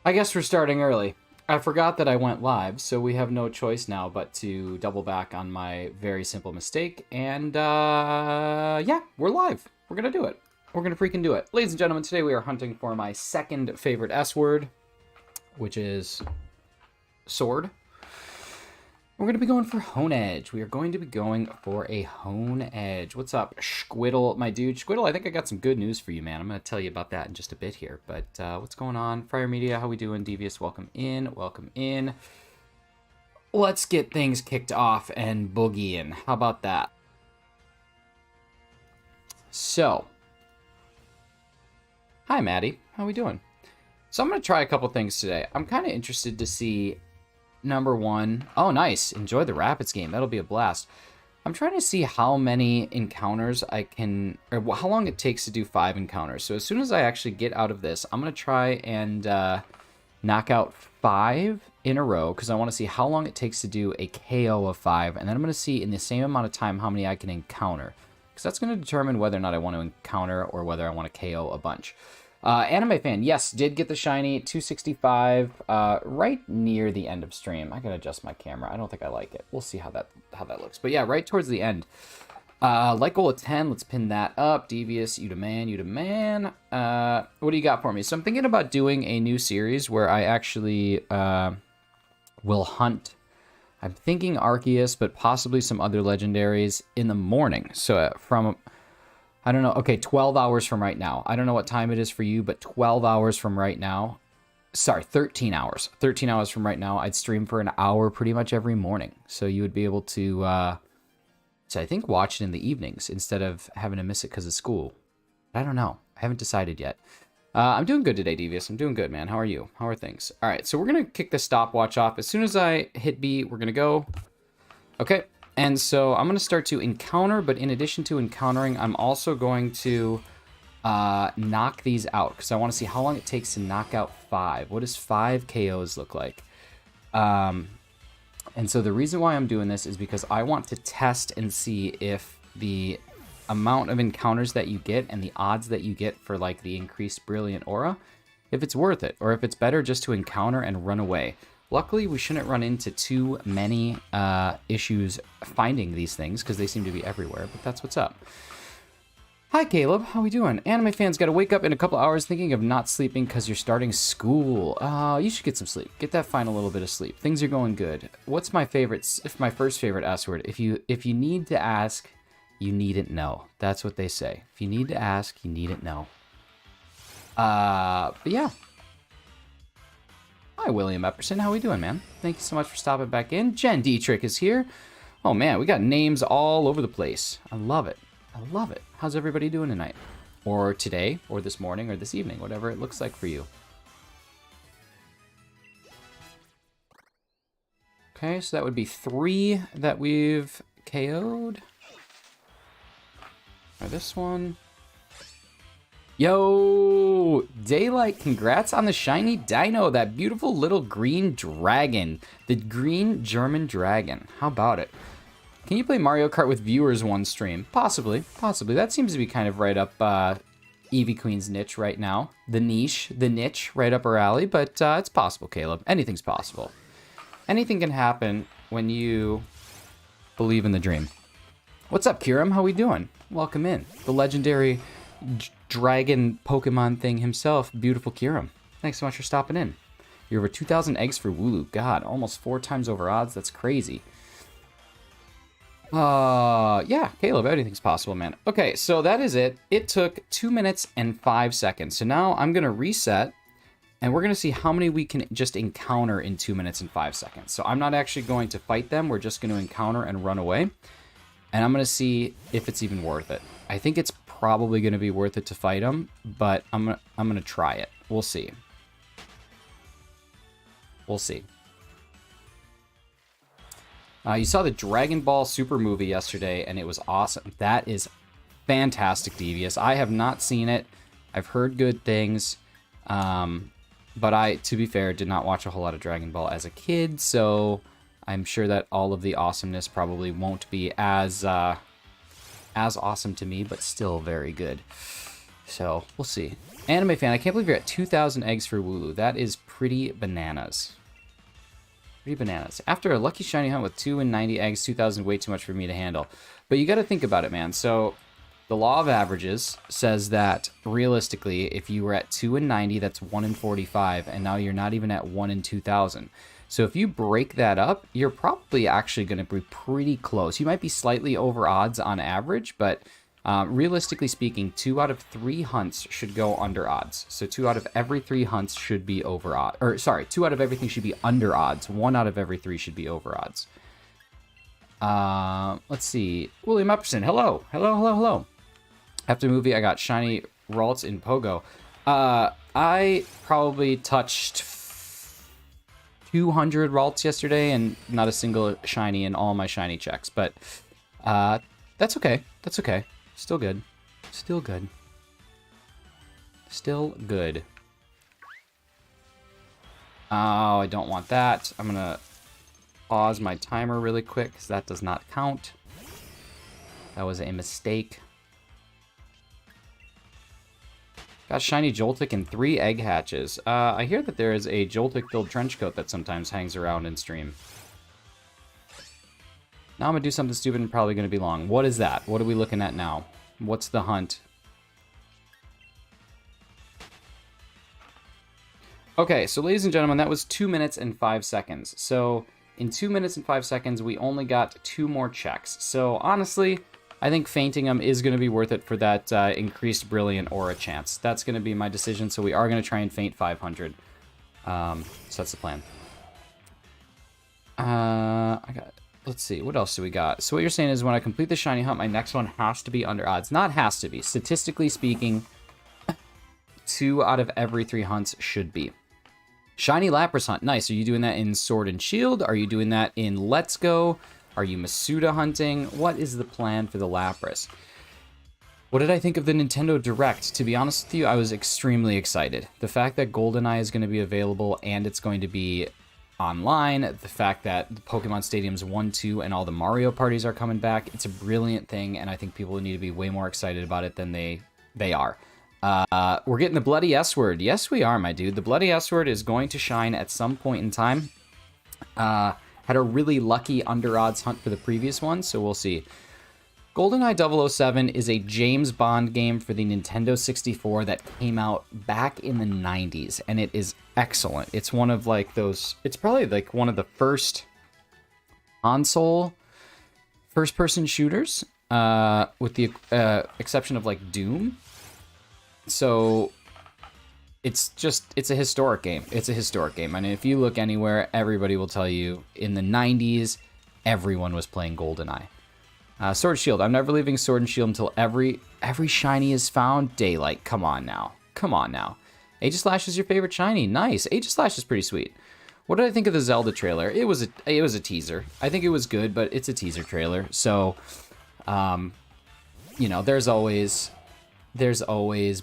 I guess we're starting early. I forgot that I went live, so we have no choice now but to double back on my very simple mistake. And, yeah, we're live. We're gonna do it. We're gonna freaking do it. Ladies and gentlemen, today we are hunting for my second favorite S word, which is sword. We're going to be going for Honedge. We are going to be going for a Honedge. What's up, Squiddle, my dude? Squiddle, I think I got some good news for you, man. I'm going to tell you about that in just a bit here. But what's going on? Friar Media, how we doing? Devious, welcome in. Welcome in. Let's get things kicked off and boogieing. How about that? So, hi, Maddie. How we doing? So I'm going to try a couple things today. I'm kind of interested to see... Number one, oh nice, enjoy the Rapids game, that'll be a blast. I'm trying to see how many encounters I can, or how long it takes to do 5 encounters. So as soon as I actually get out of this, I'm going to try and knock out 5 in a row, because I want to see how long it takes to do a KO of 5, and then I'm going to see in the same amount of time how many I can encounter, because that's going to determine whether or not I want to encounter or whether I want to KO a bunch. Anime fan, yes, did get the shiny 265 right near the end of stream. I gotta adjust my camera. I don't think I like it. We'll see how that looks. But yeah, right towards the end. Like goal of 10, let's pin that up. Devious, you demand, you demand. What do you got for me? So I'm thinking about doing a new series where I actually will hunt. I'm thinking Arceus, but possibly some other legendaries in the morning. So from... I don't know. Okay, 12 hours from right now. I don't know what time it is for you, but 12 hours from right now. Sorry, 13 hours. 13 hours from right now, I'd stream for an hour pretty much every morning. So you would be able to, I think, watch it in the evenings instead of having to miss it because of school. I don't know. I haven't decided yet. I'm doing good today, Devious. I'm doing good, man. How are you? How are things? All right, so we're going to kick the stopwatch off. As soon as I hit B, we're going to go. Okay. And so I'm going to start to encounter, but in addition to encountering, I'm also going to knock these out, because I want to see how long it takes to knock out 5. What does 5 KOs look like? And so the reason why I'm doing this is because I want to test and see if the amount of encounters that you get and the odds that you get for like the increased brilliant aura, if it's worth it, or if it's better just to encounter and run away. Luckily, we shouldn't run into too many issues finding these things, because they seem to be everywhere, but that's what's up. Hi, Caleb. How we doing? Anime fans got to wake up in a couple hours thinking of not sleeping because you're starting school. You should get some sleep. Get that final little bit of sleep. Things are going good. What's my favorite, my first favorite S word? If you need to ask, you needn't know. That's what they say. If you need to ask, you needn't know. But yeah. Hi, William Epperson. How we doing, man? Thank you so much for stopping back in. Jen Dietrich is here. Oh, man, we got names all over the place. I love it. I love it. How's everybody doing tonight? Or today, or this morning, or this evening, whatever it looks like for you. Okay, so that would be 3 that we've KO'd. Or this one. Yo, Daylight, congrats on the shiny dino, that beautiful little green dragon, the green German dragon. How about it? Can you play Mario Kart with viewers one stream? Possibly, possibly. That seems to be kind of right up Eevee Queen's niche right now. The niche, right up her alley, but it's possible, Caleb. Anything's possible. Anything can happen when you believe in the dream. What's up, Kiram? How we doing? Welcome in. The legendary... dragon Pokemon thing himself, beautiful Kiram. Thanks so much for stopping in. You're over 2,000 eggs for Wooloo. God, almost 4 times over odds. That's crazy. Yeah, Caleb, anything's possible, man. Okay, so that is it. It took 2 minutes and 5 seconds. So now I'm going to reset, and we're going to see how many we can just encounter in 2 minutes and 5 seconds. So I'm not actually going to fight them. We're just going to encounter and run away. And I'm going to see if it's even worth it. I think it's probably going to be worth it to fight them, but I'm going to try it. We'll see. We'll see. You saw the Dragon Ball Super movie yesterday, and it was awesome. That is fantastic, Devious. I have not seen it. I've heard good things. But I, to be fair, did not watch a whole lot of Dragon Ball as a kid, so I'm sure that all of the awesomeness probably won't be as awesome to me, but still very good. So, we'll see. Anime fan, I can't believe you're at 2,000 eggs for Wooloo. That is pretty bananas. Pretty bananas. After a lucky shiny hunt with 2 and 90 eggs, 2,000 way too much for me to handle. But you got to think about it, man. So, the law of averages says that, realistically, if you were at 2 and 90, that's 1 in 45, and now you're not even at 1 in 2,000. So if you break that up, you're probably actually going to be pretty close. You might be slightly over odds on average, but realistically speaking, 2 out of 3 hunts should go under odds. So 2 out of every 3 hunts should be over odds. Or sorry, 2 out of everything should be under odds. 1 out of every 3 should be over odds. Let's see. William Epperson, hello. Hello, hello, hello. After the movie, I got shiny Ralts in Pogo. I probably touched 200 Ralts yesterday and not a single shiny in all my shiny checks. But that's okay. That's okay. Still good. Still good. Still good. Oh, I don't want that. I'm going to pause my timer really quick because that does not count. That was a mistake. Got shiny Joltik and 3 egg hatches. I hear that there is a Joltik-filled trench coat that sometimes hangs around in stream. Now I'm going to do something stupid and probably going to be long. What is that? What are we looking at now? What's the hunt? Okay, so ladies and gentlemen, that was 2 minutes and 5 seconds. So in 2 minutes and 5 seconds, we only got 2 more checks. So honestly, I think fainting them is going to be worth it for that increased Brilliant Aura chance. That's going to be my decision, so we are going to try and faint 500. So that's the plan. Let's see, what else do we got? So what you're saying is when I complete the shiny hunt, my next one has to be under odds. Not has to be. Statistically speaking, 2 out of every 3 hunts should be. Shiny Lapras hunt. Nice. Are you doing that in Sword and Shield? Are you doing that in Let's Go? Are you Masuda hunting? What is the plan for the Lapras? What did I think of the Nintendo Direct? To be honest with you, I was extremely excited. The fact that GoldenEye is going to be available and it's going to be online, the fact that the Pokemon Stadiums 1, 2, and all the Mario parties are coming back, it's a brilliant thing, and I think people need to be way more excited about it than they are. We're getting the Bloody S-Word. Yes, we are, my dude. The Bloody S-Word is going to shine at some point in time. Had a really lucky under-odds hunt for the previous one, so we'll see. GoldenEye 007 is a James Bond game for the Nintendo 64 that came out back in the 90s, and it is excellent. It's one of, like, those... It's probably, like, one of the first console first-person shooters, with the exception of, like, Doom. So... It's a historic game. It's a historic game. I mean, if you look anywhere, everybody will tell you in the 90s, everyone was playing GoldenEye. Sword Shield. I'm never leaving Sword and Shield until every shiny is found. Daylight. Come on now. Come on now. Aegislash is your favorite shiny. Nice. Aegislash is pretty sweet. What did I think of the Zelda trailer? It was a teaser. I think it was good, but it's a teaser trailer. So, you know, there's always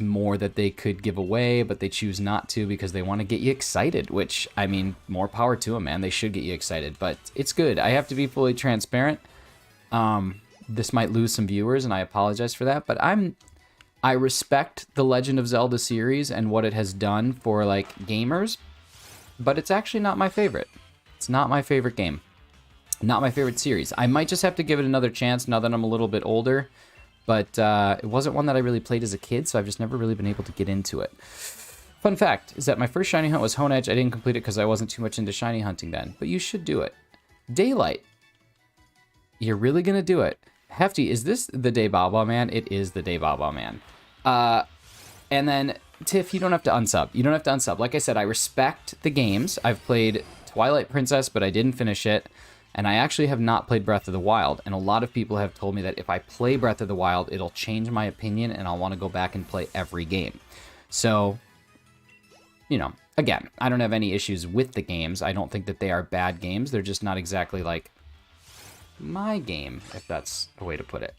more that they could give away, but they choose not to because they want to get you excited, which, I mean, more power to them, man. They should get you excited, but it's good. I have to be fully transparent. This might lose some viewers, and I apologize for that, but I respect the Legend of Zelda series and what it has done for, like, gamers, but it's actually not my favorite. It's not my favorite game. Not my favorite series. I might just have to give it another chance now that I'm a little bit older. But it wasn't one that I really played as a kid, so I've just never really been able to get into it. Fun fact is that my first shiny hunt was Honedge. I didn't complete it because I wasn't too much into shiny hunting then. But you should do it. Daylight. You're really going to do it. Hefty, is this the Daybaba Man? It is the Daybaba Man. And then, Tiff, you don't have to unsub. You don't have to unsub. Like I said, I respect the games. I've played Twilight Princess, but I didn't finish it. And I actually have not played Breath of the Wild, and a lot of people have told me that if I play Breath of the Wild, it'll change my opinion, and I'll want to go back and play every game. So, you know, again, I don't have any issues with the games. I don't think that they are bad games. They're just not exactly, like, my game, if that's a way to put it.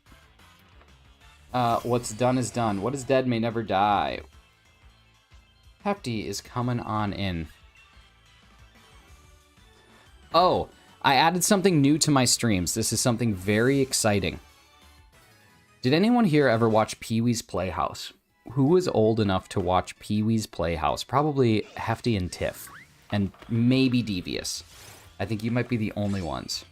What's done is done. What is dead may never die. Hefty is coming on in. Oh, I added something new to my streams. This is something very exciting. Did anyone here ever watch Pee-wee's Playhouse? who was old enough to watch Pee-wee's Playhouse? Probably Hefty and Tiff, and maybe Devious. I think you might be the only ones.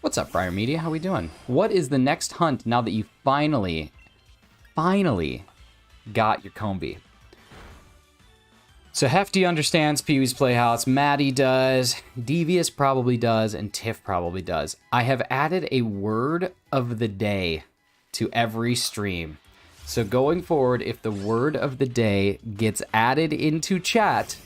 What's up, Friar Media? How we doing? What is the next hunt now that you finally got your Combi? So Hefty understands Pee-wee's Playhouse, Maddie does, Devious probably does, and Tiff probably does. I have added a word of the day to every stream. So going forward, if the word of the day gets added into chat,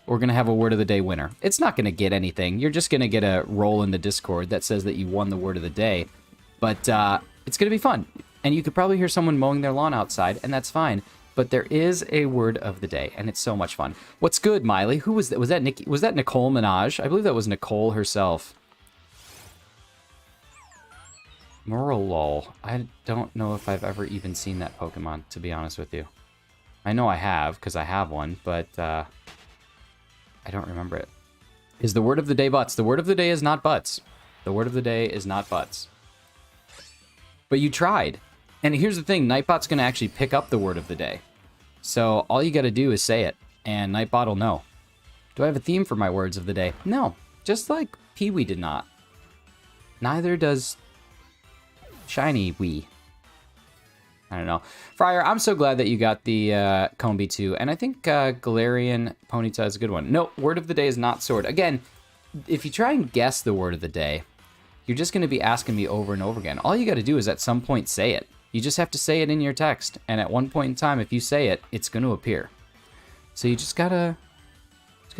we're going to have a word of the day winner. It's not going to get anything. You're just going to get a roll in the Discord that says that you won the word of the day. But it's going to be fun. And you could probably hear someone mowing their lawn outside, and that's fine. But there is a word of the day, and it's so much fun. What's good, Miley? Who was that? Was that Nikki? Was that Nicole Minaj? I believe that was Nicole herself. Muralol. I don't know if I've ever even seen that Pokemon, to be honest with you. I know I have, because I have one, but I don't remember it. Is the word of the day butts? The word of the day is not butts. The word of the day is not butts. But you tried. And here's the thing, Nightbot's going to actually pick up the word of the day. So all you got to do is say it, and Nightbot will know. Do I have a theme for my words of the day? No, just like Pee-wee did not. Neither does Shiny Wee. I don't know. Friar, I'm so glad that you got the Combi too, and I think Galarian Ponyta is a good one. No, word of the day is not sword. Again, if you try and guess the word of the day, you're just going to be asking me over and over again. All you got to do is at some point say it. You just have to say it in your text, and at one point in time, if you say it, it's going to appear. So you just gotta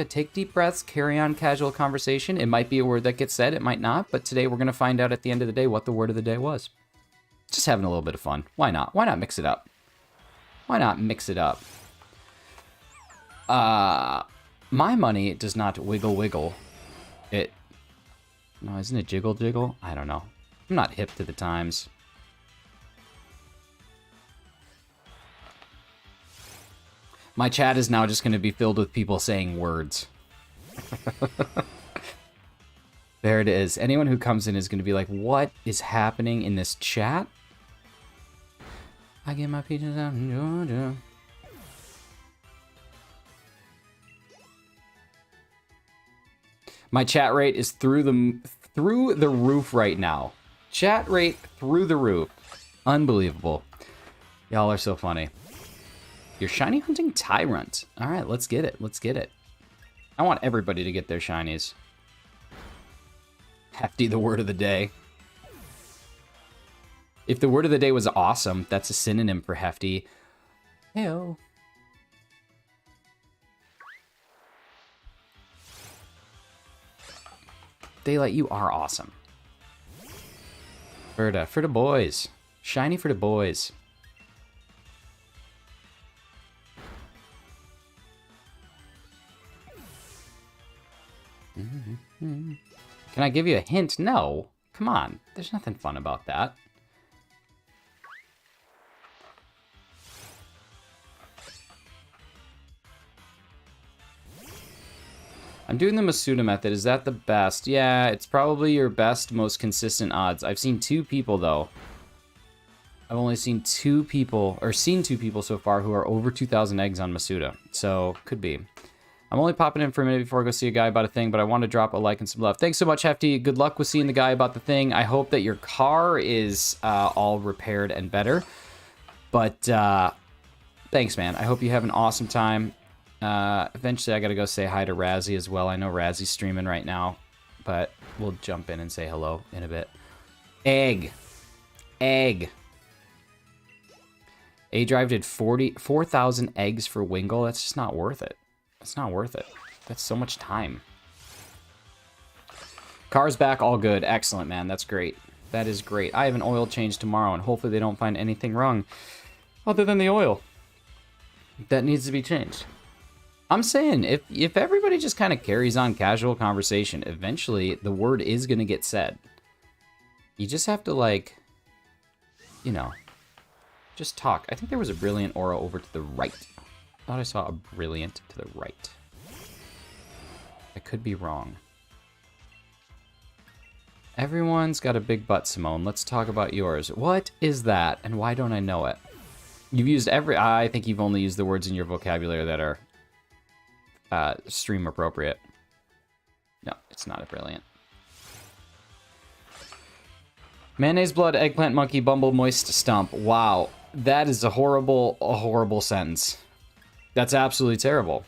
take deep breaths, carry on casual conversation. It might be a word that gets said, it might not, but today we're going to find out at the end of the day what the word of the day was. Just having a little bit of fun. Why not? Why not mix it up? Why not mix it up? My money does not wiggle wiggle. No, isn't it jiggle jiggle? I don't know. I'm not hip to the times. My chat is now just going to be filled with people saying words. There it is. Anyone who comes in is going to be like, what is happening in this chat? I get my peaches out in Georgia. My chat rate is through the roof right now. Chat rate through the roof. Unbelievable. Y'all are so funny. You're shiny hunting Tyrant. All right, let's get it. Let's get it. I want everybody to get their shinies. Hefty, the word of the day. If the word of the day was awesome, that's a synonym for hefty. Heyo. Daylight, you are awesome. For the boys. Shiny for the boys. Can I give you a hint? No. Come on. There's nothing fun about that. I'm doing the Masuda method. Is that the best? Yeah, it's probably your best, most consistent odds. I've seen two people, though. I've only seen two people, or seen two people so far who are over 2,000 eggs on Masuda. So, could be. I'm only popping in for a minute before I go see a guy about a thing, but I want to drop a like and some love. Thanks so much, Hefty. Good luck with seeing the guy about the thing. I hope that your car is all repaired and better. But thanks, man. I hope you have an awesome time. Eventually, I got to go say hi to Razzie as well. I know Razzie's streaming right now, but we'll jump in and say hello in a bit. Egg. A-Drive did 4,000 eggs for Wingull. That's just not worth it. It's not worth it. That's so much time. Car's back, all good. Excellent, man. That's great. That is great. I have an oil change tomorrow, and hopefully they don't find anything wrong other than the oil that needs to be changed. I'm saying, if everybody just kind of carries on casual conversation, eventually the word is going to get said. You just have to, like, you know, just talk. I think there was a brilliant aura over to the right. I thought I saw a brilliant to the right. I could be wrong. Everyone's got a big butt, Simone. Let's talk about yours. What is that, and why don't I know it? You've used I think you've only used the words in your vocabulary that are stream appropriate. No, it's not a brilliant. Mayonnaise, blood, eggplant, monkey, bumble, moist, stump. Wow, that is a horrible sentence. That's absolutely terrible.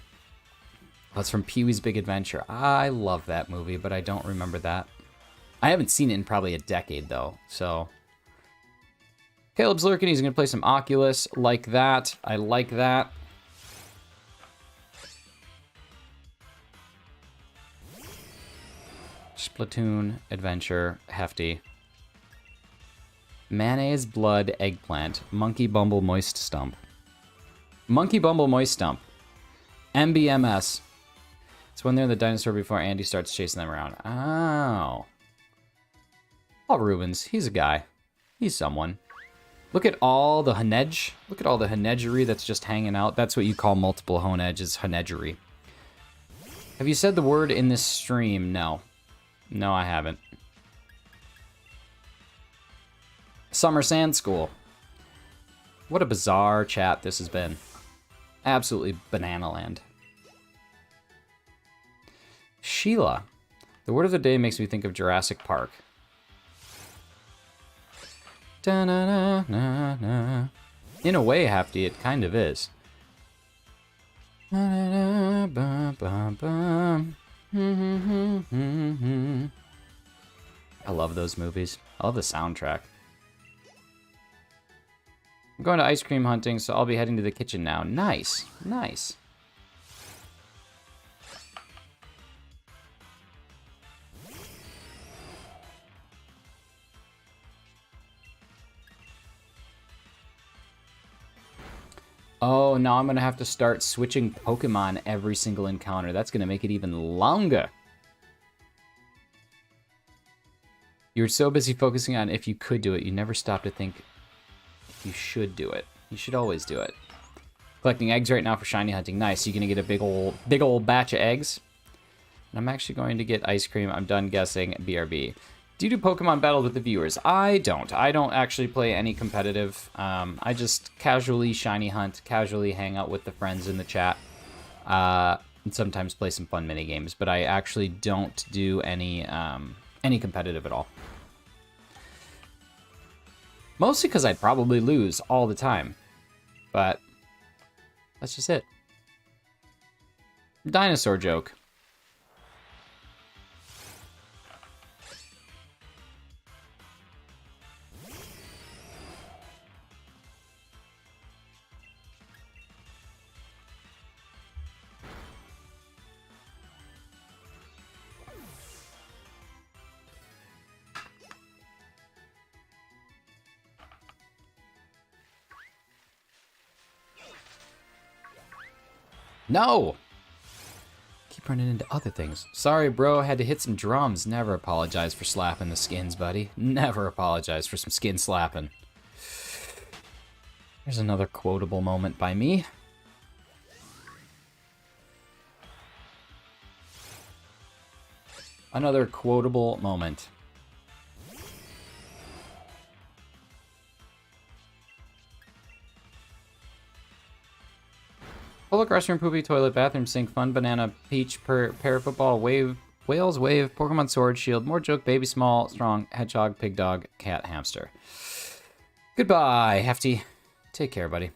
That's from Pee-wee's Big Adventure. I love that movie, but I don't remember that. I haven't seen it in probably a decade, though, so... Caleb's lurking. He's going to play some Oculus. Like that. I like that. Splatoon, Adventure, Hefty. Mayonnaise, blood, eggplant. Monkey, bumble, moist, stump. Monkey, bumble, moist, stump. MBMS. It's when they're the dinosaur before Andy starts chasing them around. Oh. Paul Rubens. He's a guy. He's someone. Look at all the Honedge. Look at all the Honedgery that's just hanging out. That's what you call multiple Honedge, is Honedgery. Have you said the word in this stream? No. No, I haven't. Summer Sand School. What a bizarre chat this has been. Absolutely banana land. Sheila. The word of the day makes me think of Jurassic Park. Da-na-na-na-na. In a way, Hefty, it kind of is. I love those movies. I love the soundtrack. I'm going to ice cream hunting, so I'll be heading to the kitchen now. Nice. Nice. Oh, now I'm going to have to start switching Pokemon every single encounter. That's going to make it even longer. You were so busy focusing on if you could do it, you never stopped to think if you should do it. You should always do it. Collecting eggs right now for shiny hunting. Nice. You're going to get a big old batch of eggs. And I'm actually going to get ice cream. I'm done guessing. BRB. Do you do Pokemon Battle with the viewers? I don't. I don't actually play any competitive. I just casually shiny hunt, casually hang out with the friends in the chat, and sometimes play some fun mini games. But I actually don't do any competitive at all. Mostly because I'd probably lose all the time. But that's just it. Dinosaur joke. No! Keep running into other things. Sorry, bro. Had to hit some drums. Never apologize for slapping the skins, buddy. Never apologize for some skin slapping. There's another quotable moment by me. Another quotable moment. Public restroom, poopy, toilet, bathroom, sink, fun, banana, peach, parafootball, wave, whales, wave, Pokemon sword, shield, more joke, baby, small, strong, hedgehog, pig, dog, cat, hamster. Goodbye, Hefty. Take care, buddy.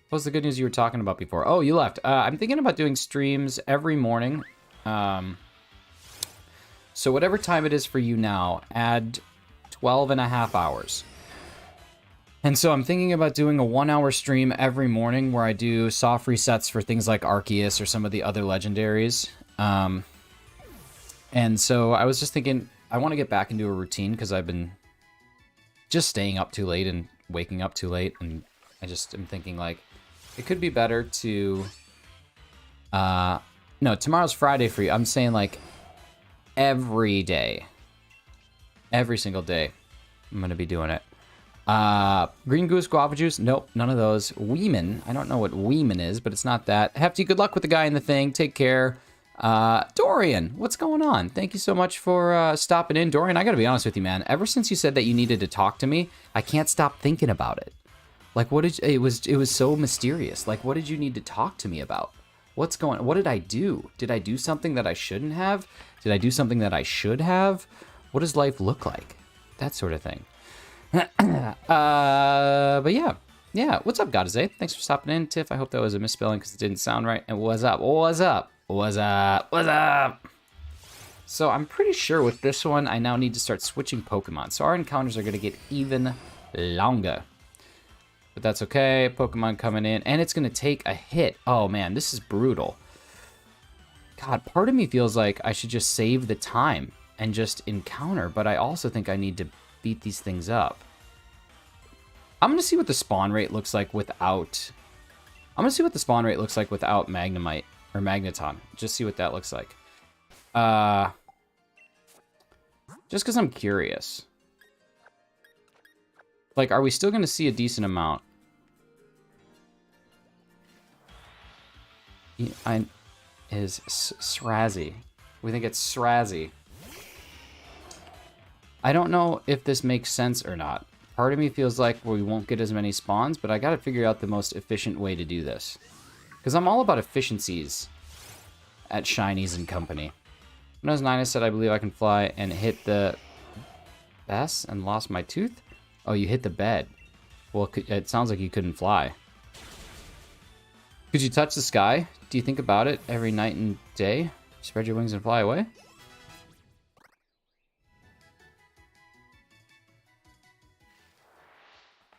What was the good news you were talking about before? Oh, you left. I'm thinking about doing streams every morning. So whatever time it is for you now, add 12.5 hours. And so I'm thinking about doing a 1-hour stream every morning where I do soft resets for things like Arceus or some of the other legendaries. And so I was just thinking, I want to get back into a routine because I've been just staying up too late and waking up too late. And I just am thinking, like, it could be better to... no, tomorrow's Friday for you. I'm saying, like, every day. Every single day. I'm going to be doing it. Green Goose, Guava Juice? Nope, none of those. Weeman. I don't know what Weeman is, but it's not that. Hefty, good luck with the guy in the thing. Take care. Dorian, what's going on? Thank you so much for stopping in. Dorian, I gotta be honest with you, man. Ever since you said that you needed to talk to me, I can't stop thinking about it. Like, what did it was so mysterious. Like, what did you need to talk to me about? What did I do? Did I do something that I shouldn't have? Did I do something that I should have? What does life look like? That sort of thing. But yeah. Yeah, what's up, Godaze? Thanks for stopping in, Tiff. I hope that was a misspelling because it didn't sound right. And what's up? What's up? What's up? What's up? So I'm pretty sure with this one, I now need to start switching Pokemon. So our encounters are going to get even longer. But that's okay. Pokemon coming in. And it's going to take a hit. Oh, man, this is brutal. God, part of me feels like I should just save the time and just encounter. But I also think I need to beat these things up. I'm going to see what the spawn rate looks like without... Magnemite or Magneton. Just see what that looks like. Just because I'm curious. Like, are we still going to see a decent amount? Is Srazzy. We think it's Srazzy. I don't know if this makes sense or not. Part of me feels like we won't get as many spawns, but I got to figure out the most efficient way to do this. Because I'm all about efficiencies at Shinies and Company. When I was 9, I said I believe I can fly and hit the Bess and lost my tooth? Oh, you hit the bed. Well, it sounds like you couldn't fly. Could you touch the sky? Do you think about it every night and day? Spread your wings and fly away?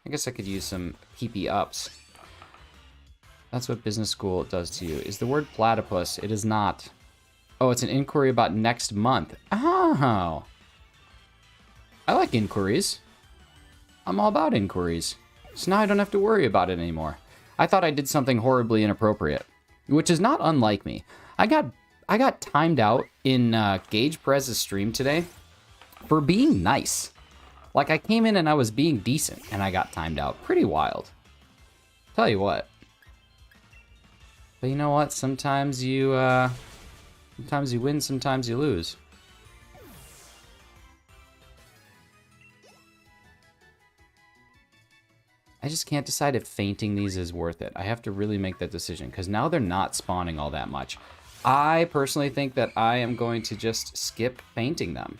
I guess I could use some PP ups. That's what business school does to you. Is the word platypus? It is not. Oh, it's an inquiry about next month. Oh. I like inquiries. I'm all about inquiries. So now I don't have to worry about it anymore. I thought I did something horribly inappropriate, which is not unlike me. I got timed out in Gage Perez's stream today for being nice. Like, I came in and I was being decent, and I got timed out. Pretty wild. Tell you what. But you know what? Sometimes you win, sometimes you lose. I just can't decide if fainting these is worth it. I have to really make that decision, because now they're not spawning all that much. I personally think that I am going to just skip fainting them.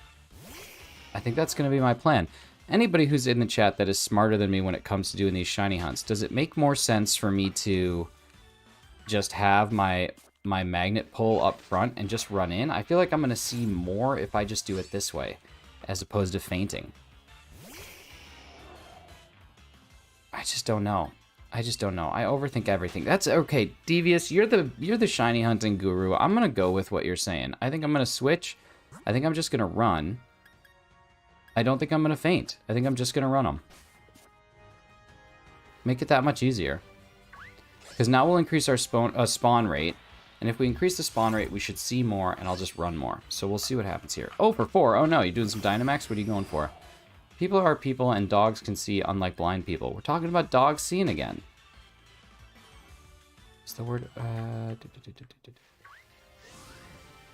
I think that's going to be my plan. Anybody who's in the chat that is smarter than me when it comes to doing these shiny hunts, does it make more sense for me to just have my magnet pull up front and just run in? I feel like I'm going to see more if I just do it this way, as opposed to fainting. I just don't know. I overthink everything. That's okay. Devious, you're the shiny hunting guru. I'm going to go with what you're saying. I think I'm going to switch. I think I'm just going to run. I don't think I'm going to faint. I think I'm just going to run them. Make it that much easier. Because now we'll increase our spawn rate. And if we increase the spawn rate, we should see more, and I'll just run more. So we'll see what happens here. Oh, for 4. Oh, no. You doing some Dynamax? What are you going for? People are people, and dogs can see, unlike blind people. We're talking about dogs seeing again. What's the word?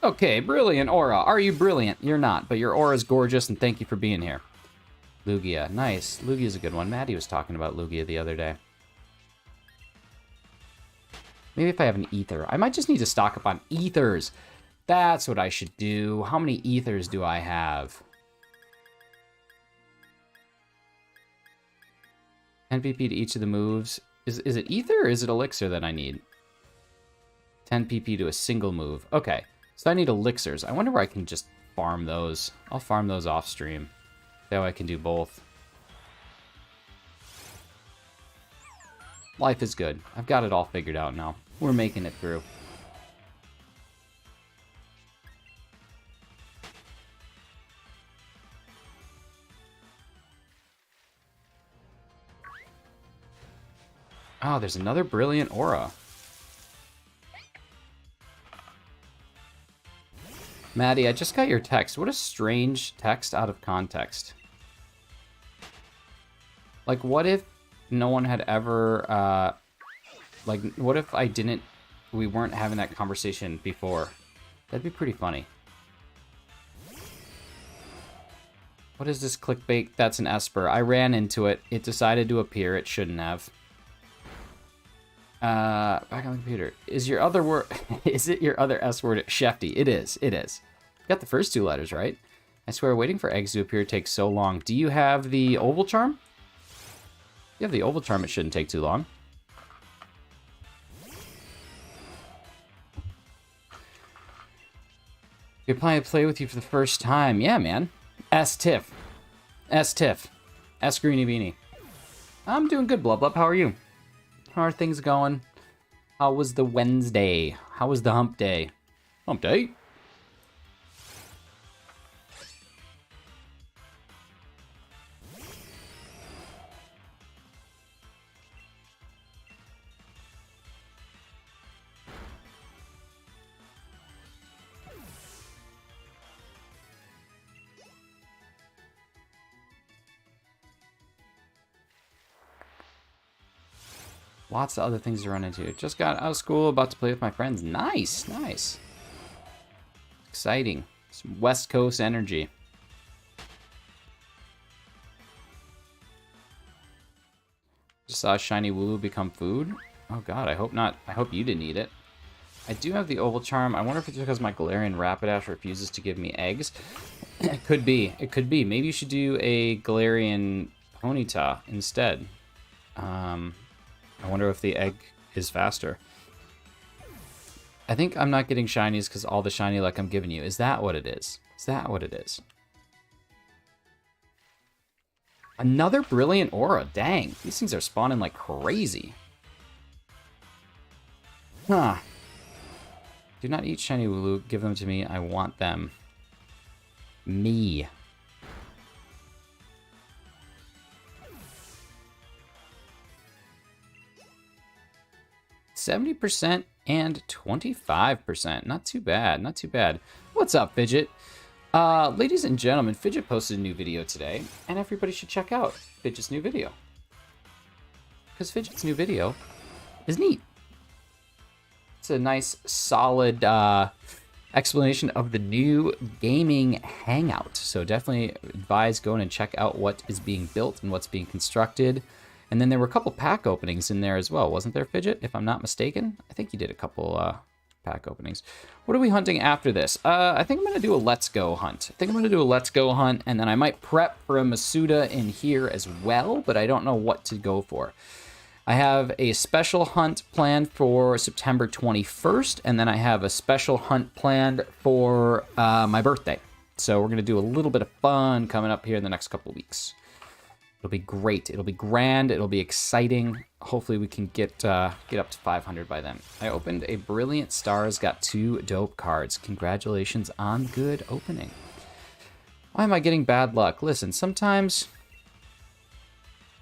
Okay, brilliant aura. Are you brilliant? You're not, but your aura is gorgeous, and thank you for being here. Lugia, nice. Lugia's a good one. Maddie was talking about Lugia the other day. Maybe if I have an ether. I might just need to stock up on ethers. That's what I should do. How many ethers do I have? 10 PP to each of the moves. Is it ether or is it elixir that I need? 10 PP to a single move. Okay. So I need elixirs. I wonder where I can just farm those. I'll farm those off stream. That way I can do both. Life is good. I've got it all figured out now. We're making it through. Oh, there's another brilliant aura. Maddie, I just got your text. What a strange text out of context. Like, what if no one had ever, like, what if we weren't having that conversation before? That'd be pretty funny. What is this clickbait? That's an Esper. I ran into it. It decided to appear. It shouldn't have. Back on the computer. Is your other word? Is it your other S word? Shefty. It is. It is. Got the first two letters right. I swear, waiting for eggs to appear takes so long. Do you have the oval charm? If you have the oval charm, it shouldn't take too long. You're planning to play with you for the first time. Yeah, man. S-Tiff. S-Tiff. S-Greeny Beanie. I'm doing good, Blub Blub. How are you? How are things going? How was the Wednesday? How was the hump day? Hump day? Lots of other things to run into. Just got out of school, about to play with my friends. Nice, nice. Exciting. Some West Coast energy. Just saw Shiny Wooloo become food. Oh god, I hope not. I hope you didn't eat it. I do have the Oval Charm. I wonder if it's because my Galarian Rapidash refuses to give me eggs. It could be. It could be. Maybe you should do a Galarian Ponyta instead. I wonder if the egg is faster. I think I'm not getting shinies because all the shiny luck I'm giving you. Is that what it is? Is that what it is? Another Brilliant Aura. Dang. These things are spawning like crazy. Huh. Do not eat shiny Wooloo. Give them to me. I want them. Me. 70% and 25%. Not too bad, not too bad. What's up, Fidget? Ladies and gentlemen, Fidget posted a new video today, and everybody should check out Fidget's new video. Because Fidget's new video is neat. It's a nice, solid explanation of the new gaming hangout. So definitely advise going and check out what is being built and what's being constructed. And then there were a couple pack openings in there as well, wasn't there, Fidget? If I'm not mistaken, I think you did a couple pack openings. What are we hunting after this? I think I'm going to do a Let's Go hunt. And then I might prep for a Masuda in here as well, but I don't know what to go for. I have a special hunt planned for September 21st, and then I have a special hunt planned for my birthday. So we're going to do a little bit of fun coming up here in the next couple of weeks. It'll be great. It'll be grand. It'll be exciting. Hopefully we can get up to 500 by then. I opened a Brilliant Stars, got 2 dope cards. Congratulations on good opening. Why am I getting bad luck? Listen, sometimes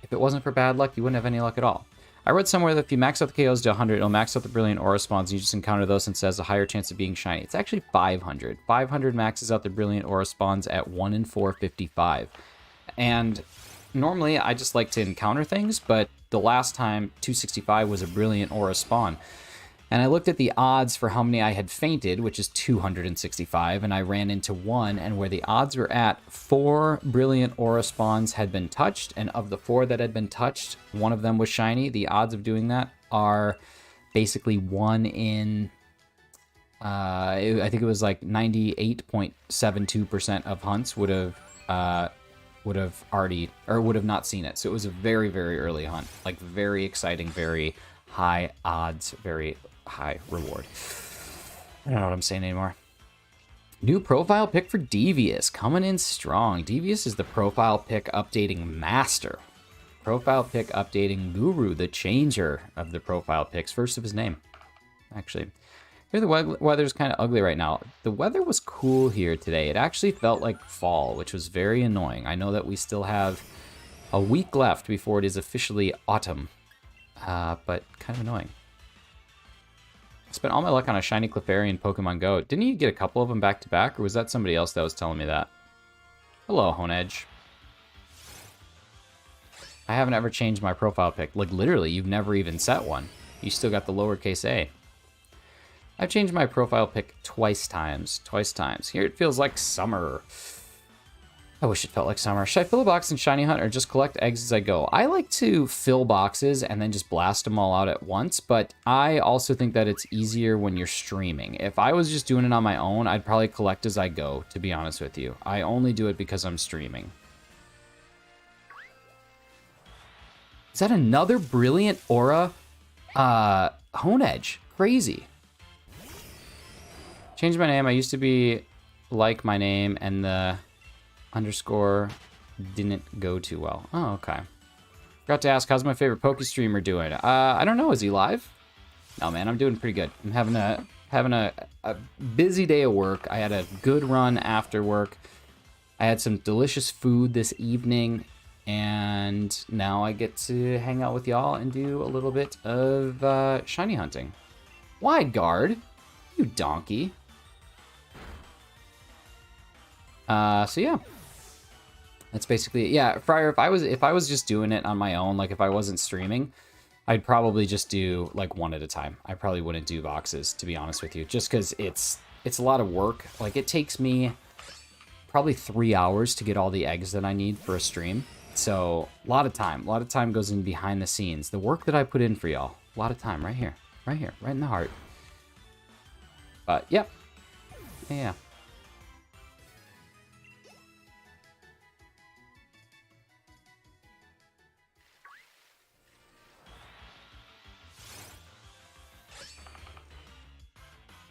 if it wasn't for bad luck, you wouldn't have any luck at all. I read somewhere that if you max out the KOs to 100, it'll max out the Brilliant Aura spawns, and you just encounter those and says a higher chance of being shiny. It's actually 500. 500 maxes out the Brilliant Aura spawns at 1 in 455. And normally, I just like to encounter things, but the last time 265 was a Brilliant Aura spawn. And I looked at the odds for how many I had fainted, which is 265, and I ran into 1, and where the odds were at, 4 Brilliant Aura spawns had been touched, and of the 4 that had been touched, 1 of them was shiny. The odds of doing that are basically 1 in, I think it was like 98.72% of hunts would have already, or would have not seen it. So it was a very, very early hunt. Like, very exciting, very high odds, very high reward. I don't know what I'm saying anymore. New profile pick for Devious, coming in strong. Devious is the profile pick updating master. Profile pick updating guru, the changer of the profile picks. First of his name, actually. Here the weather's kind of ugly right now. The weather was cool here today. It actually felt like fall, which was very annoying. I know that we still have a week left before it is officially autumn, but kind of annoying. I spent all my luck on a shiny Clefairy in Pokemon Go. Didn't you get a couple of them back to back, or was that somebody else that was telling me that? Hello, Honedge. I haven't ever changed my profile pic. Like, literally, you've never even set one. You still got the lowercase a. I've changed my profile pic twice times. Here it feels like summer. I wish it felt like summer. Should I fill a box in Shiny Hunt or just collect eggs as I go? I like to fill boxes and then just blast them all out at once, but I also think that it's easier when you're streaming. If I was just doing it on my own, I'd probably collect as I go, to be honest with you. I only do it because I'm streaming. Is that another brilliant aura? Honedge. Crazy. Changed my name. I used to be like my name and the underscore didn't go too well. Oh, okay. Forgot to ask, how's my favorite Poke streamer doing? I don't know. Is he live? No, man, I'm doing pretty good. I'm having a busy day of work. I had a good run after work. I had some delicious food this evening, and now I get to hang out with y'all and do a little bit of shiny hunting. Wide guard, you donkey. So yeah. That's basically it. Yeah, Fryer, if I was just doing it on my own, like if I wasn't streaming, I'd probably just do like one at a time. I probably wouldn't do boxes, to be honest with you, just because it's a lot of work. Like it takes me probably 3 hours to get all the eggs that I need for a stream. So a lot of time goes in behind the scenes. The work that I put in for y'all, a lot of time right here, right in the heart. But yep, yeah.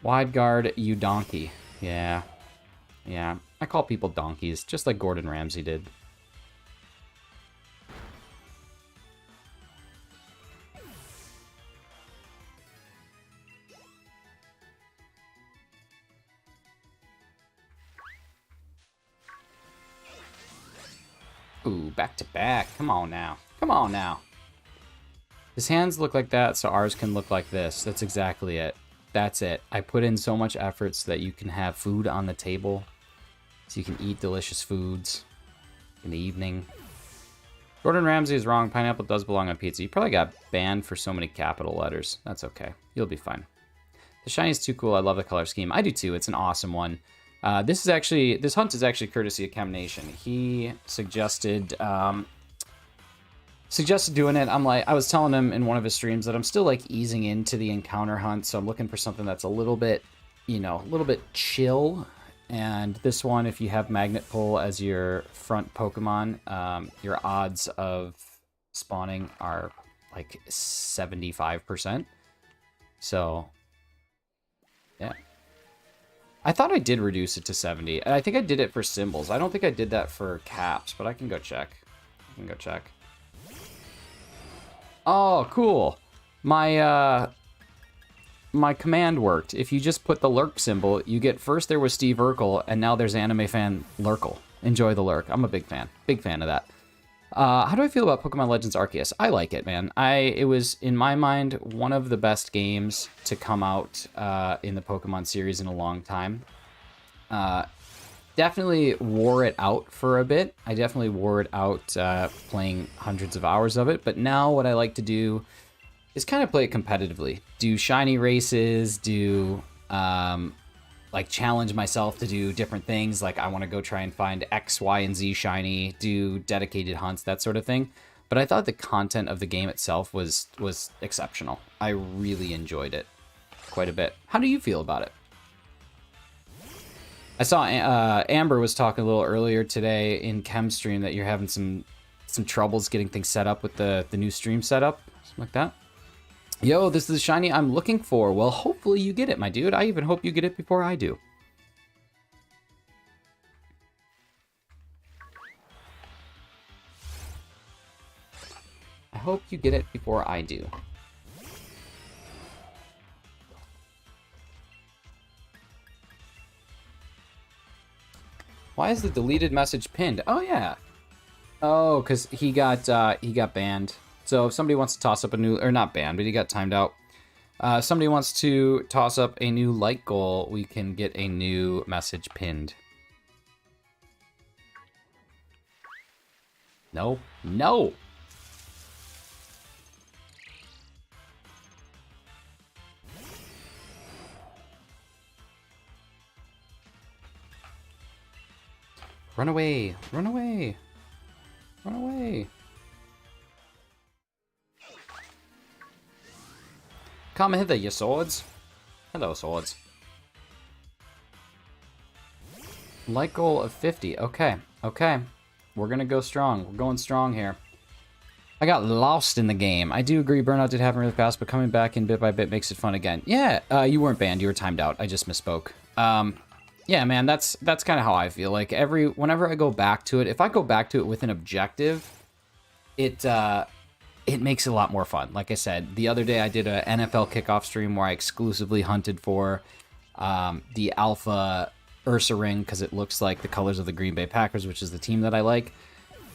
Wide guard, you donkey. Yeah. Yeah. I call people donkeys, just like Gordon Ramsay did. Ooh, back to back. Come on now. Come on now. His hands look like that, so ours can look like this. That's exactly it. That's it. I put in so much effort so that you can have food on the table, so you can eat delicious foods in the evening. Gordon Ramsay is wrong. Pineapple does belong on pizza. You probably got banned for so many capital letters. That's okay. You'll be fine. The shiny is too cool. I love the color scheme. I do too. It's an awesome one. This hunt is actually courtesy of Chem Nation. He suggested doing it. I was telling him in one of his streams that I'm still like easing into the encounter hunt, so I'm looking for something that's a little bit, a little bit chill. And this one, if you have Magnet Pull as your front Pokemon, your odds of spawning are like 75%. So, yeah. I thought I did reduce it to 70. I think I did it for symbols. I don't think I did that for caps, but I can go check. Oh, cool. My command worked. If you just put the lurk symbol, you get first there was Steve Urkel, and now there's anime fan Lurkel. Enjoy the lurk. I'm a big fan. Big fan of that. How do I feel about Pokemon Legends Arceus? I like it, man. It was, in my mind, one of the best games to come out in the Pokemon series in a long time. Definitely wore it out for a bit. I definitely wore it out playing hundreds of hours of it. But now what I like to do is kind of play it competitively. Do shiny races, like challenge myself to do different things. Like I want to go try and find X, Y, and Z shiny, do dedicated hunts, that sort of thing. But I thought the content of the game itself was exceptional. I really enjoyed it quite a bit. How do you feel about it? I saw Amber was talking a little earlier today in Chem stream that you're having some troubles getting things set up with the new stream setup, something like that. Yo, this is the shiny I'm looking for. Well, hopefully you get it, my dude. I even hope you get it before I do. I hope you get it before I do. Why is the deleted message pinned? Oh, yeah. Oh, because he got banned. So if somebody wants to toss up a new, or not banned, but he got timed out. If somebody wants to toss up a new like goal, we can get a new message pinned. No, no. Run away! Run away! Run away! Come hither, you swords. Hello, swords. Light goal of 50. Okay, okay. We're gonna go strong. We're going strong here. I got lost in the game. I do agree Burnout did happen really fast, but coming back in bit by bit makes it fun again. Yeah, you weren't banned. You were timed out. I just misspoke. Yeah, man, that's kind of how I feel. Like, whenever I go back to it, if I go back to it with an objective, it makes it a lot more fun. Like I said, the other day I did a NFL kickoff stream where I exclusively hunted for the Alpha Ursa ring because it looks like the colors of the Green Bay Packers, which is the team that I like.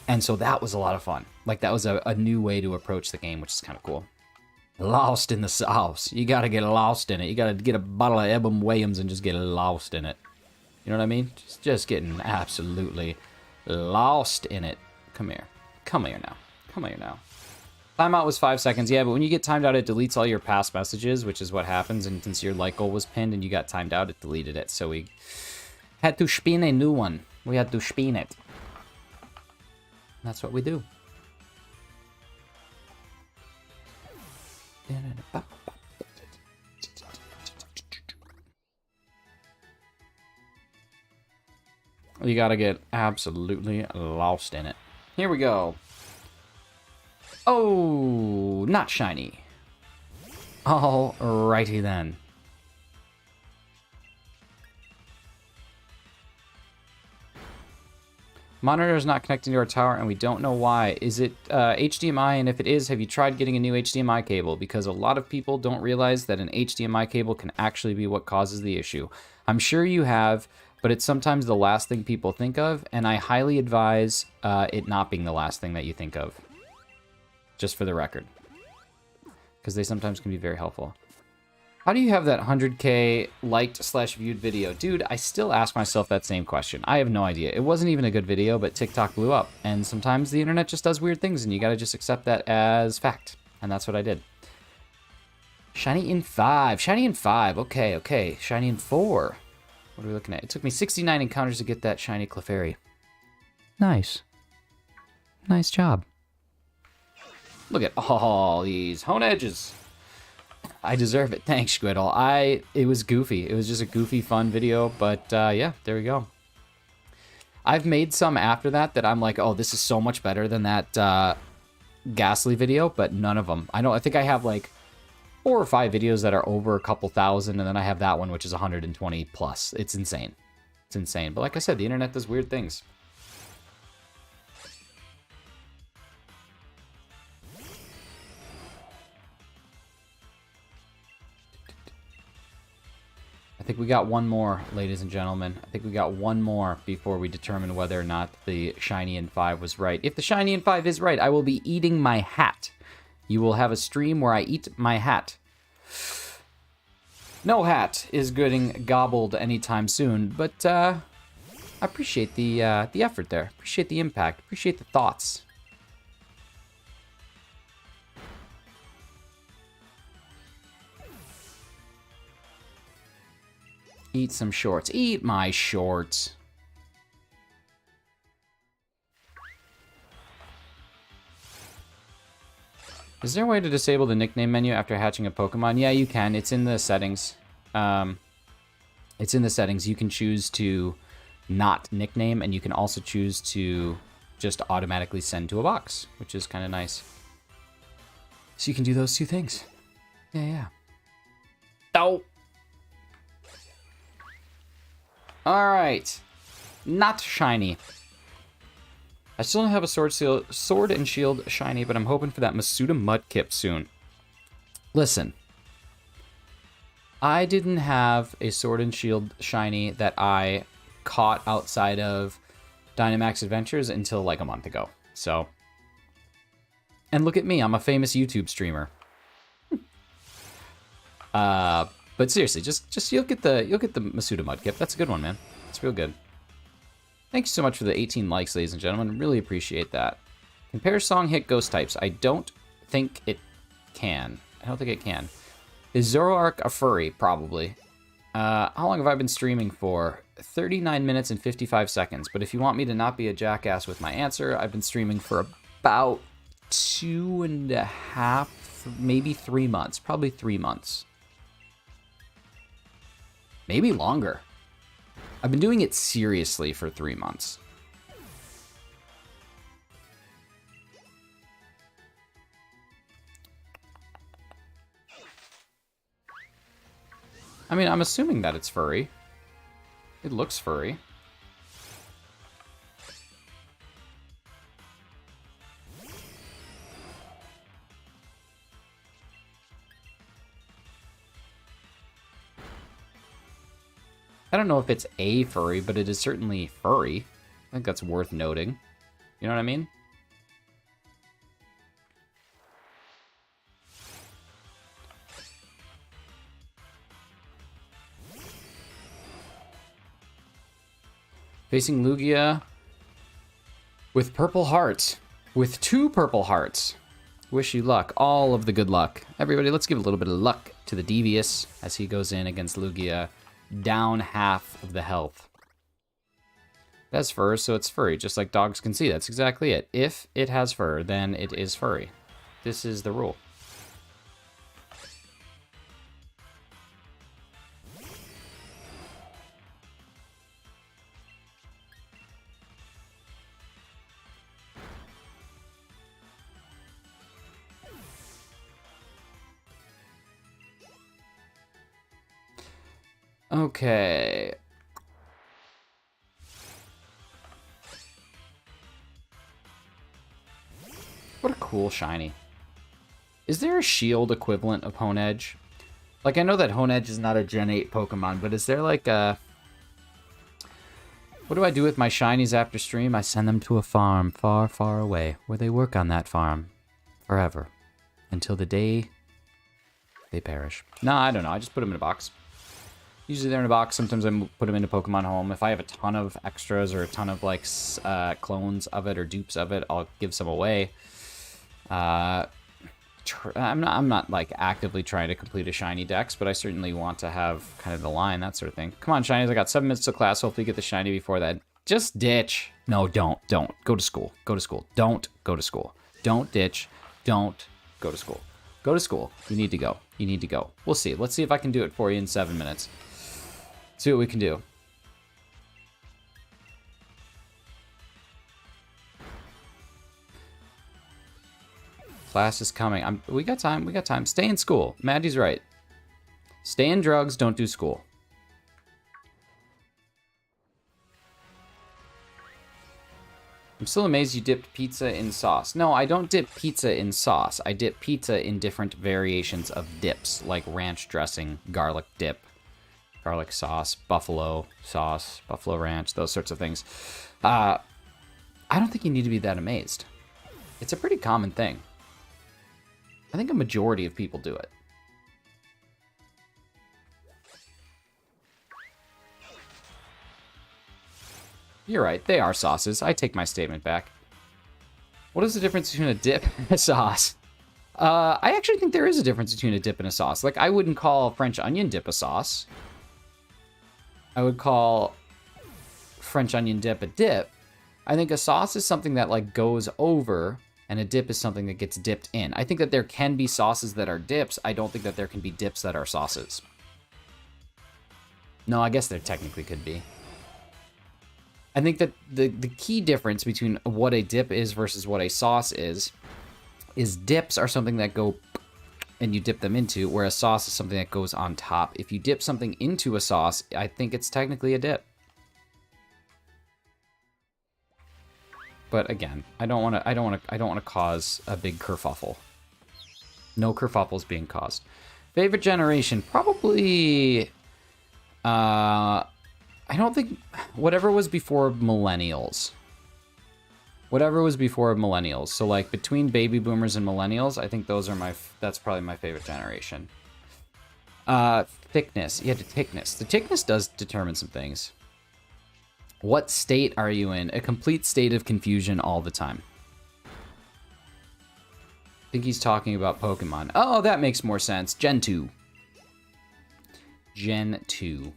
And so that was a lot of fun. Like, that was a new way to approach the game, which is kind of cool. Lost in the sauce. You got to get lost in it. You got to get a bottle of Ebum Williams and just get lost in it. You know what I mean? Just getting absolutely lost in it. Come here. Come here now. Come here now. Timeout was 5 seconds. Yeah, but when you get timed out, it deletes all your past messages, which is what happens. And since your like goal was pinned and you got timed out, it deleted it. So we had to spin a new one. We had to spin it. That's what we do. You gotta get absolutely lost in it. Here we go. Oh, not shiny. Alrighty then. Monitor is not connecting to our tower, and we don't know why. Is it HDMI? And if it is, have you tried getting a new HDMI cable? Because a lot of people don't realize that an HDMI cable can actually be what causes the issue. I'm sure you have, but it's sometimes the last thing people think of, and I highly advise it not being the last thing that you think of. Just for the record. Because they sometimes can be very helpful. How do you have that 100K liked/viewed video? Dude, I still ask myself that same question. I have no idea. It wasn't even a good video, but TikTok blew up. And sometimes the internet just does weird things, and you gotta just accept that as fact. And that's what I did. Shiny in 5. Shiny in 5. Okay, okay. Shiny in 4. What are we looking at? It took me 69 encounters to get that shiny Clefairy. Nice. Nice job. Look at all these Honedges. I deserve it. Thanks, Squiddle. It was goofy. It was just a goofy, fun video, but yeah, there we go. I've made some after that I'm like, oh, this is so much better than that Ghastly video, but none of them. I think I have like 4 or 5 videos that are over a couple thousand, and then I have that one, which is 120 plus. It's insane. It's insane. But like I said, the internet does weird things. I think we got one more, ladies and gentlemen. I think we got one more before we determine whether or not the shiny in 5 was right. If the shiny in 5 is right, I will be eating my hat. You will have a stream where I eat my hat. No hat is getting gobbled anytime soon, but I appreciate the effort there. Appreciate the impact. Appreciate the thoughts. Eat some shorts. Eat my shorts. Is there a way to disable the nickname menu after hatching a Pokemon? Yeah, you can. It's in the settings. It's in the settings. You can choose to not nickname, and you can also choose to just automatically send to a box, which is kind of nice. So you can do those 2 things. Yeah, yeah. Oh! Alright. Not shiny. I still don't have a sword and shield shiny, but I'm hoping for that Masuda Mudkip soon. Listen. I didn't have a sword and shield shiny that I caught outside of Dynamax Adventures until like a month ago. So. And look at me, I'm a famous YouTube streamer. But seriously, just you'll get the Masuda Mudkip. That's a good one, man. It's real good. Thank you so much for the 18 likes, ladies and gentlemen. Really appreciate that. Compare song hit ghost types. I don't think it can. I don't think it can. Is Zoroark a furry? Probably. How long have I been streaming for? 39 minutes and 55 seconds. But if you want me to not be a jackass with my answer, I've been streaming for about 2.5, maybe 3 months. Probably 3 months. Maybe longer. I've been doing it seriously for 3 months. I mean, I'm assuming that it's furry. It looks furry. I don't know if it's a furry, but it is certainly furry. I think that's worth noting. You know what I mean? Facing Lugia with purple hearts. With 2 purple hearts. Wish you luck. All of the good luck. Everybody, let's give a little bit of luck to the Devious as he goes in against Lugia. Down half of the health. It has fur, so it's furry, just like dogs can see. That's exactly it. If it has fur, then it is furry. This is the rule. Okay. What a cool shiny. Is there a shield equivalent of Honedge? Like, I know that Honedge is not a Gen 8 Pokemon, but is there like a... What do I do with my shinies after stream? I send them to a farm far, far away, where they work on that farm forever. Until the day they perish. No, I don't know. I just put them in a box. Usually they're in a box. Sometimes I put them into Pokemon Home. If I have a ton of extras or a ton of like clones of it or dupes of it, I'll give some away. I'm not like actively trying to complete a shiny dex, but I certainly want to have kind of the line, that sort of thing. Come on, shinies! I got 7 minutes to class. Hopefully, get the shiny before that. Just ditch. No, don't go to school. Go to school. Don't go to school. Don't ditch. Don't go to school. Go to school. You need to go. You need to go. We'll see. Let's see if I can do it for you in 7 minutes. See what we can do. Class is coming. We got time. We got time. Stay in school. Maddie's right. Stay in drugs. Don't do school. I'm still amazed you dipped pizza in sauce. No, I don't dip pizza in sauce. I dip pizza in different variations of dips, like ranch dressing, garlic dip, garlic sauce, buffalo ranch, those sorts of things. I don't think you need to be that amazed. It's a pretty common thing. I think a majority of people do it. You're right, they are sauces. I take my statement back. What is the difference between a dip and a sauce? I actually think there is a difference between a dip and a sauce. Like, I wouldn't call French onion dip a sauce. I would call French onion dip a dip. I think a sauce is something that, like, goes over, and a dip is something that gets dipped in. I think that there can be sauces that are dips. I don't think that there can be dips that are sauces. No, I guess there technically could be. I think that the key difference between what a dip is versus what a sauce is dips are something that go and you dip them into, whereas sauce is something that goes on top. If you dip something into a sauce, I think it's technically a dip. But again, I don't want to cause a big kerfuffle. No kerfuffles being caused. Favorite generation, probably. I don't think whatever was before millennials. Whatever was before millennials. So like between baby boomers and millennials, I think those are that's probably my favorite generation. Thickness. Yeah, the thickness. The thickness does determine some things. What state are you in? A complete state of confusion all the time. I think he's talking about Pokemon. Oh, that makes more sense. Gen 2. Gen 2.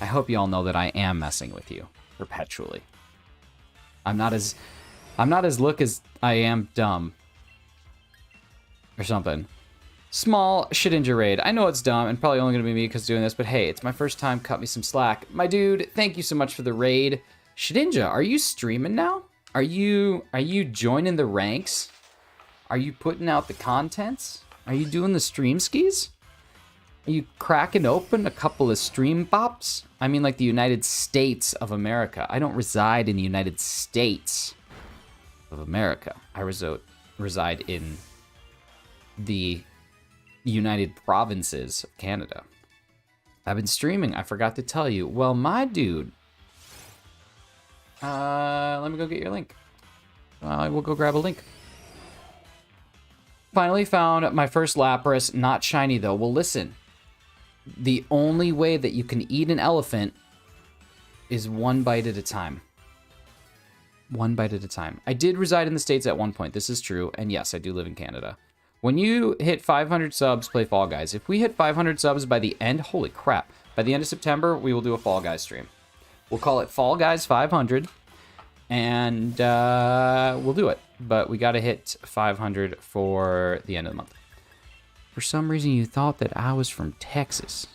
I hope you all know that I am messing with you perpetually. I'm not as look as I am dumb. Or something. Small Shedinja raid. I know it's dumb and probably only gonna be me because doing this, but hey, it's my first time. Cut me some slack. My dude, thank you so much for the raid. Shedinja, are you streaming now? Are you joining the ranks? Are you putting out the contents? Are you doing the stream skis? Are you cracking open a couple of stream bops? I mean, like the United States of America. I don't reside in the United States of America. I reside in the United Provinces of Canada. I've been streaming. I forgot to tell you. Well, my dude. Let me go get your link. We'll go grab a link. Finally found my first Lapras. Not shiny, though. Well, listen. The only way that you can eat an elephant is one bite at a time. One bite at a time. I did reside in the States at one point. This is true. And yes, I do live in Canada. When you hit 500 subs, play Fall Guys. If we hit 500 subs by the end, holy crap. By the end of September, we will do a Fall Guys stream. We'll call it Fall Guys 500. And we'll do it. But we got to hit 500 for the end of the month. For some reason, you thought that I was from Texas.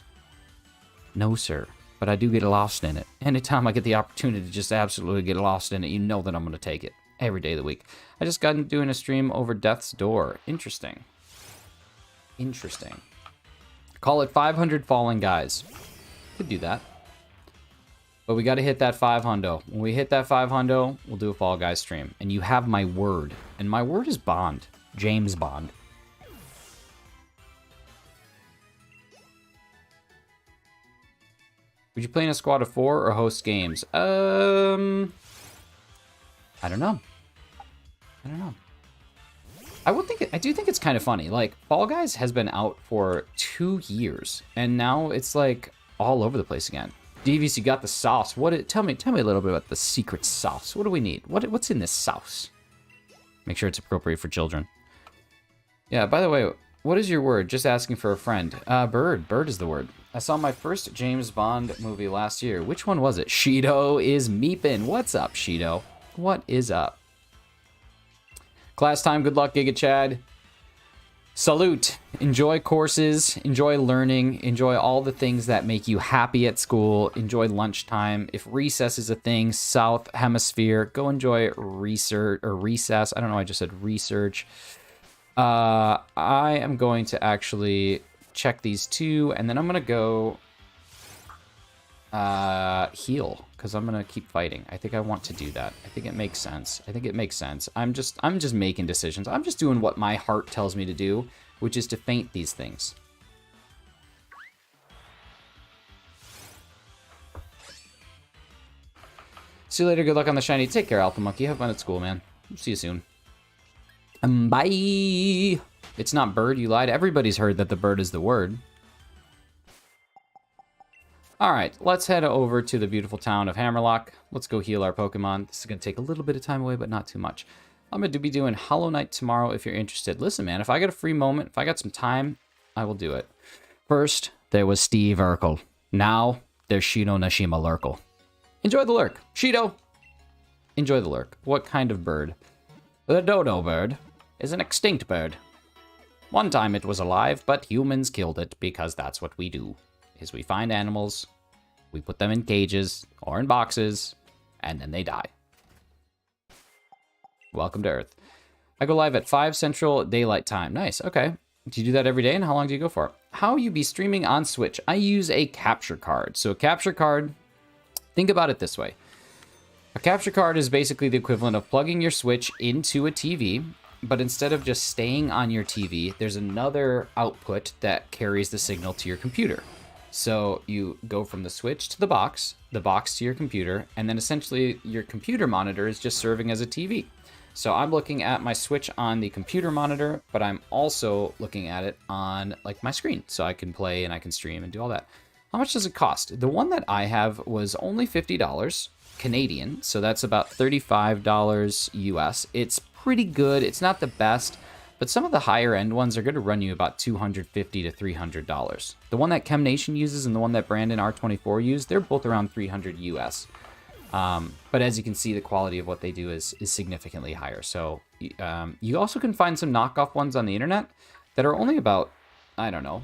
No, sir. But I do get lost in it. Anytime I get the opportunity to just absolutely get lost in it, you know that I'm going to take it. Every day of the week. I just got into doing a stream over Death's Door. Interesting. Interesting. Call it 500 Fallen Guys. Could do that. But we got to hit that 500. When we hit that 500, we'll do a Fall Guys stream. And you have my word. And my word is Bond. James Bond. Would you play in a squad of 4 or host games? I don't know. I do think it's kind of funny. Like, Fall Guys has been out for 2 years, and now it's like all over the place again. DVC got the sauce. Tell me a little bit about the secret sauce. What do we need? What's in this sauce? Make sure it's appropriate for children. Yeah, by the way, what is your word? Just asking for a friend. Bird. Bird is the word. I saw my first James Bond movie last year. Which one was it? Shido is meepin'. What's up, Shido? What is up? Class time. Good luck, Giga Chad. Salute. Enjoy courses. Enjoy learning. Enjoy all the things that make you happy at school. Enjoy lunchtime. If recess is a thing, South Hemisphere, go enjoy research or recess. I don't know. I just said research. I am going to actually check these two, and then I'm going to go heal, because I'm going to keep fighting. I think I want to do that. I think it makes sense. I'm just making decisions. I'm just doing what my heart tells me to do, which is to feint these things. See you later. Good luck on the shiny. Take care, Alpha Monkey. Have fun at school, man. See you soon. Bye. It's not bird, you lied. Everybody's heard that the bird is the word. Alright, let's head over to the beautiful town of Hammerlock. Let's go heal our Pokemon. This is going to take a little bit of time away, but not too much. I'm going to be doing Hollow Knight tomorrow if you're interested. Listen, man, if I get a free moment, if I got some time, I will do it. First, there was Steve Urkel. Now, there's Shino Nashima Lurkel. Enjoy the lurk. Shido, enjoy the lurk. What kind of bird? The dodo bird is an extinct bird. One time it was alive, but humans killed it because that's what we do. Is we find animals, we put them in cages or in boxes, and then they die. Welcome to Earth. I go live at 5 Central Daylight Time. Nice, okay. Do you do that every day, and how long do you go for? How you be streaming on Switch? I use a capture card. So a capture card, think about it this way. A capture card is basically the equivalent of plugging your Switch into a TV, but instead of just staying on your TV, there's another output that carries the signal to your computer. So you go from the Switch to the box to your computer, and then essentially your computer monitor is just serving as a TV. So I'm looking at my Switch on the computer monitor, but I'm also looking at it on like my screen, so I can play and I can stream and do all that. How much does it cost? The one that I have was only $50. Canadian, so that's about $35 US. It's pretty good. It's not the best, but some of the higher end ones are going to run you about $250 to $300. The one that Chem Nation uses and the one that Brandon R24 used, they're both around $300 US. But as you can see, the quality of what they do is significantly higher. So you also can find some knockoff ones on the internet that are only about, I don't know,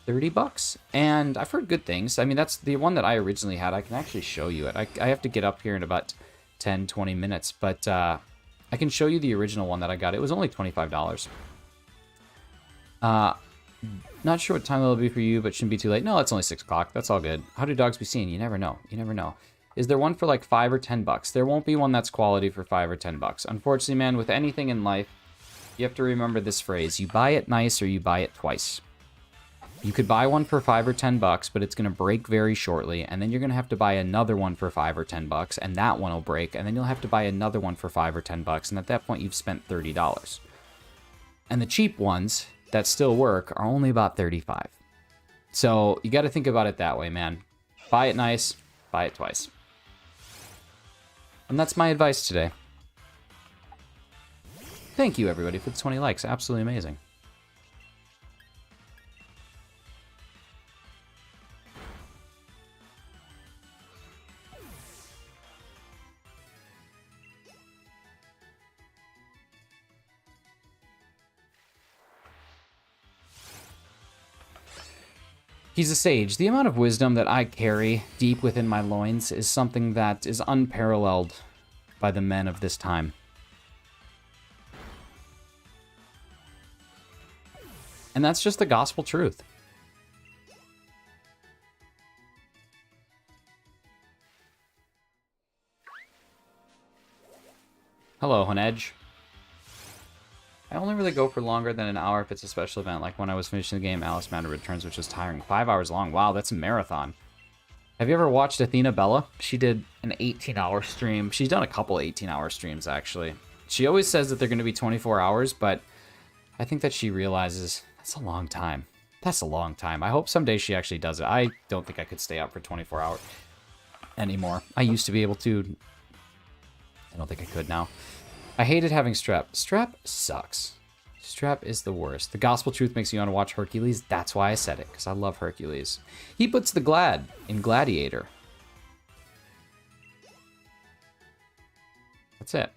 $30. And I've heard good things. I mean, that's the one that I originally had. I can actually show you it. I have to get up here in about 10, 20 minutes. But I can show you the original one that I got. It was only $25. Not sure what time it'll be for you, but shouldn't be too late. No, it's only 6 o'clock. That's all good. How do dogs be seen? You never know. You never know. Is there one for like $5 or $10? There won't be one that's quality for $5 or $10. Unfortunately, man, with anything in life, you have to remember this phrase. You buy it nice or you buy it twice. You could buy one for $5 or $10, but it's going to break very shortly, and then you're going to have to buy another one for $5 or $10, and that one will break, and then you'll have to buy another one for $5 or $10, and at that point you've spent $30. And the cheap ones that still work are only about $35. So you got to think about it that way, man. Buy it nice, buy it twice. And that's my advice today. Thank you, everybody, for the 20 likes. Absolutely amazing. He's a sage. The amount of wisdom that I carry deep within my loins is something that is unparalleled by the men of this time. And that's just the gospel truth. Hello, Honedge. I only really go for longer than an hour if it's a special event, like when I was finishing the game Alice Madder Returns, which was tiring. 5 hours long. Wow, that's a marathon. Have you ever watched Athena Bella? She did an 18-hour stream. She's done a couple 18-hour streams, actually. She always says that they're going to be 24 hours, but I think that she realizes that's a long time. That's a long time. I hope someday she actually does it. I don't think I could stay up for 24 hours anymore. I used to be able to. I don't think I could now. I hated having strep. Strep sucks. Strep is the worst. The gospel truth makes you want to watch Hercules. That's why I said it, because I love Hercules. He puts the glad in Gladiator. That's it.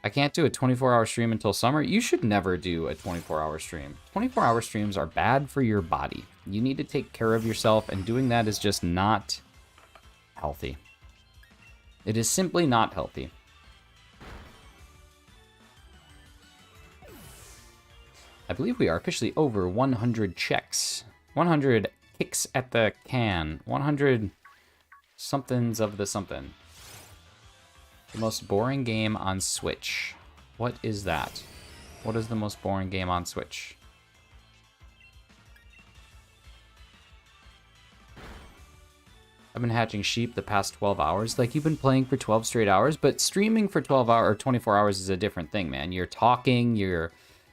I can't do a 24-hour stream until summer. You should never do a 24-hour stream. 24-hour streams are bad for your body. You need to take care of yourself, and doing that is just not healthy. It is simply not healthy. I believe we are officially over 100 checks. 100 kicks at the can. 100 somethings of the something. The most boring game on Switch. What is that? What is the most boring game on Switch? I've been hatching sheep the past 12 hours. Like, you've been playing for 12 straight hours, but streaming for 12 hours or 24 hours is a different thing, man. You're talking, you're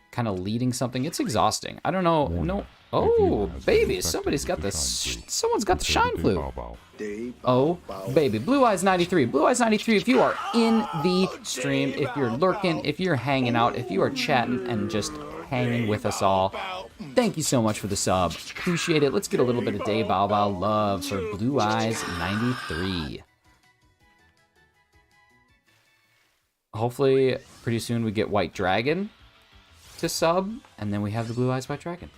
kind of leading something. It's exhausting. I don't know. No. Oh, baby, somebody's got the someone's got the shine flu. Oh, baby, Blue Eyes 93. Blue Eyes 93, if you are in the stream, if you're lurking, if you're hanging out, if you are chatting and just hanging with us all, thank you so much for the sub. Appreciate it. Let's get a little bit of Day Bow Bow love for Blue Eyes 93. Hopefully, pretty soon we get White Dragon to sub, and then we have the Blue Eyes White Dragon.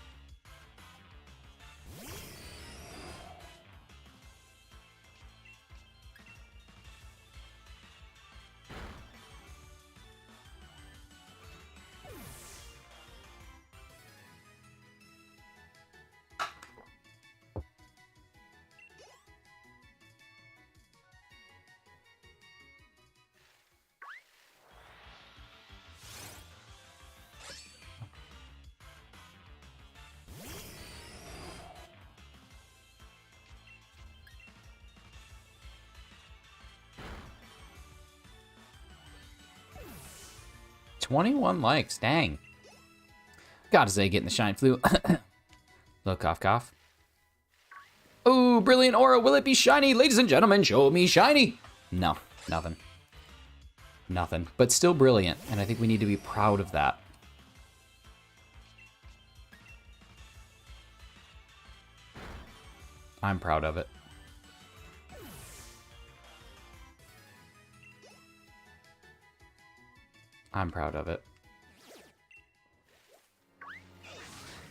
$21 likes, dang. Gotta say, getting the shine flu. Little cough, cough. Oh, brilliant aura. Will it be shiny? Ladies and gentlemen, show me shiny. No, nothing. Nothing. But still brilliant, and I think we need to be proud of that. I'm proud of it. I'm proud of it.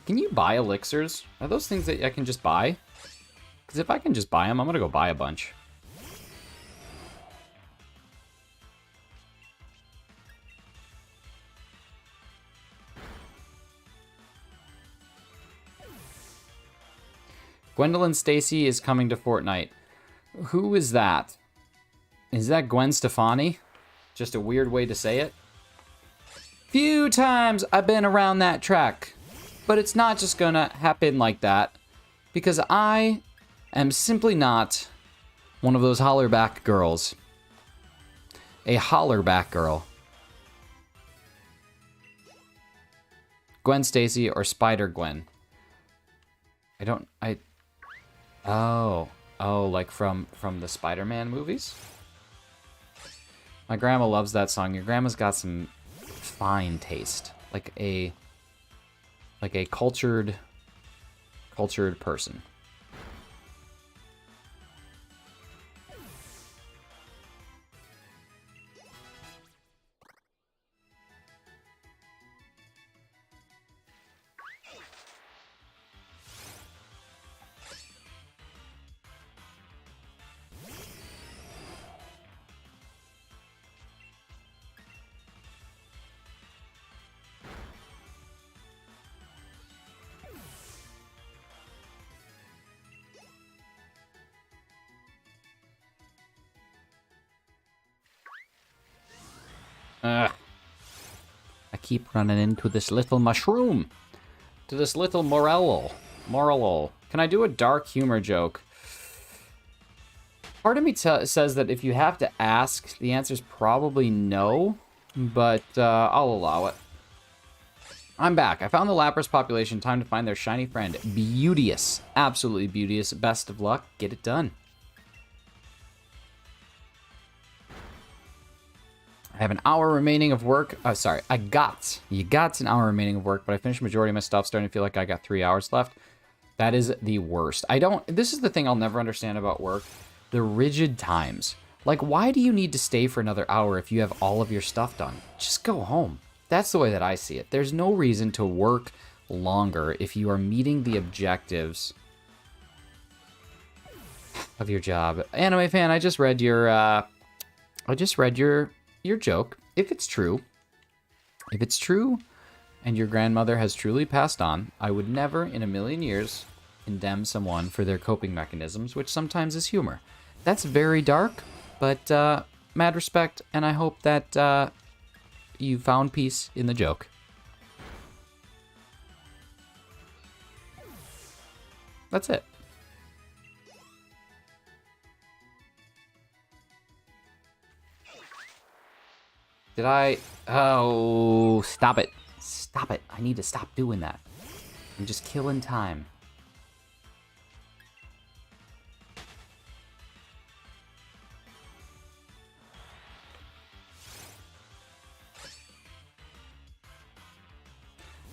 Can you buy elixirs? Are those things that I can just buy? Because if I can just buy them, I'm going to go buy a bunch. Gwendolyn Stacy is coming to Fortnite. Who is that? Is that Gwen Stefani? Just a weird way to say it. Few times I've been around that track, but it's not just gonna happen like that, because I am simply not one of those hollerback girls. A hollerback girl. Gwen Stacy or Spider Gwen. Oh, like from the Spider-Man movies? My grandma loves that song. Your grandma's got some fine taste. Like a cultured person. Ugh. I keep running into this little mushroom. To this little morello. Can I do a dark humor joke? Part of me says that if you have to ask, the answer is probably no. But I'll allow it. I'm back. I found the Lapras population. Time to find their shiny friend. Beauteous. Absolutely beauteous. Best of luck. Get it done. I have an hour remaining of work. Oh, sorry. You got an hour remaining of work, but I finished the majority of my stuff. Starting to feel like I got 3 hours left. That is the worst. This is the thing I'll never understand about work. The rigid times. Like, why do you need to stay for another hour if you have all of your stuff done? Just go home. That's the way that I see it. There's no reason to work longer if you are meeting the objectives of your job. Anime fan, I just read your joke. If it's true and your grandmother has truly passed on, I would never in a million years condemn someone for their coping mechanisms, which sometimes is humor. That's very dark, but mad respect, and I hope that you found peace in the joke. That's it. Did I? Oh, stop it. Stop it. I need to stop doing that. I'm just killing time.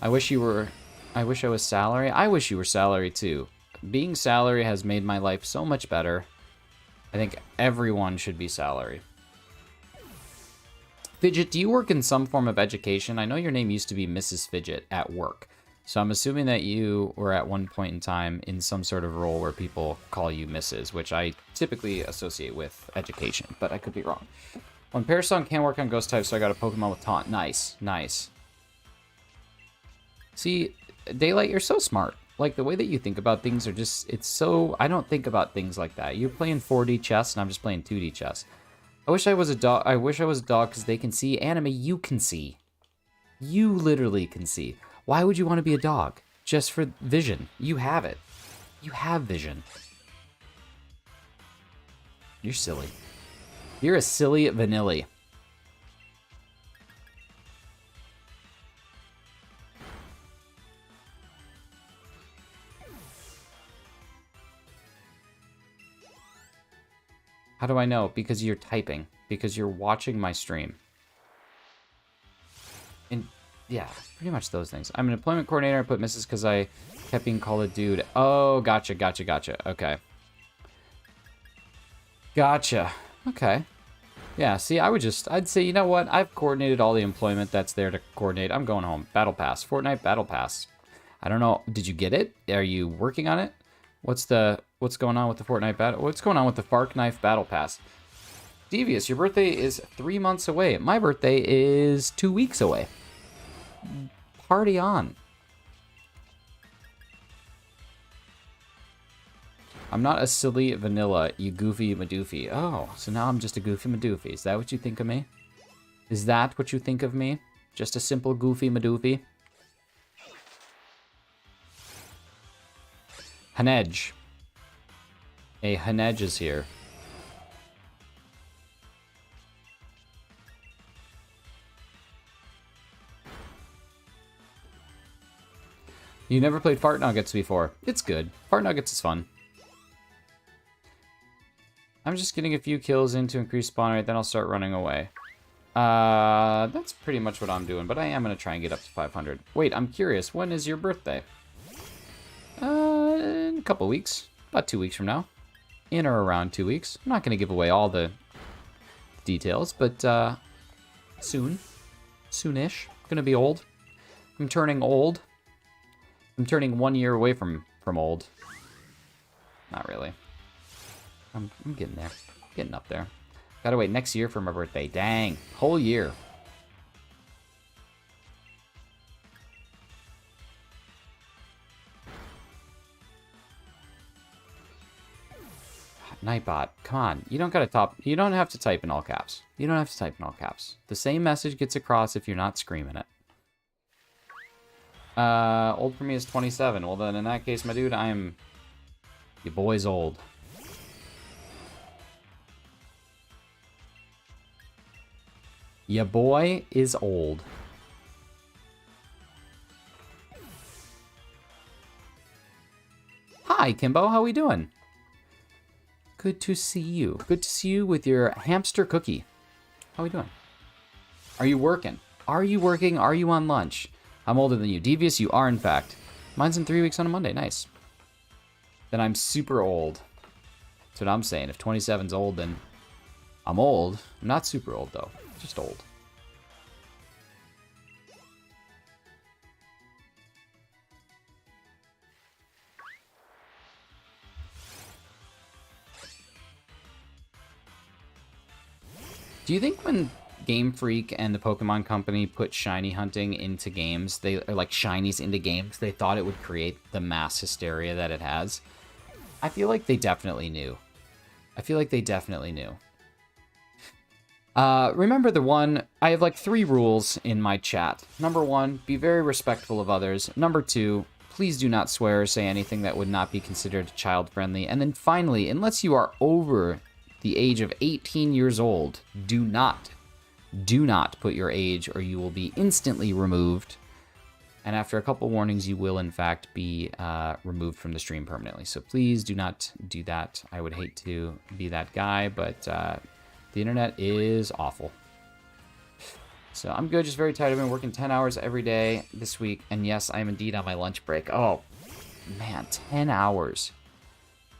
I wish I was salary. I wish you were salary too. Being salary has made my life so much better. I think everyone should be salary. Fidget, do you work in some form of education? I know your name used to be Mrs. Fidget at work. So I'm assuming that you were at one point in time in some sort of role where people call you Mrs., which I typically associate with education, but I could be wrong. One Parasong can't work on ghost types, so I got a Pokemon with taunt. Nice, nice. See, Daylight, you're so smart. Like, the way that you think about things are just, it's so, I don't think about things like that. You're playing 4D chess, and I'm just playing 2D chess. I wish I was a dog because they can see. Anime, you can see. You literally can see. Why would you want to be a dog? Just for vision. You have it. You have vision. You're silly. You're a silly vanilla. How do I know? Because you're typing. Because you're watching my stream. And yeah, pretty much those things. I'm an employment coordinator. I put Mrs. because I kept being called a dude. Oh, gotcha. Okay. Gotcha. Okay. Yeah, see, I'd say, you know what? I've coordinated all the employment that's there to coordinate. I'm going home. Battle Pass. Fortnite Battle Pass. I don't know. Did you get it? Are you working on it? What's going on with the Fortnite battle? What's going on with the Fark Knife Battle Pass? Devious, your birthday is 3 months away. My birthday is 2 weeks away. Party on. I'm not a silly vanilla, you goofy madoofy. Oh, so now I'm just a goofy madoofy. Is that what you think of me? Is that what you think of me? Just a simple goofy madoofy? Honedge. A Honedge is here. You never played Fart Nuggets before. It's good. Fart Nuggets is fun. I'm just getting a few kills in to increase spawn rate, then I'll start running away. That's pretty much what I'm doing, but I am going to try and get up to 500. Wait, I'm curious. When is your birthday? In a couple weeks. About 2 weeks from now. In or around 2 weeks. I'm not going to give away all the details, but soon. Soonish. Going to be old. I'm turning old. I'm turning 1 year away from old. Not really. I'm getting there. Getting up there. Gotta wait next year for my birthday. Dang. Whole year. Nightbot, come on. You don't have to type in all caps. You don't have to type in all caps. The same message gets across if you're not screaming it. Old for me is 27. Well then, in that case, my dude, your boy's old. Your boy is old. Hi, Kimbo. How we doing? Good to see you. Good to see you with your hamster cookie. How we doing? Are you working? Are you working? Are you on lunch? I'm older than you. Devious, you are, in fact. Mine's in 3 weeks on a Monday. Nice. Then I'm super old. That's what I'm saying. If 27's old, then I'm old. I'm not super old, though. Just old. Do you think when Game Freak and the Pokemon Company put shiny hunting into games, or like shinies into games, they thought it would create the mass hysteria that it has? I feel like they definitely knew. Remember I have like 3 rules in my chat. Number 1, be very respectful of others. Number 2, please do not swear or say anything that would not be considered child-friendly. And then finally, unless you are over the age of 18 years old, do not put your age or you will be instantly removed. And after a couple warnings, you will in fact be removed from the stream permanently. So please do not do that. I would hate to be that guy, but the internet is awful. So I'm good, just very tired. I've been working 10 hours every day this week. And yes, I am indeed on my lunch break. Oh, man, 10 hours.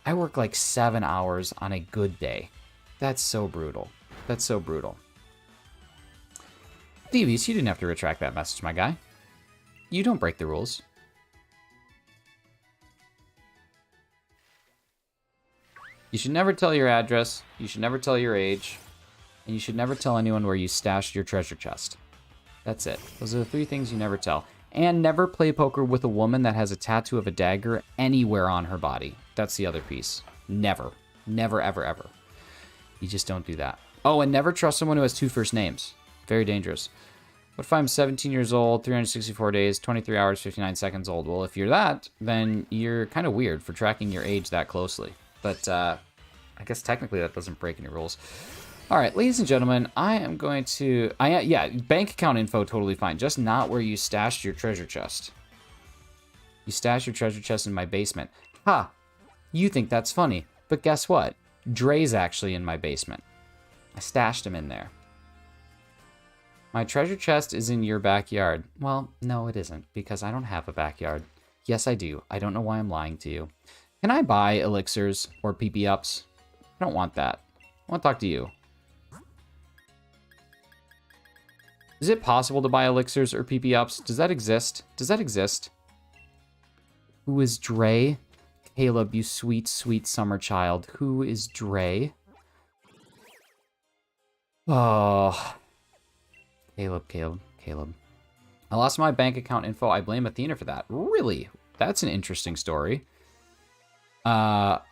I work like 7 hours on a good day. That's so brutal. That's so brutal. Devious, you didn't have to retract that message, my guy. You don't break the rules. You should never tell your address. You should never tell your age. And you should never tell anyone where you stashed your treasure chest. That's it. Those are the 3 things you never tell. And never play poker with a woman that has a tattoo of a dagger anywhere on her body. That's the other piece. Never. Never, ever, ever. You just don't do that. Oh, and never trust someone who has 2 first names. Very dangerous. What if I'm 17 years old, 364 days, 23 hours, 59 seconds old? Well, if you're that, then you're kind of weird for tracking your age that closely. But I guess technically that doesn't break any rules. All right, ladies and gentlemen, I am going to... yeah, bank account info, totally fine. Just not where you stashed your treasure chest. You stashed your treasure chest in my basement. Ha! You think that's funny. But guess what? Dre's actually in my basement. I stashed him in there. My treasure chest is in your backyard. Well, no, it isn't, because I don't have a backyard. Yes, I do. I don't know why I'm lying to you. Can I buy elixirs or PP ups? I don't want that. I want to talk to you. Is it possible to buy elixirs or PP ups? Does that exist? Does that exist? Who is Dre? Caleb, you sweet, sweet summer child. Who is Dre? Oh. Caleb. I lost my bank account info. I blame Athena for that. Really? That's an interesting story. Doesn't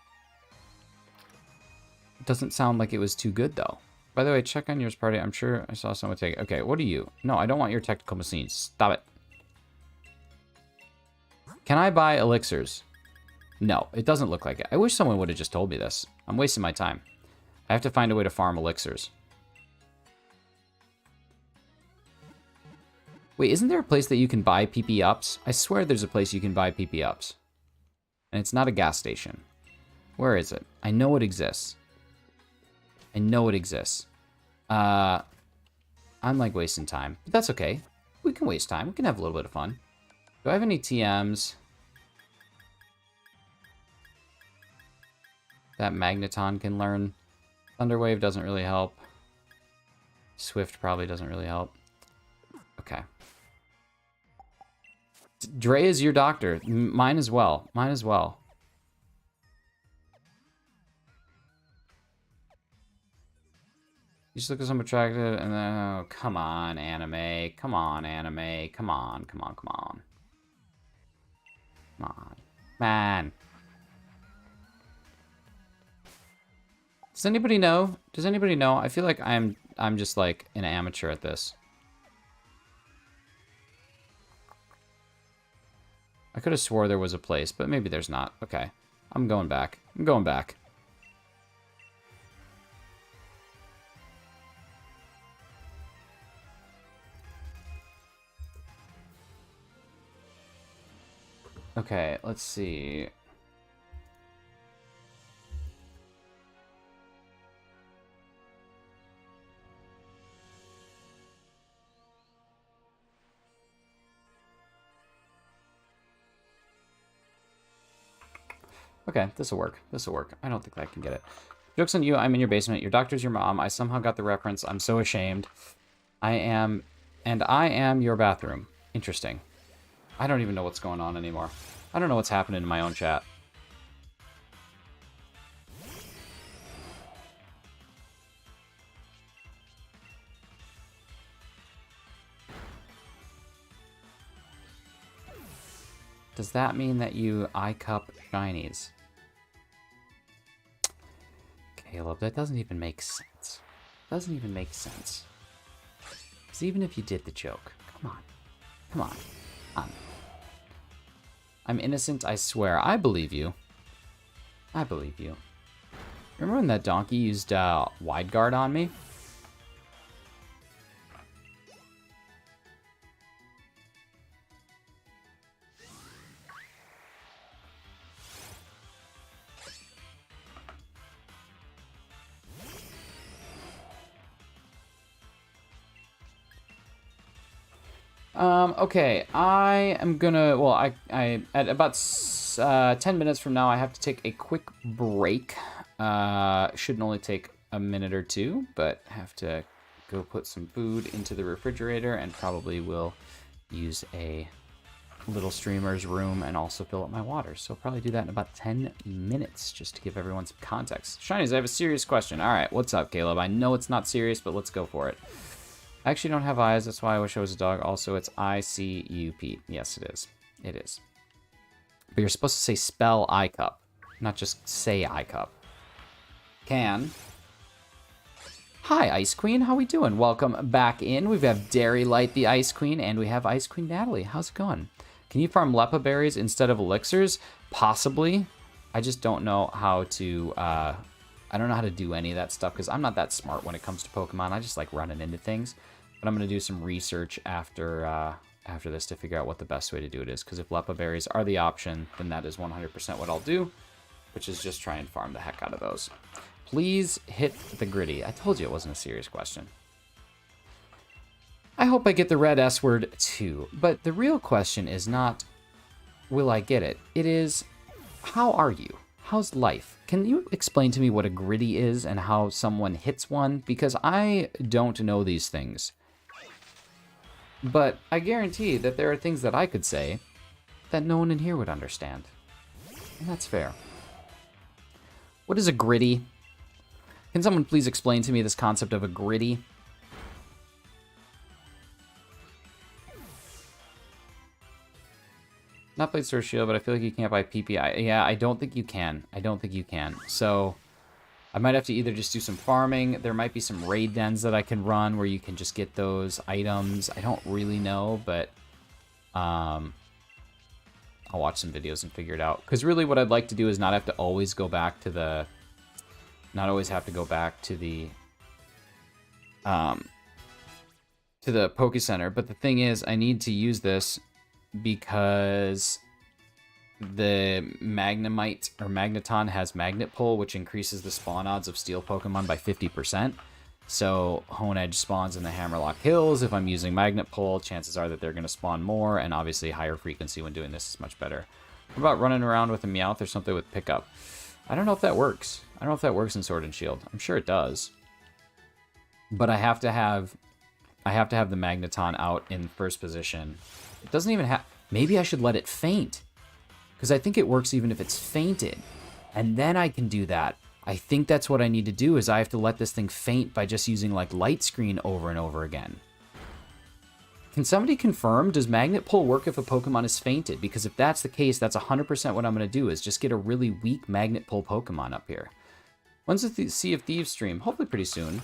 sound like it was too good, though. By the way, check on yours party. I'm sure I saw someone take it. Okay, what are you? No, I don't want your technical machines. Stop it. Can I buy elixirs? No, it doesn't look like it. I wish someone would have just told me this. I'm wasting my time. I have to find a way to farm elixirs. Wait, isn't there a place that you can buy PP ups? I swear there's a place you can buy PP ups. And it's not a gas station. Where is it? I know it exists. I know it exists. I'm like wasting time. But that's okay. We can waste time. We can have a little bit of fun. Do I have any TMs? That Magneton can learn. Thunderwave doesn't really help. Swift probably doesn't really help. Okay. Dre is your doctor. Mine as well. Mine as well. You just look at some attractive and then, oh, come on, anime. Come on, anime. Come on. Man. Does anybody know? I feel like I'm just like an amateur at this. I could have swore there was a place, but maybe there's not. Okay. I'm going back. Okay, let's see. Okay, this'll work. I don't think I can get it. Joke's on you, I'm in your basement. Your doctor's your mom. I somehow got the reference. I'm so ashamed. I am your bathroom. Interesting. I don't even know what's going on anymore. I don't know what's happening in my own chat. Does that mean that you I-cup shinies? Caleb, that doesn't even make sense. Because even if you did the joke, come on. I'm innocent, I swear. I believe you. Remember when that donkey used wide guard on me? Okay, I am gonna, well, I at about 10 minutes from now, I have to take a quick break. Shouldn't only take a minute or two, but have to go put some food into the refrigerator and probably will use a little streamer's room and also fill up my water. So I'll probably do that in about 10 minutes, just to give everyone some context. Shinies, I have a serious question. All right, what's up, Caleb? I know it's not serious, but let's go for it. I actually don't have eyes, that's why I wish I was a dog. Also, it's I-C-U-P. Yes, it is. It is. But you're supposed to say spell I-cup, not just say I-cup. Can. Hi, Ice Queen. How we doing? Welcome back in. We have Dairy Light, the Ice Queen, and we have Ice Queen Natalie. How's it going? Can you farm Lepa berries instead of elixirs? Possibly. I just don't know how to... I don't know how to do any of that stuff because I'm not that smart when it comes to Pokemon. I just like running into things. But I'm going to do some research after this to figure out what the best way to do it is. Because if Lepa berries are the option, then that is 100% what I'll do, which is just try and farm the heck out of those. Please hit the gritty. I told you it wasn't a serious question. I hope I get the red S word too, but the real question is not, will I get it? It is, how are you? How's life? Can you explain to me what a gritty is and how someone hits one? Because I don't know these things. But I guarantee that there are things that I could say that no one in here would understand. And that's fair. What is a gritty? Can someone please explain to me this concept of a gritty? Not played Sword Shield, but I feel like you can't buy PPI. Yeah, I don't think you can. I don't think you can. So I might have to either just do some farming. There might be some raid dens that I can run where you can just get those items. I don't really know, but I'll watch some videos and figure it out. Because really what I'd like to do is not have to always go back to the... Not always have to go back to the Poke Center. But the thing is, I need to use this because the Magnemite or Magneton has Magnet Pull, which increases the spawn odds of Steel Pokemon by 50%. So Honedge spawns in the Hammerlock Hills. If I'm using Magnet Pull, chances are that they're going to spawn more, and obviously higher frequency when doing this is much better. What about running around with a Meowth or something with Pickup? I don't know if that works. I don't know if that works in Sword and Shield. I'm sure it does. But I have to have the Magneton out in first position. It doesn't even have... Maybe I should let it faint. Because I think it works even if it's fainted. And then I can do that. I think that's what I need to do, is I have to let this thing faint by just using, like, Light Screen over and over again. Can somebody confirm, does Magnet Pull work if a Pokemon is fainted? Because if that's the case, that's 100% what I'm going to do, is just get a really weak Magnet Pull Pokemon up here. When's the Sea of Thieves stream? Hopefully pretty soon.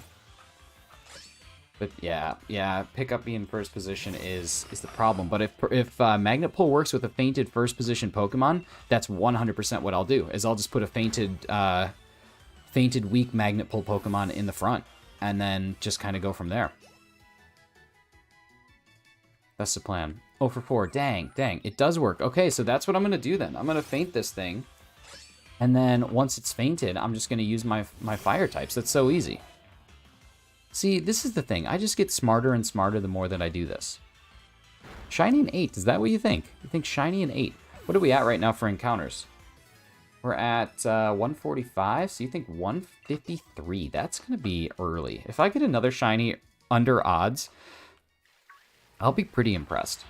But yeah, Pickup being first position is the problem. But if Magnet Pull works with a fainted first position Pokemon, that's 100% what I'll do. Is I'll just put a fainted weak Magnet Pull Pokemon in the front, and then just kind of go from there. That's the plan. 0 for 4. Dang, it does work. Okay, so that's what I'm gonna do then. I'm gonna feint this thing, and then once it's fainted, I'm just gonna use my fire types. That's so easy. See, this is the thing. I just get smarter and smarter the more that I do this. Shiny and 8. Is that what you think? You think Shiny and 8? What are we at right now for encounters? We're at 145. So you think 153? That's going to be early. If I get another Shiny under odds, I'll be pretty impressed.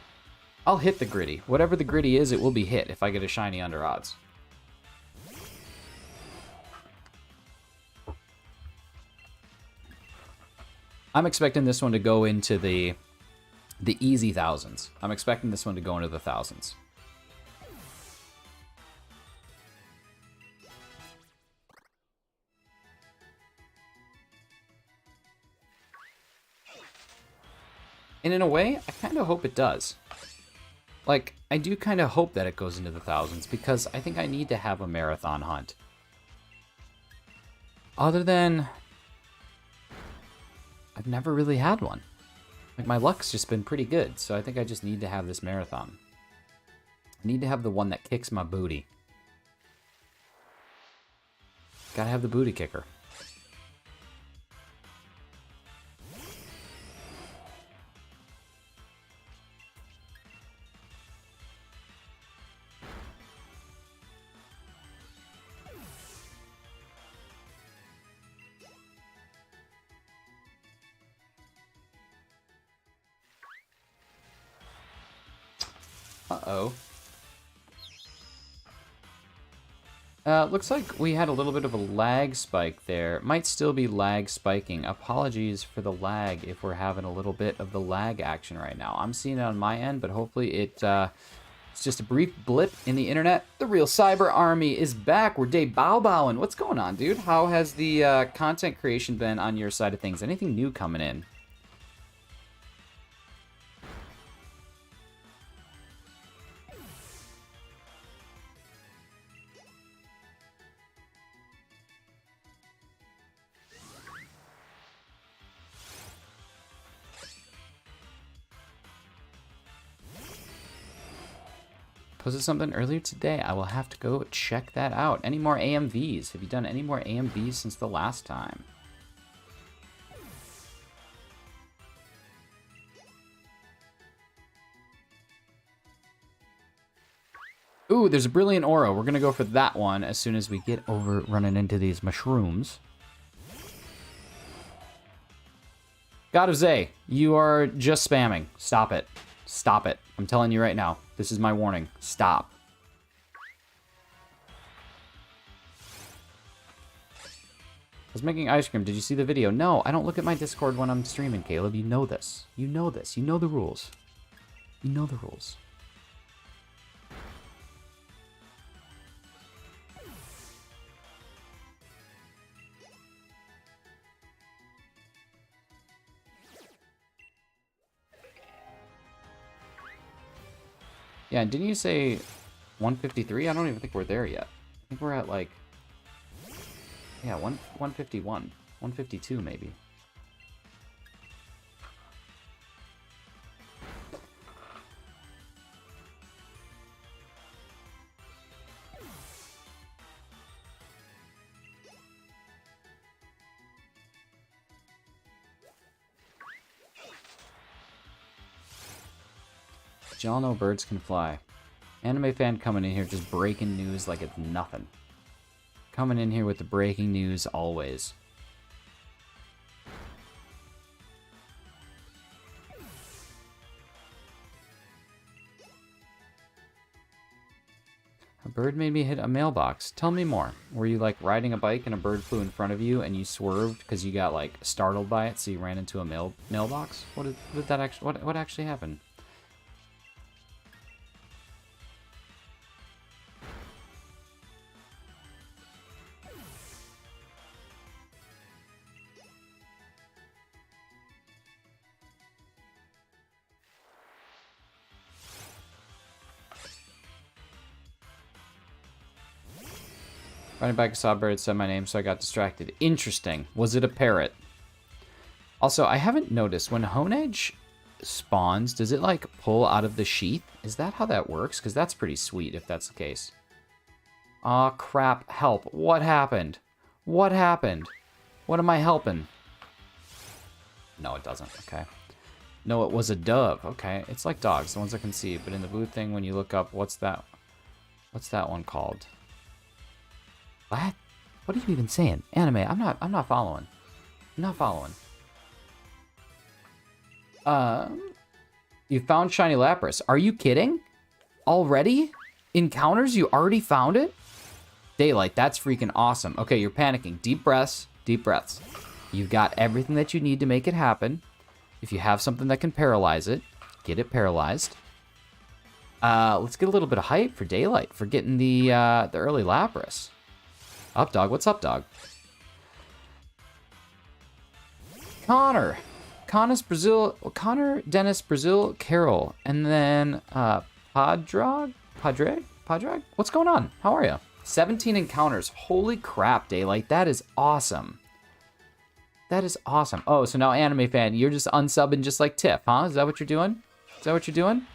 I'll hit the gritty. Whatever the gritty is, it will be hit if I get a Shiny under odds. I'm expecting this one to go into the easy thousands. I'm expecting this one to go into the thousands. And in a way, I kind of hope it does. Like, I do kind of hope that it goes into the thousands, because I think I need to have a marathon hunt. Other than... I've never really had one. Like, my luck's just been pretty good, so I think I just need to have this marathon. I need to have the one that kicks my booty. Gotta have the booty kicker. Uh-oh. Looks like we had a little bit of a lag spike there. Might still be lag spiking. Apologies for the lag if we're having a little bit of the lag action right now. I'm seeing it on my end, but hopefully it's just a brief blip in the internet. The real Cyber Army is back. We're day bow-bowing. What's going on, dude? How has the content creation been on your side of things? Anything new coming in? posted something earlier today. I will have to go check that out. Any more AMVs? Have you done any more AMVs since the last time? Ooh, there's a Brilliant Aura. We're going to go for that one as soon as we get over running into these mushrooms. God of Zay, you are just spamming. Stop it. Stop it. I'm telling you right now. This is my warning. Stop. I was making ice cream. Did you see the video? No, I don't look at my Discord when I'm streaming, Caleb. You know this. You know this. You know the rules. You know the rules. Yeah, didn't you say 153? I don't even think we're there yet. I think we're at like... Yeah, 151. 152 maybe. Y'all know birds can fly. Anime fan coming in here just breaking news like it's nothing. Coming in here with the breaking news always. A bird made me hit a mailbox. Tell me more. Were you like riding a bike and a bird flew in front of you and you swerved because you got like startled by it, so you ran into a mailbox? What did that actually? What actually happened? Riding back, I saw a bird, said my name, so I got distracted. Interesting. Was it a parrot? Also, I haven't noticed, when Honedge spawns, does it, like, pull out of the sheath? Is that how that works? Because that's pretty sweet, if that's the case. Aw, crap. Help. What happened? What happened? What am I helping? No, it doesn't. Okay. No, it was a dove. Okay. It's like dogs, the ones that can see. But in the blue thing, when you look up, what's that one called? What? What are you even saying? Anime, I'm not following. I'm not following. You found Shiny Lapras. Are you kidding? Already? Encounters? You already found it? Daylight, that's freaking awesome. Okay, you're panicking. Deep breaths. Deep breaths. You've got everything that you need to make it happen. If you have something that can paralyze it, get it paralyzed. Let's get a little bit of hype for Daylight, for getting the early Lapras. Up, dog. What's up, dog? Connor, Dennis, Brazil, Carol, and then Padre? What's going on? How are you? 17 encounters. Holy crap, Daylight. That is awesome. That is awesome. Oh, so now anime fan, you're just unsubbing just like Tiff, huh? Is that what you're doing? Is that what you're doing?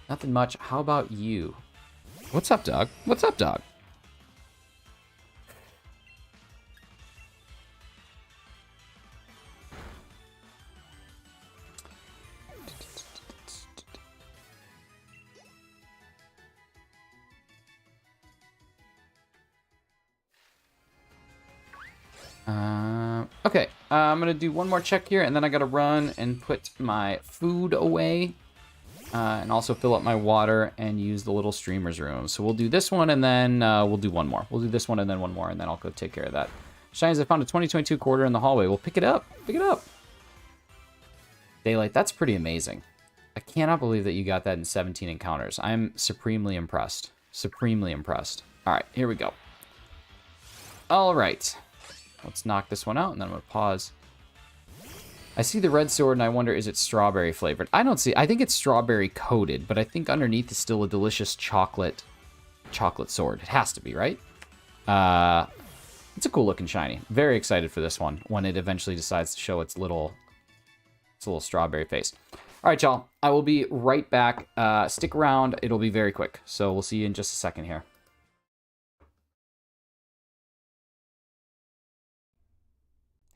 Nothing much. How about you? What's up, dog? What's up, dog? Okay, I'm gonna do one more check here, and then I gotta run and put my food away. And also fill up my water and use the little streamer's room. So we'll do this one, and then we'll do one more. We'll do this one and then one more, and then I'll go take care of that. Shines, I found a 2022 quarter in the hallway. We'll pick it up. Pick it up. Daylight, that's pretty amazing. I cannot believe that you got that in 17 encounters. I'm supremely impressed. Supremely impressed. All right, here we go. All right. Let's knock this one out, and then I'm going to pause. I see the red sword, and I wonder, is it strawberry flavored? I don't see. I think it's strawberry coated, but I think underneath is still a delicious chocolate sword. It has to be, right? It's a cool looking shiny. Very excited for this one when it eventually decides to show its little strawberry face. All right, y'all. I will be right back. Stick around. It'll be very quick. So we'll see you in just a second here.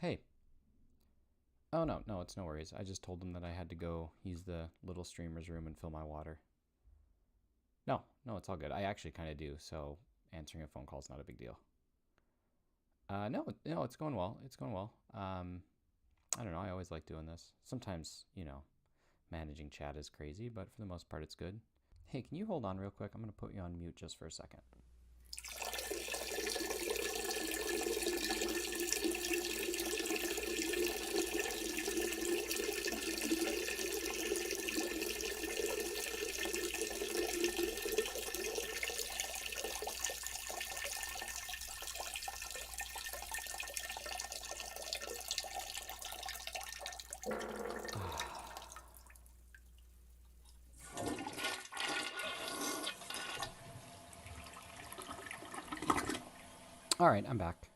Hey. Oh, no, it's no worries. I just told them that I had to go use the little streamer's room and fill my water. No, it's all good. I actually kind of do, so answering a phone call is not a big deal. No, it's going well. It's going well. I don't know. I always like doing this. Sometimes, managing chat is crazy, but for the most part, it's good. Hey, can you hold on real quick? I'm going to put you on mute just for a second. All right, I'm back.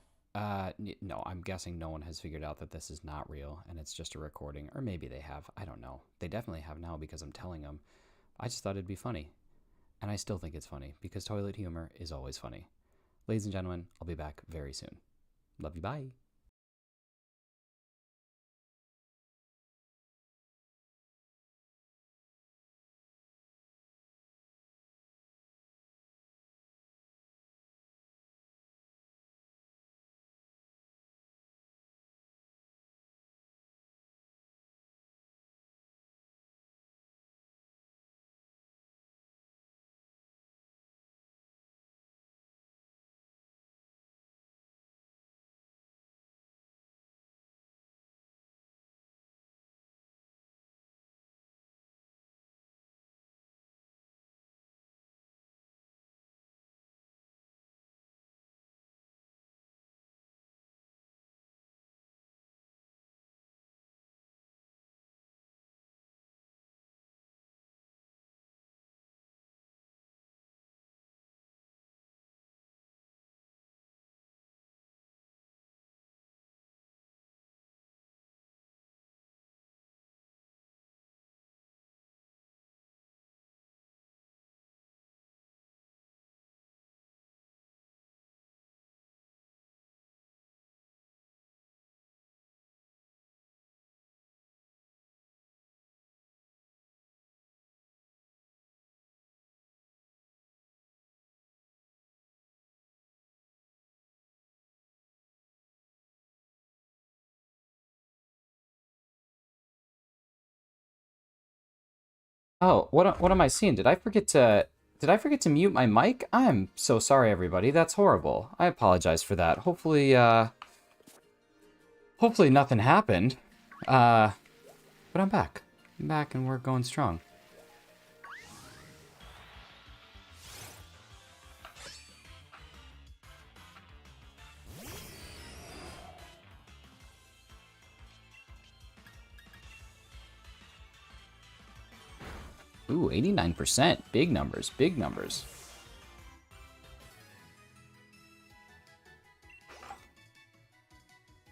No, I'm guessing no one has figured out that this is not real and it's just a recording. Or maybe they have. I don't know. They definitely have now because I'm telling them. I just thought it'd be funny. And I still think it's funny because toilet humor is always funny. Ladies and gentlemen, I'll be back very soon. Love you, bye. Oh, what am I seeing? Did I forget to mute my mic? I'm so sorry, everybody. That's horrible. I apologize for that. Hopefully nothing happened. But I'm back. I'm back and we're going strong. Ooh, 89%. Big numbers, big numbers.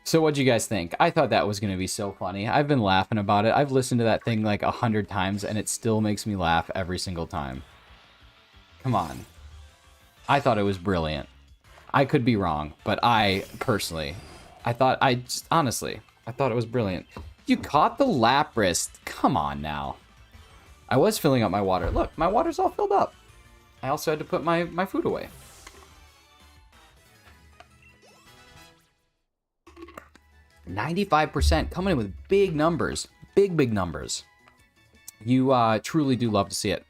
So what'd you guys think? I thought that was going to be so funny. I've been laughing about it. I've listened to that thing like 100 times, and it still makes me laugh every single time. Come on. I thought it was brilliant. I could be wrong, but honestly, I thought it was brilliant. You caught the Lapras. Come on now. I was filling up my water. Look, my water's all filled up. I also had to put my food away. %, coming in with big numbers. Big numbers. You truly do love to see it.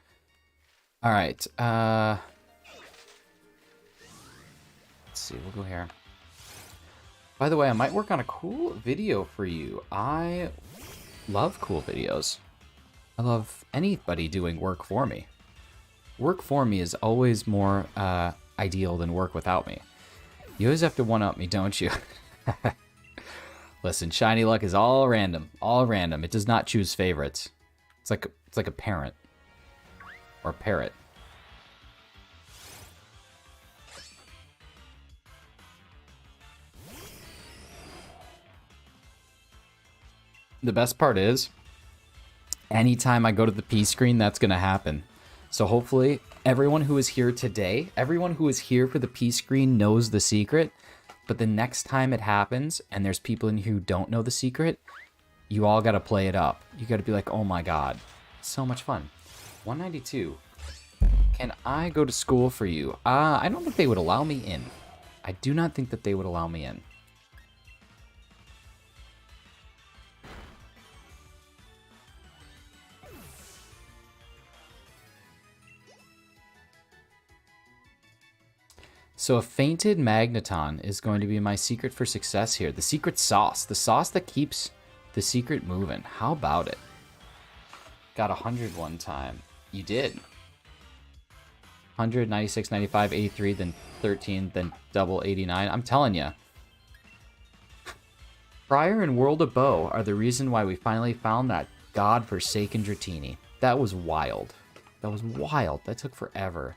All right. Let's see. We'll go here. By the way, I might work on a cool video for you. I love cool videos. I love anybody doing work for me. Work for me is always more ideal than work without me. You always have to one-up me, don't you? Listen, shiny luck is all random. All random. It does not choose favorites. It's like a parent. Or parrot. The best part is, anytime I go to the P screen, that's going to happen. So hopefully everyone who is here today, everyone who is here for the P screen knows the secret. But the next time it happens and there's people in here who don't know the secret, you all got to play it up. You got to be like, oh my God, so much fun. 192. Can I go to school for you? I don't think they would allow me in. I do not think that they would allow me in. So a fainted magneton is going to be my secret for success here. The secret sauce. The sauce that keeps the secret moving. How about it? Got 100 one time. You did. 100, 96, 95, 83, then 13, then double 89. I'm telling you. Friar and World of Bow are the reason why we finally found that godforsaken Dratini. That was wild. That was wild. That took forever.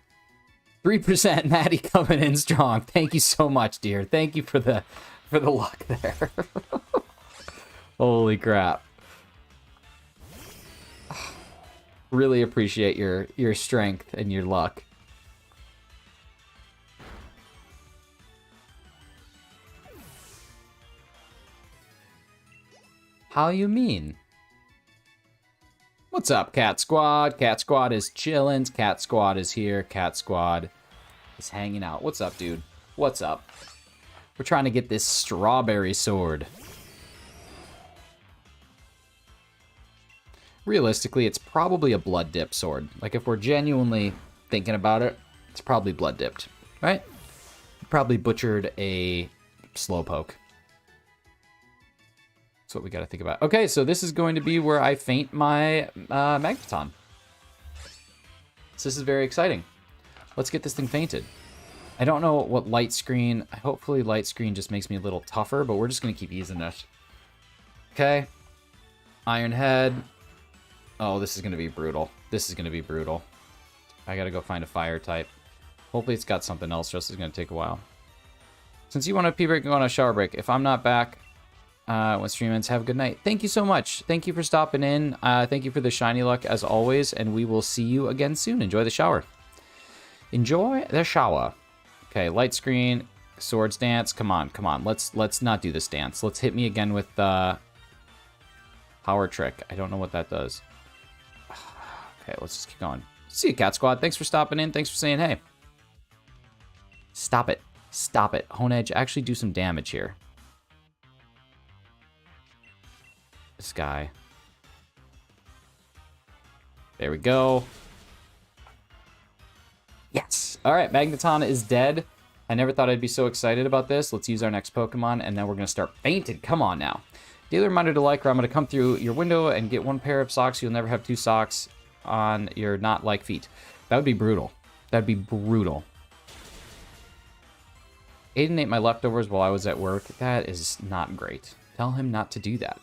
3% Maddie coming in strong. Thank you so much, dear. Thank you for the luck there. Holy crap. Really appreciate your strength and your luck. How you mean? What's up, Cat Squad? Cat Squad is chillin'. Cat Squad is here. Cat Squad is hanging out. What's up, dude? What's up? We're trying to get this strawberry sword. Realistically, it's probably a blood dip sword. Like, if we're genuinely thinking about it, it's probably blood dipped, right? Probably butchered a slowpoke. That's what we got to think about. Okay, so this is going to be where I faint my magneton. So this is very exciting. Let's get this thing fainted. I don't know what light screen. Hopefully light screen just makes me a little tougher, but we're just going to keep using it. Okay. Iron Head. Oh, this is going to be brutal. This is going to be brutal. I got to go find a fire type. Hopefully it's got something else, just it's going to take a while. Since you want a pee break, go on a shower break. If I'm not back when stream ends, have a good night. Thank you so much. Thank you for stopping in. Thank you for the shiny luck as always, and we will see you again soon. Enjoy the shower. Enjoy the shower. Okay, light screen, swords dance. Come on, come on. Let's not do this dance. Let's hit me again with power trick. I don't know what that does. Okay, let's just keep going. See you, Cat Squad. Thanks for stopping in. Thanks for saying hey. Stop it. Stop it. Honedge, actually do some damage here. This guy. There we go. Yes. All right, Magneton is dead. I never thought I'd be so excited about this. Let's use our next Pokemon, and then we're going to start fainted. Come on now. Daily reminder to like, or I'm going to come through your window and get one pair of socks. You'll never have two socks on your not like feet. That would be brutal. That'd be brutal. Aiden ate my leftovers while I was at work. That is not great. Tell him not to do that.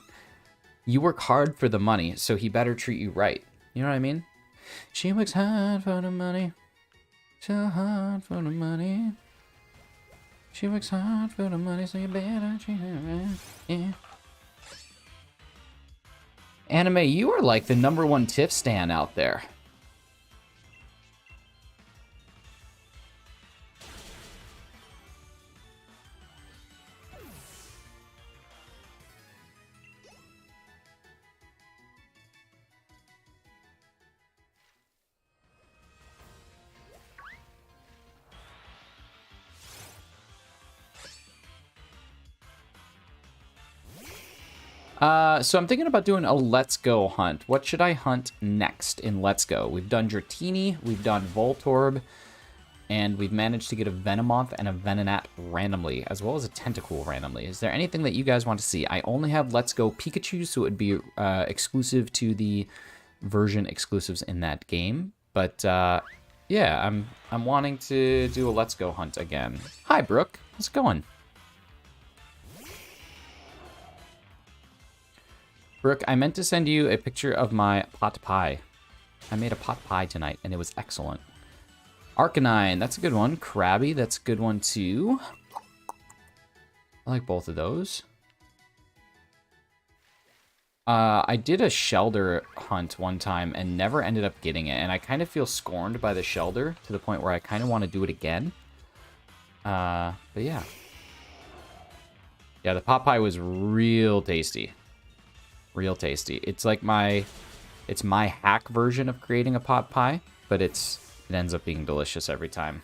You work hard for the money, so he better treat you right. You know what I mean? She works hard for the money. So hard for the money. She works hard for the money, so you better treat her right. Yeah. Anime, you are like the #1 TIFF stan out there. So I'm thinking about doing a Let's Go hunt. What should I hunt next in Let's Go? We've done Dratini, we've done Voltorb, and we've managed to get a Venomoth and a Venonat randomly, as well as a Tentacool randomly. Is there anything that you guys want to see? I only have Let's Go Pikachu, so it would be exclusive to the version exclusives in that game. But yeah, I'm wanting to do a Let's Go hunt again. Hi, Brooke. How's it going? Brooke, I meant to send you a picture of my pot pie. I made a pot pie tonight, and it was excellent. Arcanine, that's a good one. Krabby, that's a good one, too. I like both of those. I did a shelder hunt one time and never ended up getting it, and I kind of feel scorned by the shelder to the point where I kind of want to do it again. But yeah. Yeah, the pot pie was real tasty. Real tasty. It's like it's my hack version of creating a pot pie, but it ends up being delicious every time.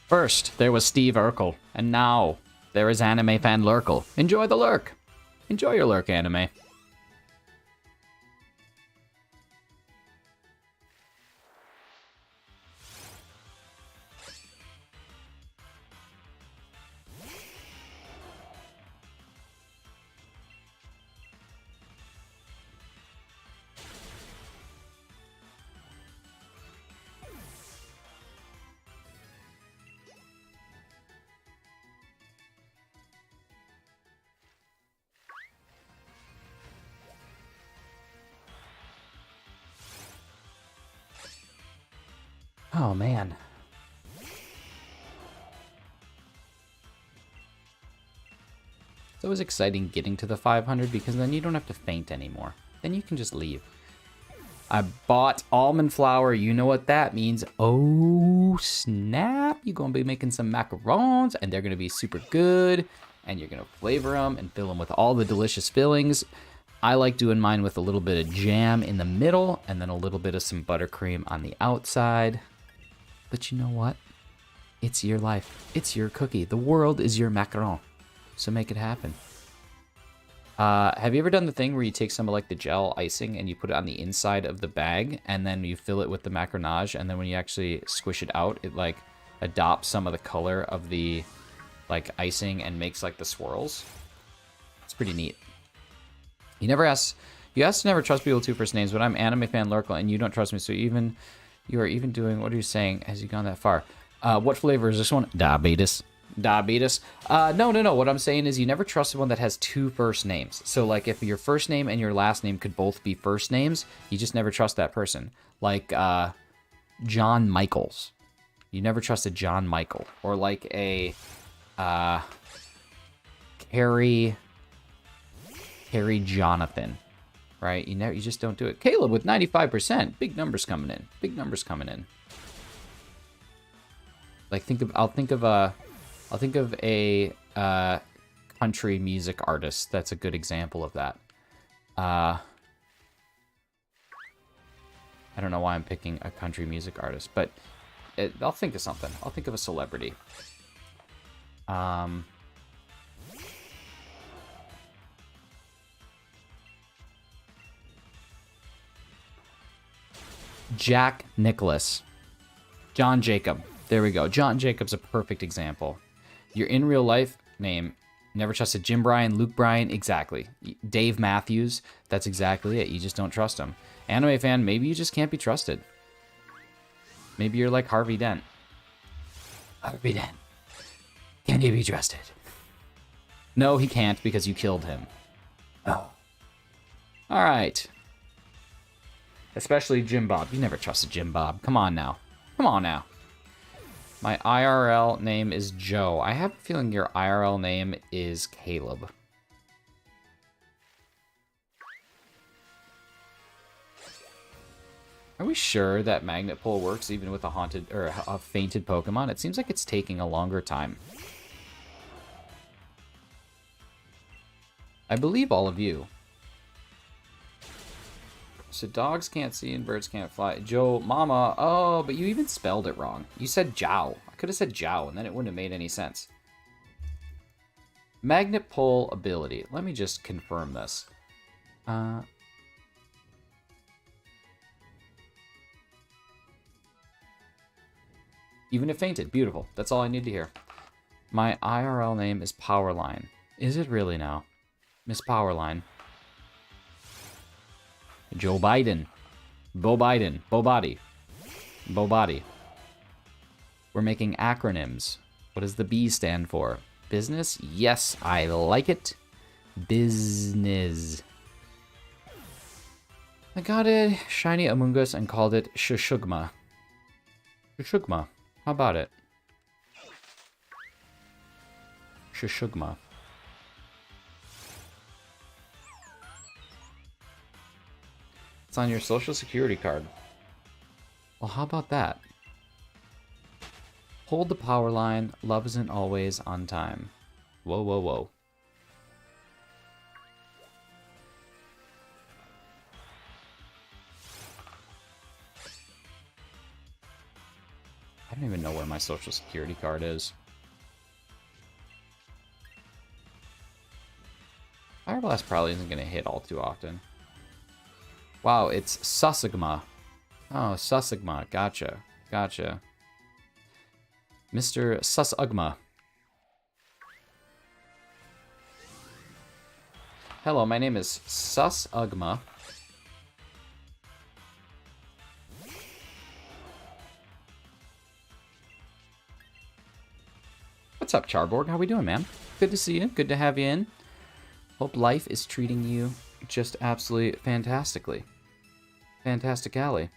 First, there was Steve Urkel, and now there is Anime Fan Lurkel. Enjoy the lurk. Enjoy your lurk, anime. Oh, man. It's always exciting getting to the 500 because then you don't have to faint anymore. Then you can just leave. I bought almond flour. You know what that means. Oh, snap. You're going to be making some macarons, and they're going to be super good. And you're going to flavor them and fill them with all the delicious fillings. I like doing mine with a little bit of jam in the middle and then a little bit of some buttercream on the outside. But you know what? It's your life. It's your cookie. The world is your macaron. So make it happen. Have you ever done the thing where you take some of like the gel icing and you put it on the inside of the bag and then you fill it with the macaronage, and then when you actually squish it out, it like adopts some of the color of the like icing and makes like the swirls? It's pretty neat. You asked to never trust people with two first names, but I'm Anime Fan Lurkle and you don't trust me, so you are even doing, what are you saying? Has you gone that far? What flavor is this one? Diabetes. Diabetes. No. What I'm saying is you never trust one that has two first names. So like if your first name and your last name could both be first names, you just never trust that person. Like John Michaels. You never trusted John Michael. Or like a Carrie Jonathan. Right? You just don't do it. Caleb with 95%. Big numbers coming in. Big numbers coming in. Like I'll think of a country music artist that's a good example of that. I don't know why I'm picking a country music artist, but I'll think of something. I'll think of a celebrity. Jack Nicholas. John Jacob. There we go. John Jacob's a perfect example. Your in real life name, never trusted Jim Bryan, Luke Bryan, exactly. Dave Matthews, that's exactly it. You just don't trust him. Anime fan, maybe you just can't be trusted. Maybe you're like Harvey Dent. Harvey Dent. Can he be trusted? No, he can't because you killed him. Oh. All right. Especially Jim Bob. You never trusted Jim Bob. Come on now. Come on now. My IRL name is Joe. I have a feeling your IRL name is Caleb. Are we sure that magnet pull works even with a haunted or a fainted Pokemon? It seems like it's taking a longer time. I believe all of you. So dogs can't see and birds can't fly. Joe, mama. Oh, but you even spelled it wrong. You said Jow. I could have said Jow, and then it wouldn't have made any sense. Magnet pull ability. Let me just confirm this. Even if fainted. Beautiful. That's all I need to hear. My IRL name is Powerline. Is it really now? Miss Powerline. Joe Biden. Bo Biden. Bo Body. Bo Body. We're making acronyms. What does the B stand for? Business? Yes, I like it. Business. I got a shiny Amoonguss and called it Shushugma. Shushugma. How about it? Shushugma. It's on your social security card. Well, how about that? Hold the power line. Love isn't always on time. Whoa, whoa, whoa. I don't even know where my social security card is. Fire Blast probably isn't going to hit all too often. Wow, it's Sussigma. Oh, Sussigma. Gotcha. Gotcha. Mr. Susugma. Hello, my name is Susugma. What's up, Charborg? How we doing, man? Good to see you. Good to have you in. Hope life is treating you just absolutely fantastically. Fantastic Alley.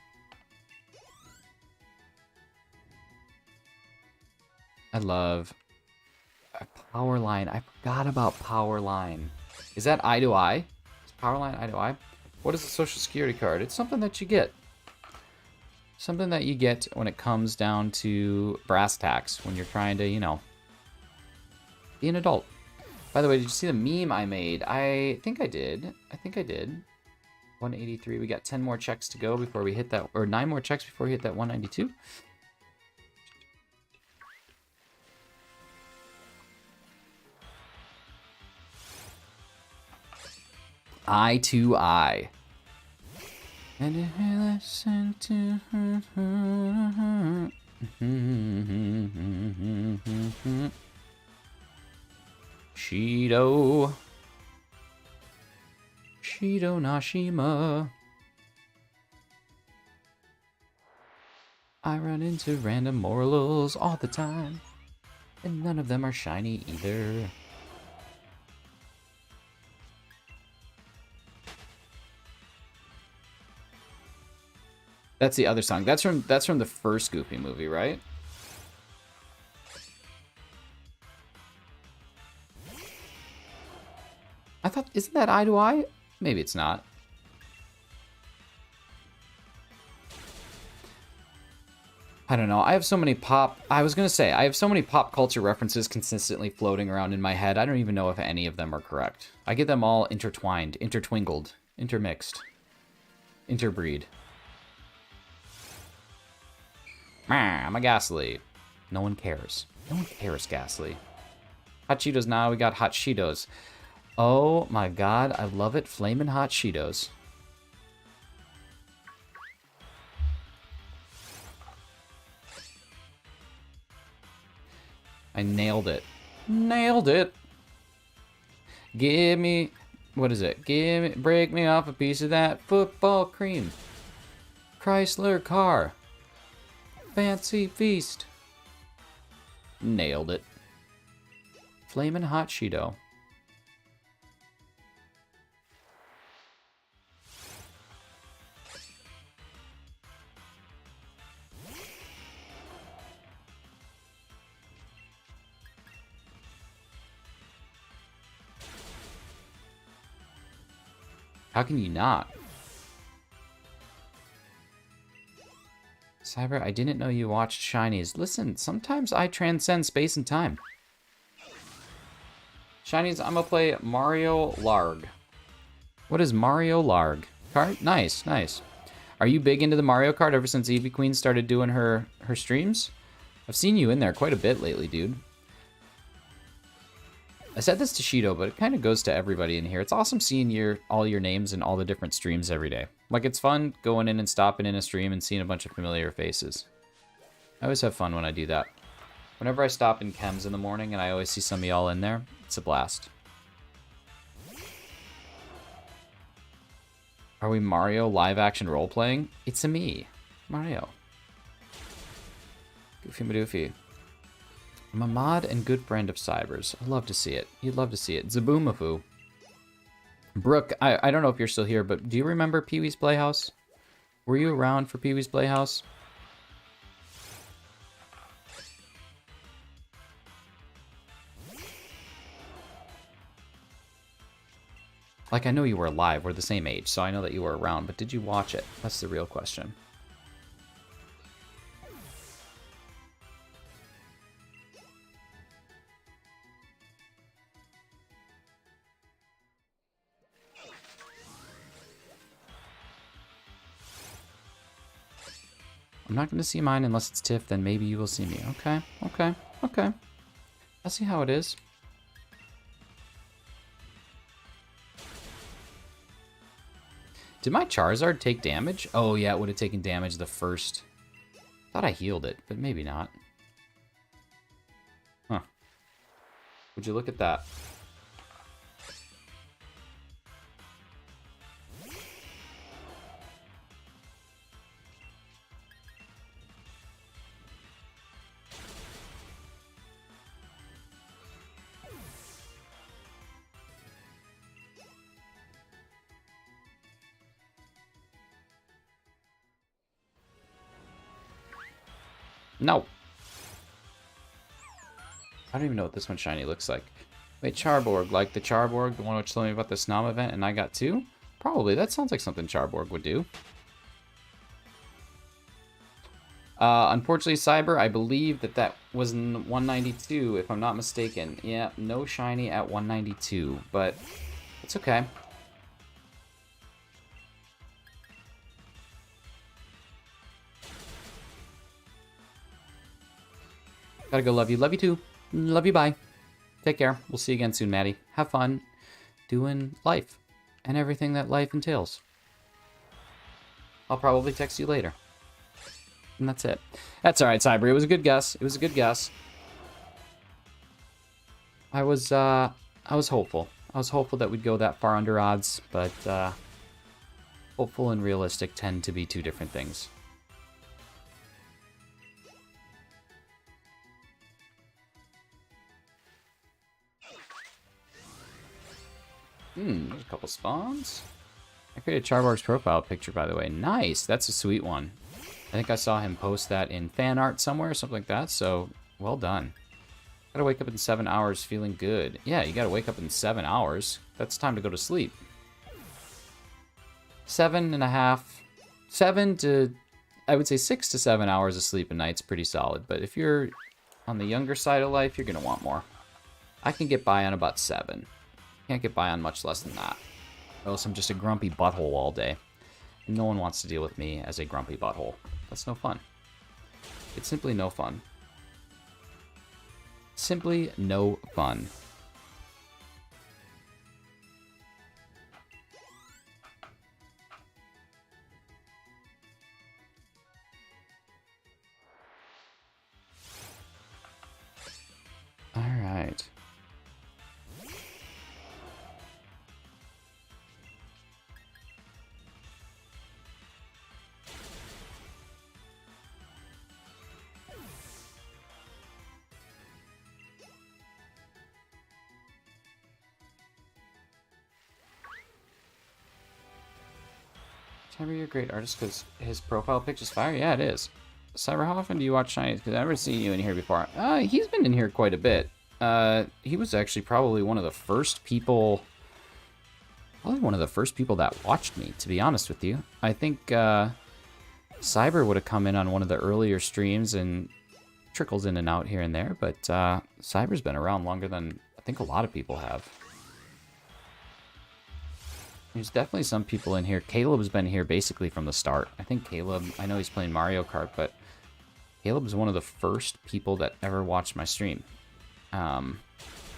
I love Power Line. I forgot about Power Line. Is that eye to eye? Is Power Line eye to eye? What is a social security card? It's something that you get. Something that you get when it comes down to brass tacks. When you're trying to, you know, be an adult. By the way, did you see the meme I made? I think I did. 183. We got 10 more checks to go before we hit that, or 9 more checks before we hit that 192. Eye to eye. And if you listen to Shido Nashima. I run into random mortals all the time, and none of them are shiny either. That's the other song. That's from the first Goofy movie, right? I thought, isn't that eye to eye? Maybe it's not. I don't know. I have so many I have so many pop culture references consistently floating around in my head. I don't even know if any of them are correct. I get them all intertwined, intertwinkled, intermixed, interbreed. I'm a Ghastly. No one cares. No one cares, Ghastly. Hot Cheetos now. We got Hot Cheetos. Oh my god, I love it. Flamin' Hot Cheetos. I nailed it. Nailed it. Give me... What is it? Break me off a piece of that football cream. Chrysler car. Fancy feast. Nailed it. Flamin' Hot Cheeto. How can you not? Cyber, I didn't know you watched Shinies. Listen, sometimes I transcend space and time. Shinies, I'm gonna play Mario Larg. What is Mario Larg? Kart? Nice, nice. Are you big into the Mario Kart ever since Eevee Queen started doing her streams? I've seen you in there quite a bit lately, dude. I said this to Shido, but it kind of goes to everybody in here. It's awesome seeing all your names in all the different streams every day. Like, it's fun going in and stopping in a stream and seeing a bunch of familiar faces. I always have fun when I do that. Whenever I stop in Chems in the morning and I always see some of y'all in there, it's a blast. Are we Mario live-action role-playing? It's me, Mario. Goofy Madoofy. I'm a mod and good friend of Cyber's. I'd love to see it. You'd love to see it. Zaboomafoo. Brooke, I don't know if you're still here, but do you remember Pee-wee's Playhouse? Were you around for Pee-wee's Playhouse? Like, I know you were alive. We're the same age, so I know that you were around, but did you watch it? That's the real question. I'm not going to see mine unless it's Tiff, then maybe you will see me. Okay, okay, okay. I see how it is. Did my Charizard take damage? Oh, yeah, it would have taken damage the first. Thought I healed it, but maybe not. Huh. Would you look at that? No. I don't even know what this one shiny looks like. Wait, Charborg, like the Charborg, the one which told me about the Snom event, and I got two? Probably. That sounds like something Charborg would do. Unfortunately, Cyber, I believe that was in 192, if I'm not mistaken. Yeah, no shiny at 192, but it's okay. Gotta go, love you. Love you too. Love you, bye. Take care. We'll see you again soon, Maddie. Have fun doing life and everything that life entails. I'll probably text you later. And that's it. That's alright, Cyber. It was a good guess. It was a good guess. I was hopeful. I was hopeful that we'd go that far under odds, but hopeful and realistic tend to be two different things. There's a couple spawns. I created Charborg's profile picture, by the way. Nice. That's a sweet one. I think I saw him post that in fan art somewhere or something like that, so well done. Gotta wake up in 7 hours feeling good. Yeah, you gotta wake up in 7 hours. That's time to go to sleep. 7.5. 7 to, I would say 6 to 7 hours of sleep a night's pretty solid, but if you're on the younger side of life, you're gonna want more. I can get by on about 7. Can't get by on much less than that. Or else I'm just a grumpy butthole all day. And no one wants to deal with me as a grumpy butthole. That's no fun. It's simply no fun. Simply no fun. All right. Cyber, you're a great artist because his profile picture's fire? Yeah, it is. Cyber, how often do you watch Shinies? Because I've never seen you in here before. He's been in here quite a bit. He was actually probably one of the first people... Probably one of the first people that watched me, to be honest with you. I think Cyber would have come in on one of the earlier streams and trickles in and out here and there, but Cyber's been around longer than I think a lot of people have. There's definitely some people in here. Caleb's been here basically from the start. I think Caleb, I know he's playing Mario Kart, but Caleb's one of the first people that ever watched my stream. I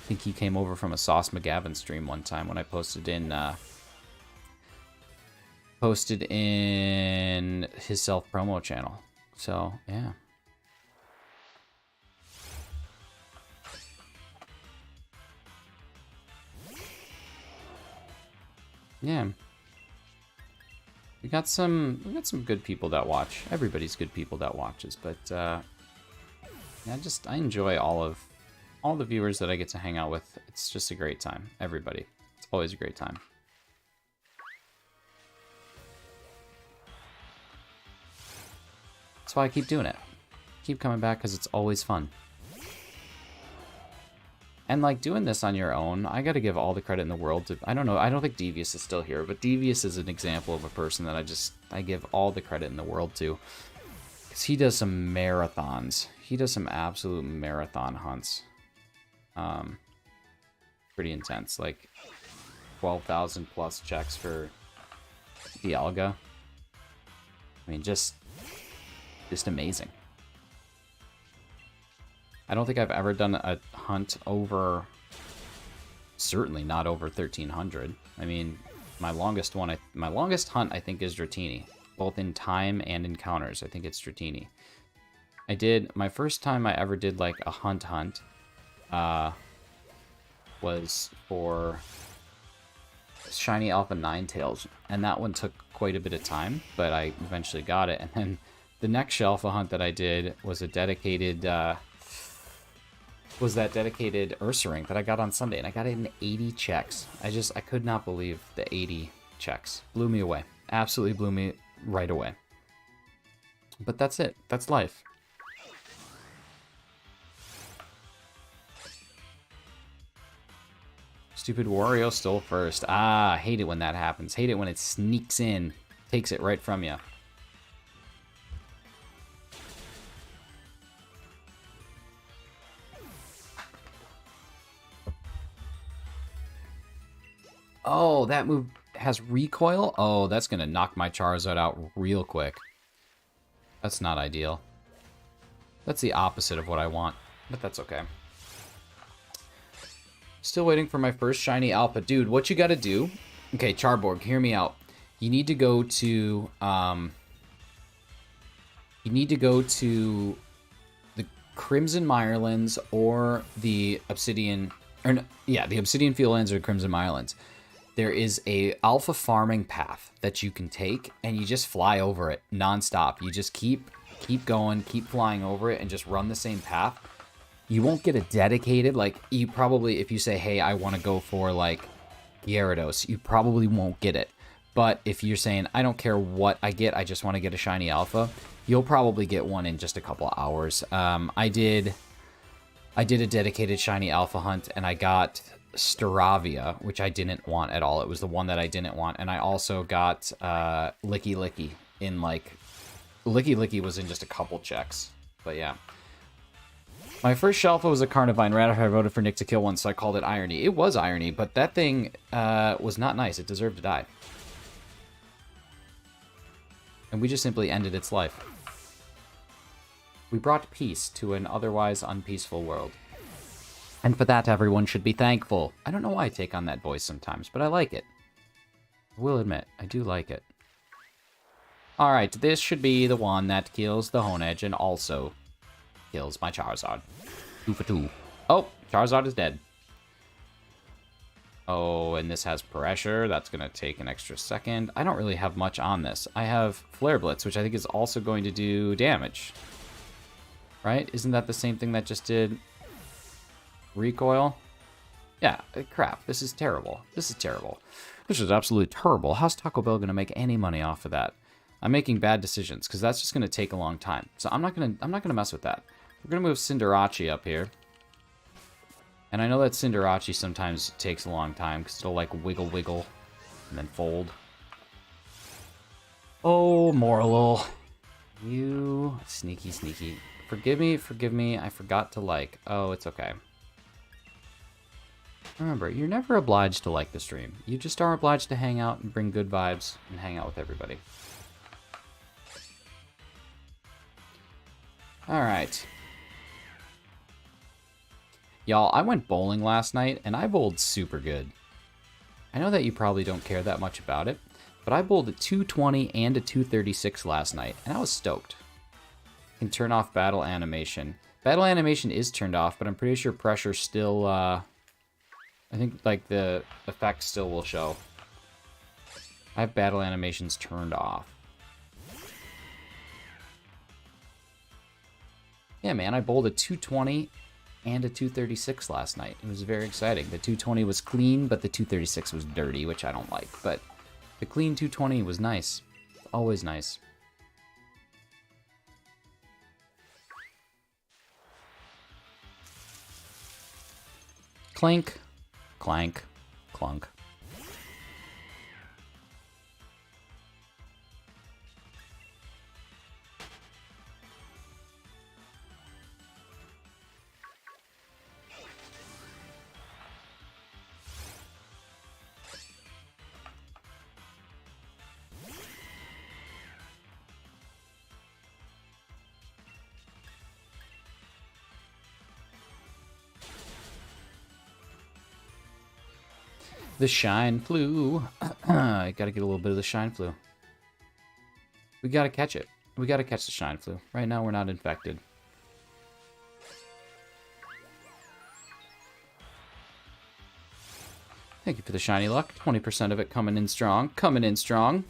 think he came over from a Sauce McGavin stream one time when I posted in his self-promo channel. So, yeah. Yeah. We got some good people that watch. Everybody's good people that watches, but I enjoy all of all the viewers that I get to hang out with. It's just a great time. Everybody. It's always a great time. That's why I keep doing it. Keep coming back because it's always fun. And like doing this on your own, I gotta give all the credit in the world to, I don't know, I don't think Devious is still here, but Devious is an example of a person that I give all the credit in the world to. Because he does some marathons. He does some absolute marathon hunts. Pretty intense, like 12,000 plus checks for Dialga. I mean, just amazing. I don't think I've ever done a hunt over, certainly not over 1,300. I mean, my longest hunt I think is Dratini, both in time and encounters. I think it's Dratini. My first time I ever did like a hunt, was for Shiny Alpha Ninetales, and that one took quite a bit of time, but I eventually got it. And then the next Alpha hunt that I did was a dedicated, dedicated Ursaring that I got on Sunday, and I got it in 80 checks. I could not believe the 80 checks. Blew me away. Absolutely blew me right away. But that's it. That's life. Stupid Wario stole first. Ah, I hate it when that happens. Hate it when it sneaks in. Takes it right from you. Oh, that move has recoil? Oh, that's going to knock my Charizard out real quick. That's not ideal. That's the opposite of what I want, but that's okay. Still waiting for my first shiny alpha. Dude, what you got to do... Okay, Charborg, hear me out. You need to go to... the Crimson Mirelands or the Obsidian... the Obsidian Fieldlands or Crimson Mirelands. There is a alpha farming path that you can take, and you just fly over it nonstop. You just keep going, keep flying over it, and just run the same path. You won't get a dedicated, like, you probably, if you say, hey, I want to go for, like, Gyarados, you probably won't get it. But if you're saying, I don't care what I get, I just want to get a shiny alpha, you'll probably get one in just a couple of hours. I did a dedicated shiny alpha hunt, and I got Staravia, which I didn't want at all. It was the one that I didn't want. And I also got Licky Licky in, like... Licky Licky was in just a couple checks. But yeah. My first Shelfa was a Carnivine right after I voted for Nick to kill one, so I called it Irony. It was Irony, but that thing was not nice. It deserved to die. And we just simply ended its life. We brought peace to an otherwise unpeaceful world. And for that, everyone should be thankful. I don't know why I take on that voice sometimes, but I like it. I will admit, I do like it. Alright, this should be the one that kills the Honedge and also kills my Charizard. 2 for 2. Oh, Charizard is dead. Oh, and this has pressure. That's going to take an extra second. I don't really have much on this. I have Flare Blitz, which I think is also going to do damage. Right? Isn't that the same thing that just did recoil? Yeah, crap. This is terrible. This is terrible. This is absolutely terrible. How's Taco Bell going to make any money off of that? I'm making bad decisions because that's just going to take a long time. So I'm not going to mess with that. We're going to move Cinderace up here. And I know that Cinderace sometimes takes a long time because it'll like wiggle and then fold. Oh, Morlul. You sneaky. Forgive me. I forgot to like. Oh, it's okay. Remember, you're never obliged to like the stream. You just are obliged to hang out and bring good vibes and hang out with everybody. Alright. Y'all, I went bowling last night, and I bowled super good. I know that you probably don't care that much about it, but I bowled a 220 and a 236 last night, and I was stoked. You can turn off battle animation. Battle animation is turned off, but I'm pretty sure pressure still, I think, like, the effect still will show. I have battle animations turned off. Yeah, man, I bowled a 220 and a 236 last night. It was very exciting. The 220 was clean, but the 236 was dirty, which I don't like. But the clean 220 was nice. Always nice. Clank, clank, clunk. The shine flu. I gotta get a little bit of the shine flu. We gotta catch it. We gotta catch the shine flu. Right now we're not infected. Thank you for the shiny luck. 20% of it coming in strong. Coming in strong.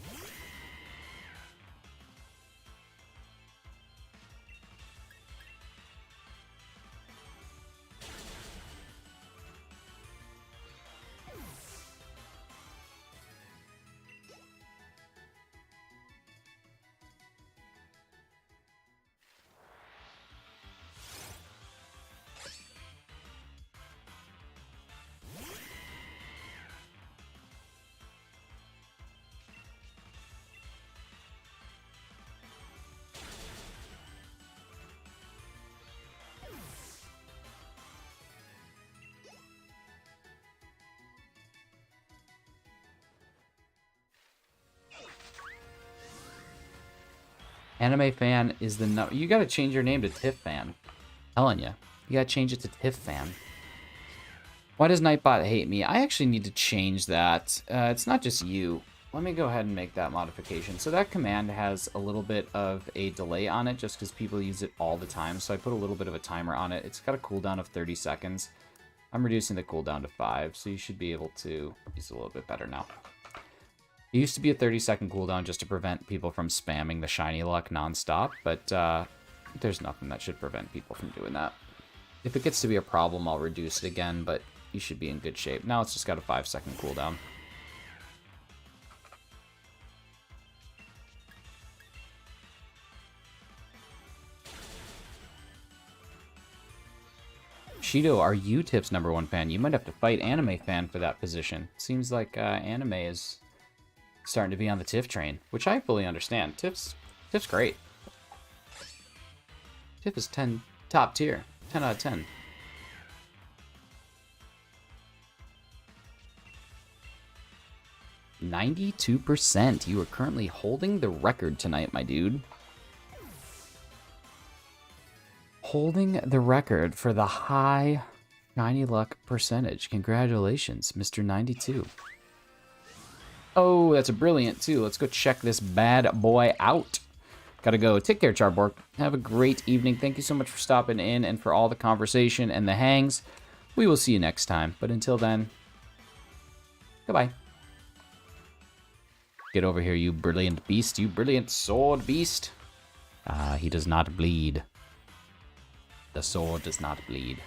Anime fan is the no. You gotta change your name to Tiff fan. Telling you, you gotta change it to Tiff fan. Why does Nightbot hate me? I actually need to change that. It's not just you. Let me go ahead and make that modification. So that command has a little bit of a delay on it just because people use it all the time. So I put a little bit of a timer on it. It's got a cooldown of 30 seconds. I'm reducing the cooldown to 5, so you should be able to use it a little bit better now. It used to be a 30-second cooldown just to prevent people from spamming the shiny luck nonstop, but there's nothing that should prevent people from doing that. If it gets to be a problem, I'll reduce it again, but you should be in good shape. Now it's just got a 5-second cooldown. Shido, are you Tip's #1 fan? You might have to fight Anime fan for that position. Seems like Anime is starting to be on the Tiff train, which I fully understand. Tiff's great. Tiff is top tier, 10 out of 10. %. You are currently holding the record tonight, my dude. Holding the record for the high shiny luck percentage. Congratulations, Mr. 92. Oh, that's a brilliant, too. Let's go check this bad boy out. Gotta go. Take care, Charborg. Have a great evening. Thank you so much for stopping in and for all the conversation and the hangs. We will see you next time. But until then, goodbye. Get over here, you brilliant beast. You brilliant sword beast. He does not bleed. The sword does not bleed.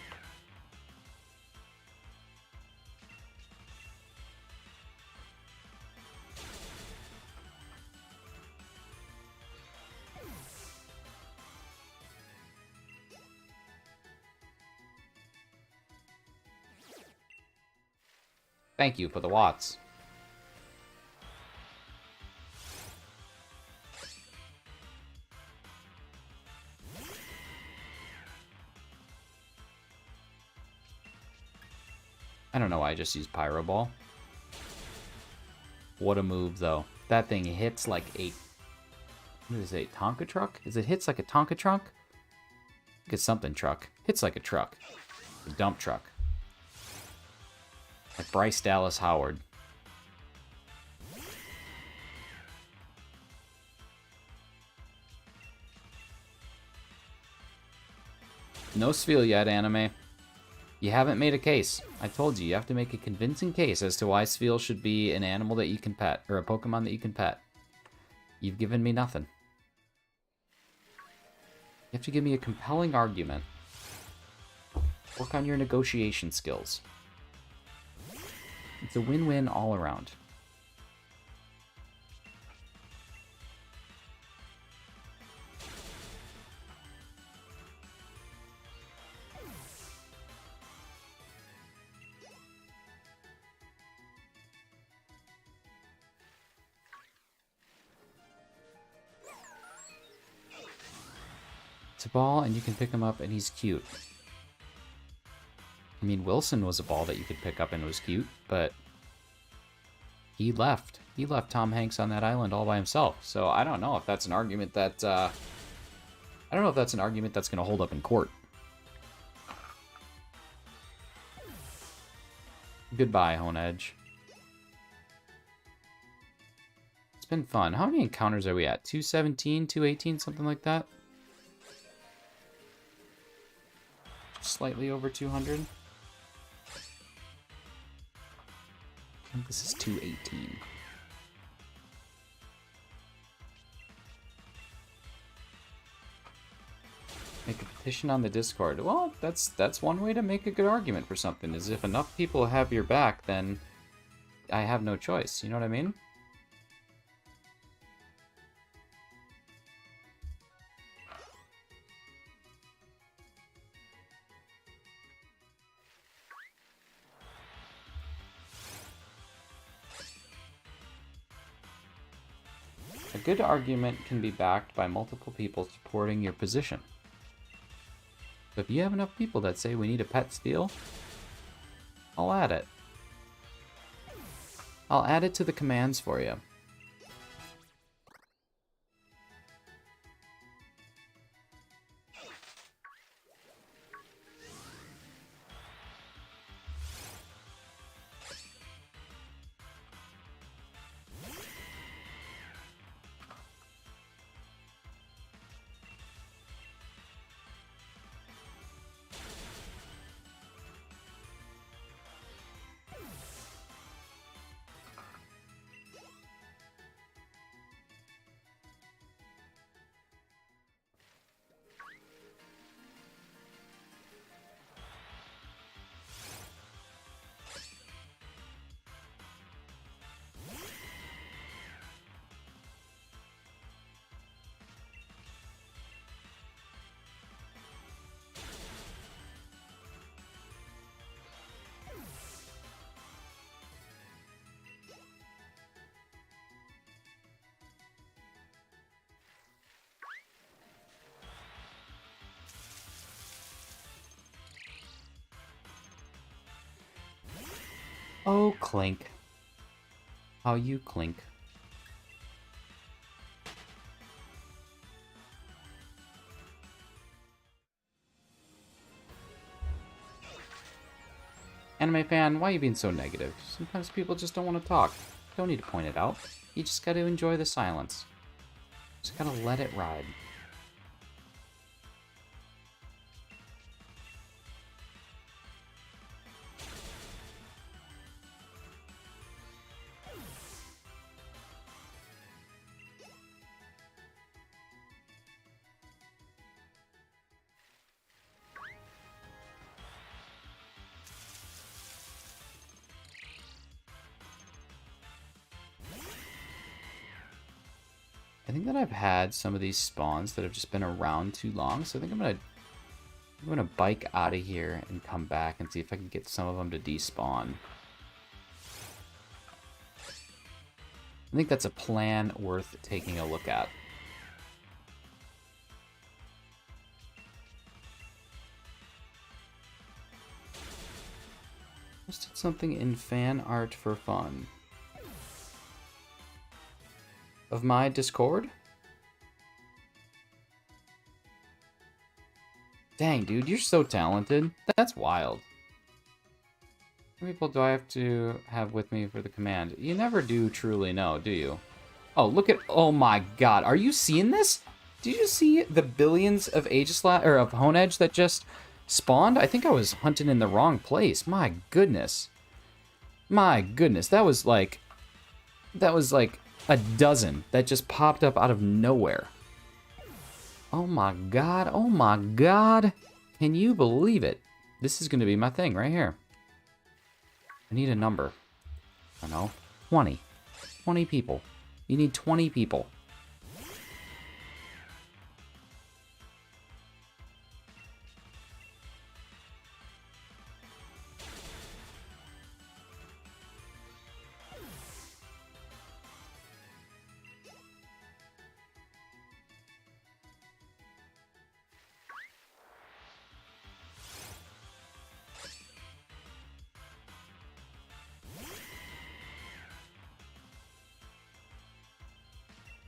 Thank you for the watts. I don't know why I just used Pyro Ball. What a move, though. That thing hits like a... What is it, Tonka truck? Is it hits like a Tonka truck? I think it's something truck. Hits like a truck. A dump truck. Like Bryce Dallas Howard. No Spheal yet, Anime. You haven't made a case. I told you, you have to make a convincing case as to why Spheal should be an animal that you can pet, or a Pokemon that you can pet. You've given me nothing. You have to give me a compelling argument. Work on your negotiation skills. It's a win-win all around. It's a ball, and you can pick him up, and he's cute. I mean, Wilson was a ball that you could pick up and was cute, but he left. He left Tom Hanks on that island all by himself. So I don't know if that's an argument that I don't know if that's an argument that's going to hold up in court. Goodbye, Honedge. It's been fun. How many encounters are we at? 217, 218, something like that? Slightly over 200. I think this is 218. Make a petition on the Discord. Well, that's one way to make a good argument for something, is if enough people have your back, then I have no choice. You know what I mean? A good argument can be backed by multiple people supporting your position. So if you have enough people that say we need a pet steal, I'll add it. I'll add it to the commands for you. Oh, Clink. How you clink. Anime fan, why are you being so negative? Sometimes people just don't want to talk. Don't need to point it out. You just gotta enjoy the silence. Just gotta let it ride. I think that I've had some of these spawns that have just been around too long, so I think I'm gonna bike out of here and come back and see if I can get some of them to despawn. I think that's a plan worth taking a look at. Posted something in fan art for fun. Of my Discord? Dang, dude, you're so talented. That's wild. How many people do I have to have with me for the command? You never do truly know, do you? Oh, look at... Oh my god, are you seeing this? Did you see the billions of of Honedge that just spawned? I think I was hunting in the wrong place. My goodness. My goodness, that was like a dozen that just popped up out of nowhere. Oh my god, oh my god. Can you believe it? This is going to be my thing right here. I need a number. I don't know. 20. 20 people. You need 20 people.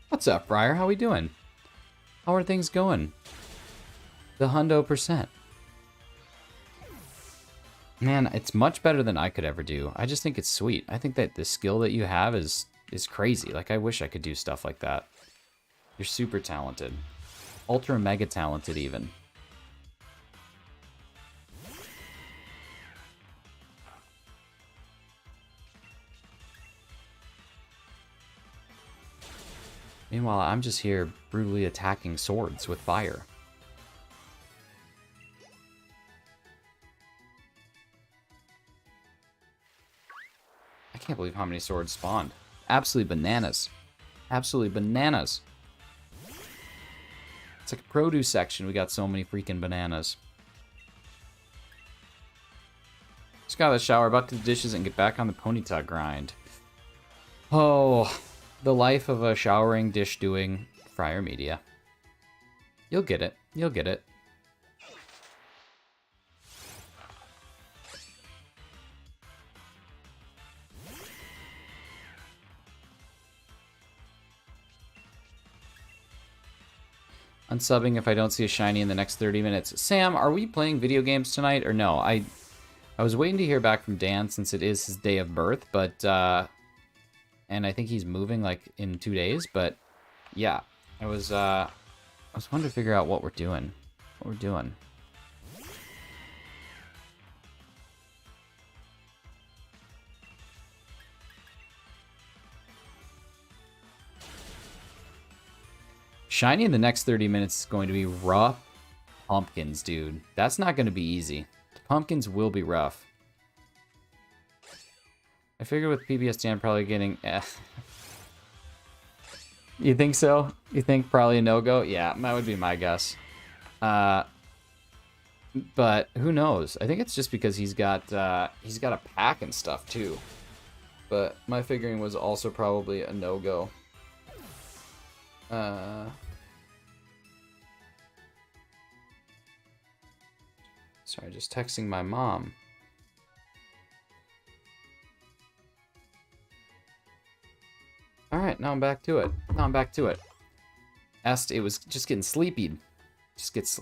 What's up, Briar? How we doing? How are things going? The hundo percent. Man, it's much better than I could ever do. I just think it's sweet. I think that the skill that you have is crazy. Like, I wish I could do stuff like that. You're super talented. Ultra mega talented, even. Meanwhile, I'm just here brutally attacking swords with fire. I can't believe how many swords spawned. Absolutely bananas. Absolutely bananas. It's like a produce section. We got so many freaking bananas. Just got out of the shower, about to do the dishes, and get back on the ponyta grind. Oh... The life of a showering, dish doing Friar Media. You'll get it. You'll get it. Unsubbing if I don't see a shiny in the next 30 minutes. Sam, are we playing video games tonight or no? I was waiting to hear back from Dan since it is his day of birth, but and I think he's moving like in 2 days, but yeah, I was wanting to figure out what we're doing. Shiny in the next 30 minutes is going to be rough pumpkins, dude. That's not going to be easy. The pumpkins will be rough. I figure with PBS Dan probably getting... You think so? You think probably a no-go? Yeah, that would be my guess. But who knows? I think it's just because he's got a pack and stuff too. But my figuring was also probably a no-go. Sorry, just texting my mom. Alright, now I'm back to it. It was just getting sleepy.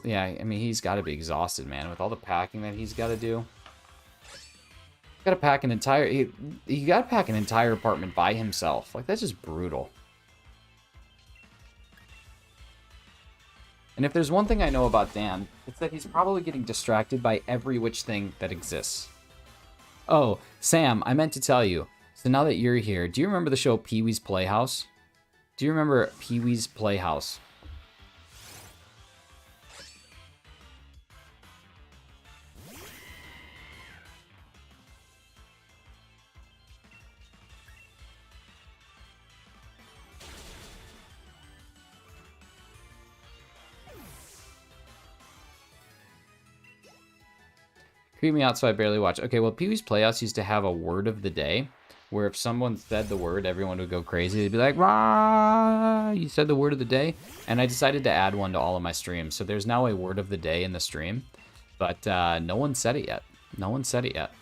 Yeah, I mean, he's got to be exhausted, man, with all the packing that he's got to do. Got to pack an entire... He got to pack an entire apartment by himself. Like, that's just brutal. And if there's one thing I know about Dan, it's that he's probably getting distracted by every which thing that exists. Oh, Sam, I meant to tell you. So now that you're here, do you remember the show Pee-wee's Playhouse? Do you remember Pee-wee's Playhouse? Creep me out so I barely watch. Okay, well, Pee-wee's Playhouse used to have a word of the day, where if someone said the word, everyone would go crazy. They'd be like, "Rah! You said the word of the day?" And I decided to add one to all of my streams. So there's now a word of the day in the stream, but no one said it yet. No one said it yet.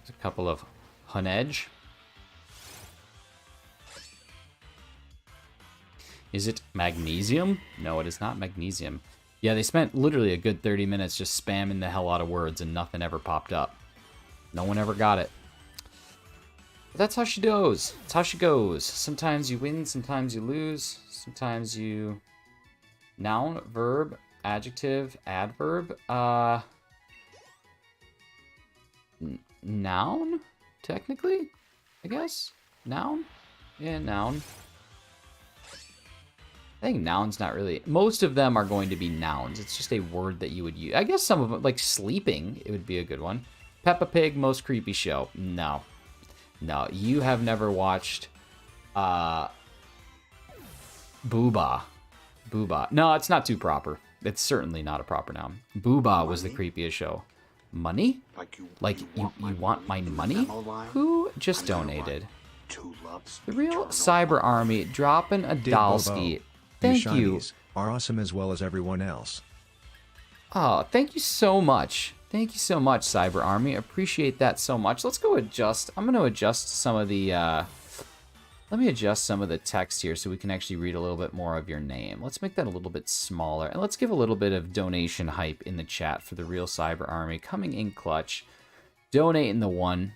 There's a couple of Honedge. Is it magnesium? No, it is not magnesium. Yeah, they spent literally a good 30 minutes just spamming the hell out of words and nothing ever popped up. No one ever got it. But that's how she goes. That's how she goes. Sometimes you win, sometimes you lose. Sometimes you... Noun, verb, adjective, adverb. Noun, technically, I guess. Noun? Yeah, noun. I think noun's not really... Most of them are going to be nouns. It's just a word that you would use. I guess some of them, like sleeping, it would be a good one. Peppa Pig, most creepy show. No. No, you have never watched... Booba. Booba. No, it's not too proper. It's certainly not a proper noun. Booba was the creepiest show. Money? Like you want my money? Who just donated? The real Cyber Army dropping a Dalski. Thank you. Are awesome as well as everyone else. Oh, thank you so much. Thank you so much, Cyber Army. Appreciate that so much. Let's go adjust. I'm going to adjust some of the... let me adjust some of the text here so we can actually read a little bit more of your name. Let's make that a little bit smaller. And let's give a little bit of donation hype in the chat for the real Cyber Army. Coming in clutch. Donating the one.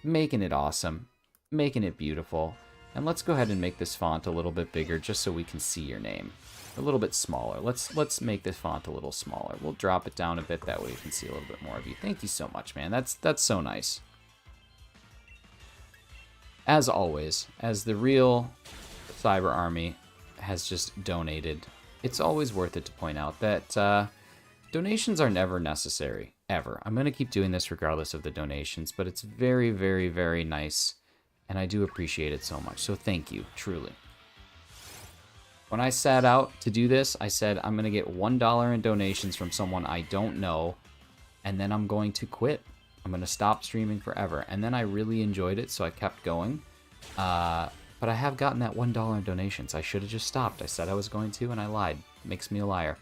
Making it awesome. Making it beautiful. And let's go ahead and make this font a little bit bigger just so we can see your name. A little bit smaller. Let's make this font a little smaller. We'll drop it down a bit. That way we can see a little bit more of you. Thank you so much, man. That's so nice. As always, as the real Cyber Army has just donated, it's always worth it to point out that donations are never necessary, ever. I'm going to keep doing this regardless of the donations, but it's very, very, very nice, and I do appreciate it so much. So thank you, truly. When I sat out to do this, I said I'm going to get $1 in donations from someone I don't know, and then I'm going to quit. I'm going to stop streaming forever. And then I really enjoyed it, so I kept going. But I have gotten that $1 in donations. I should have just stopped. I said I was going to, and I lied. Makes me a liar.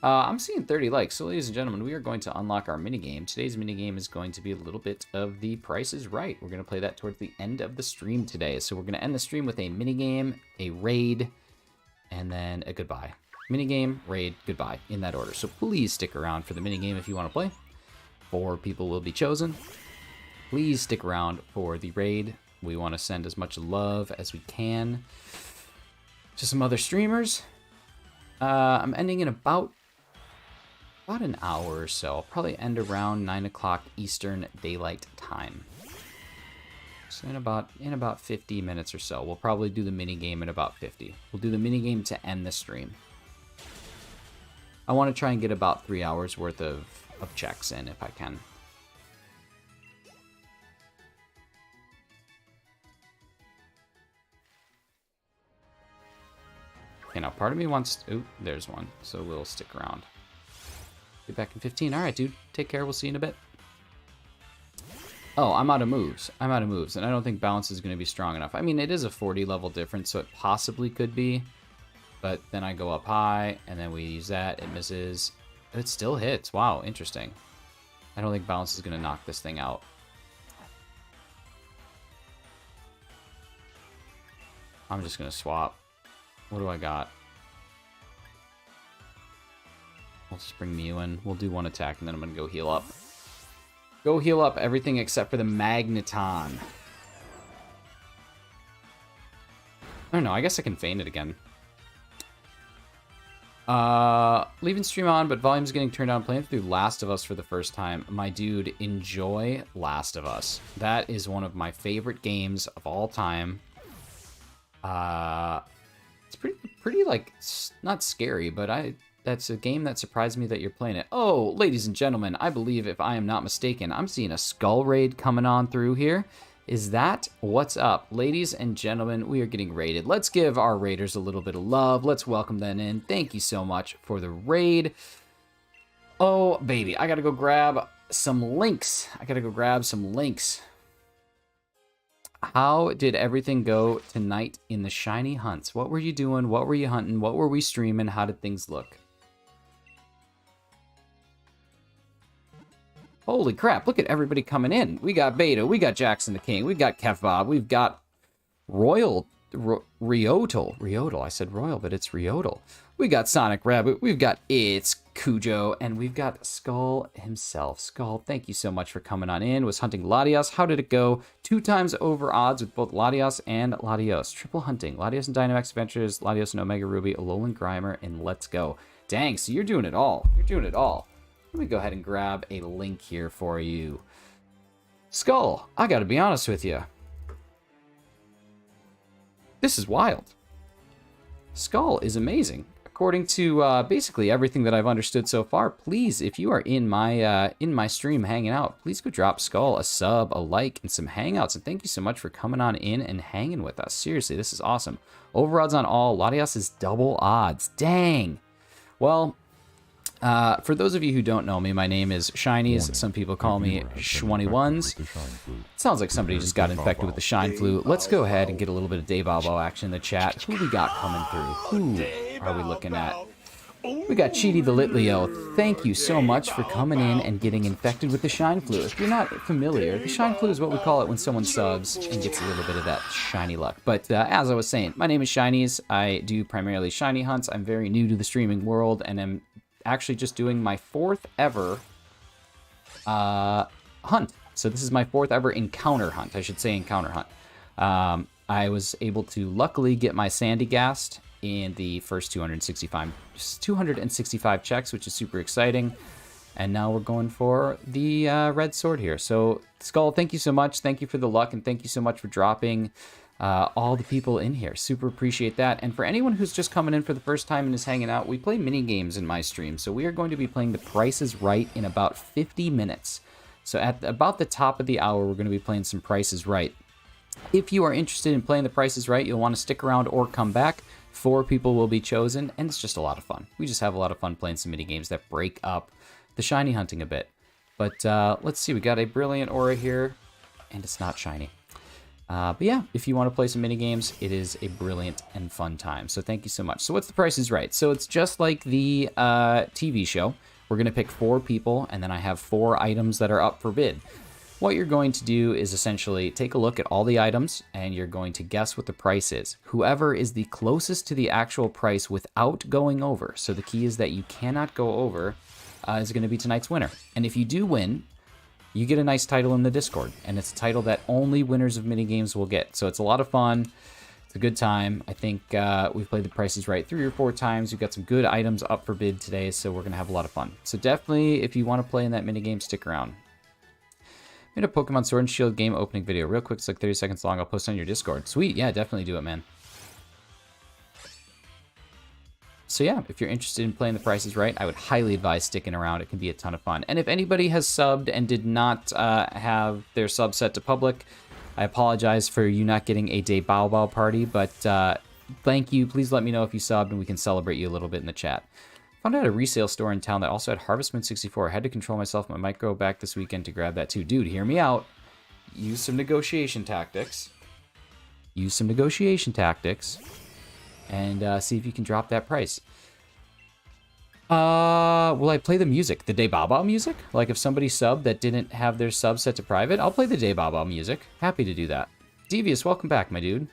I'm seeing 30 likes. So, ladies and gentlemen, we are going to unlock our minigame. Today's minigame is going to be a little bit of The Price is Right. We're going to play that towards the end of the stream today. So we're going to end the stream with a minigame, a raid, and then a goodbye. Minigame, raid, goodbye, in that order. So please stick around for the minigame if you want to play. 4 people will be chosen. Please stick around for the raid. We want to send as much love as we can to some other streamers. I'm ending in about an hour or so. I'll probably end around 9 o'clock Eastern Daylight Time. So in about 50 minutes or so. We'll probably do the minigame in about 50. We'll do the minigame to end the stream. I want to try and get about 3 hours worth of checks in if I can. Okay, now part of me wants... Ooh, there's one. So we'll stick around. Be back in 15. Alright, dude. Take care. We'll see you in a bit. Oh, I'm out of moves. I'm out of moves, and I don't think balance is going to be strong enough. I mean, it is a 40 level difference, so it possibly could be. But then I go up high, and then we use that. It misses. It still hits. Wow, interesting. I don't think balance is going to knock this thing out. I'm just going to swap. What do I got? We'll just bring Mew in. We'll do one attack, and then I'm going to go heal up. Go heal up everything except for the Magneton. I don't know. I guess I can feign it again. Leaving stream on, but volume's getting turned on. Playing through Last of Us for the first time. My dude, enjoy Last of Us. That is one of my favorite games of all time. It's pretty like, not scary, but that's a game that surprised me that you're playing it. Oh, ladies and gentlemen, I believe if I am not mistaken, I'm seeing a Skull Raid coming on through here. Is that what's up? Ladies and gentlemen, we are getting raided. Let's give our raiders a little bit of love. Let's welcome them in. Thank you so much for the raid. Oh, baby, I gotta go grab some links. How did everything go tonight in the shiny hunts? What were you doing? What were you hunting? What were we streaming? How did things look? Holy crap, look at everybody coming in. We got Beta, we got Jackson the King, we got Kev Bob, we've got Riodal. I said Royal, but it's Riodal. We got Sonic Rabbit, we've got It's Cujo, and we've got Skull himself. Skull, thank you so much for coming on in. Was hunting Latios. How did it go? 2 times over odds with both Latios and Latios. Triple hunting. Latios and Dynamax Adventures, Latios and Omega Ruby, Alolan Grimer, and Let's Go. Dang, so you're doing it all. You're doing it all. Let me go ahead and grab a link here for you. Skull, I gotta be honest with you. This is wild. Skull is amazing. According to basically everything that I've understood so far, please, if you are in my stream hanging out, please go drop Skull a sub, a like, and some hangouts. And thank you so much for coming on in and hanging with us. Seriously, this is awesome. Over odds on all. Latias is double odds. Dang. Well, for those of you who don't know me, my name is Shinies. Some people call me Sh21s. Sounds like somebody just got infected with the Shine Flu. Let's go ahead and get a little bit of Daybobo action in the chat. Who we got coming through? Who are we looking at? We got Cheaty the Litleo. Thank you so much for coming in and getting infected with the Shine Flu. If you're not familiar, the Shine Flu is what we call it when someone subs and gets a little bit of that shiny luck. But as I was saying, my name is Shinies. I do primarily shiny hunts. I'm very new to the streaming world, and I'm actually just doing my 4th ever hunt. So this is my 4th ever encounter hunt. I should say encounter hunt. I was able to luckily get my Sandy gassed in the first 265 checks, which is super exciting. And now we're going for the red sword here. So Skull, thank you so much. Thank you for the luck, and thank you so much for dropping all the people in here. Super appreciate that. And for anyone who's just coming in for the first time and is hanging out, we play mini games in my stream. So we are going to be playing The Price is Right in about 50 minutes. So at about the top of the hour, we're going to be playing some Price is Right. If you are interested in playing The Price is Right, you'll want to stick around or come back. 4 people will be chosen, and it's just a lot of fun. We just have a lot of fun playing some mini games that break up the shiny hunting a bit. But let's see, we got a brilliant aura here, and it's not shiny. But yeah, if you want to play some mini games, it is a brilliant and fun time. So thank you so much. So what's The Price is Right? So it's just like the TV show. We're going to pick 4 people, and then I have 4 items that are up for bid. What you're going to do is essentially take a look at all the items, and you're going to guess what the price is. Whoever is the closest to the actual price without going over, so the key is that you cannot go over, is going to be tonight's winner. And if you do win, you get a nice title in the Discord, and it's a title that only winners of minigames will get. So it's a lot of fun. It's a good time. I think we've played The Price is Right 3 or 4 times. We've got some good items up for bid today, so we're going to have a lot of fun. So definitely, if you want to play in that minigame, stick around. I made a Pokemon Sword and Shield game opening video real quick. It's like 30 seconds long. I'll post on your Discord. Sweet. Yeah, definitely do it, man. So yeah, if you're interested in playing The Price is Right, I would highly advise sticking around. It can be a ton of fun. And if anybody has subbed and did not have their sub set to public, I apologize for you not getting a Day Bow Bow party, but thank you. Please let me know if you subbed and we can celebrate you a little bit in the chat. Found out a resale store in town that also had Harvest Moon 64. I had to control myself. I might go back this weekend to grab that too. Dude, hear me out. Use some negotiation tactics. Use some negotiation tactics. And see if you can drop that price. Will I play the music? The Day Bow Bow music? Like if somebody subbed that didn't have their sub set to private, I'll play the Day Bow Bow music. Happy to do that. Devious, welcome back, my dude.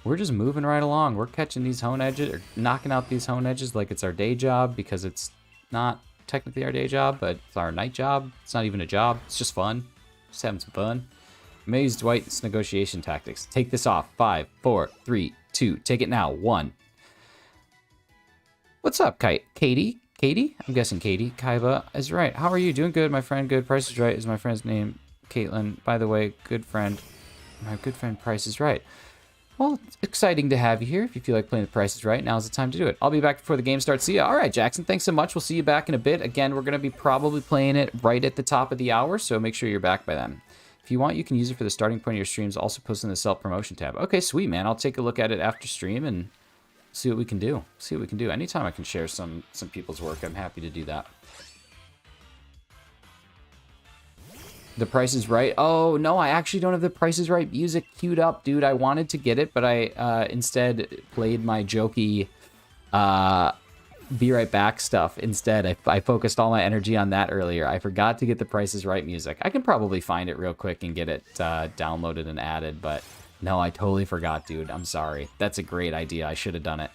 We're just moving right along. We're catching these Honedges, or knocking out these Honedges like it's our day job, because it's not technically our day job, but it's our night job. It's not even a job. It's just fun. Just having some fun. Maze Dwight's negotiation tactics. Take this off. 5, 4, 3, 2. Take it now. 1. What's up, Katie? Katie? I'm guessing Katie. Kaiba is right. How are you? Doing good, my friend. Good. Price is Right is my friend's name. Caitlin. By the way, good friend. My good friend Price is Right. Well, it's exciting to have you here. If you feel like playing The Price is Right, now's the time to do it. I'll be back before the game starts. See ya. All right, Jackson, thanks so much. We'll see you back in a bit. Again, we're going to be probably playing it right at the top of the hour, so make sure you're back by then. If you want, you can use it for the starting point of your streams. Also post in the self-promotion tab. Okay, sweet, man. I'll take a look at it after stream and see what we can do. See what we can do. Anytime I can share some people's work, I'm happy to do that. The Price is Right. Oh, no, I actually don't have The Price is Right music queued up, dude. I wanted to get it, but I instead played my jokey Be Right Back stuff instead. I focused all my energy on that earlier. I forgot to get The Price is Right music. I can probably find it real quick and get it downloaded and added, but no, I totally forgot, dude. I'm sorry. That's a great idea. I should have done it.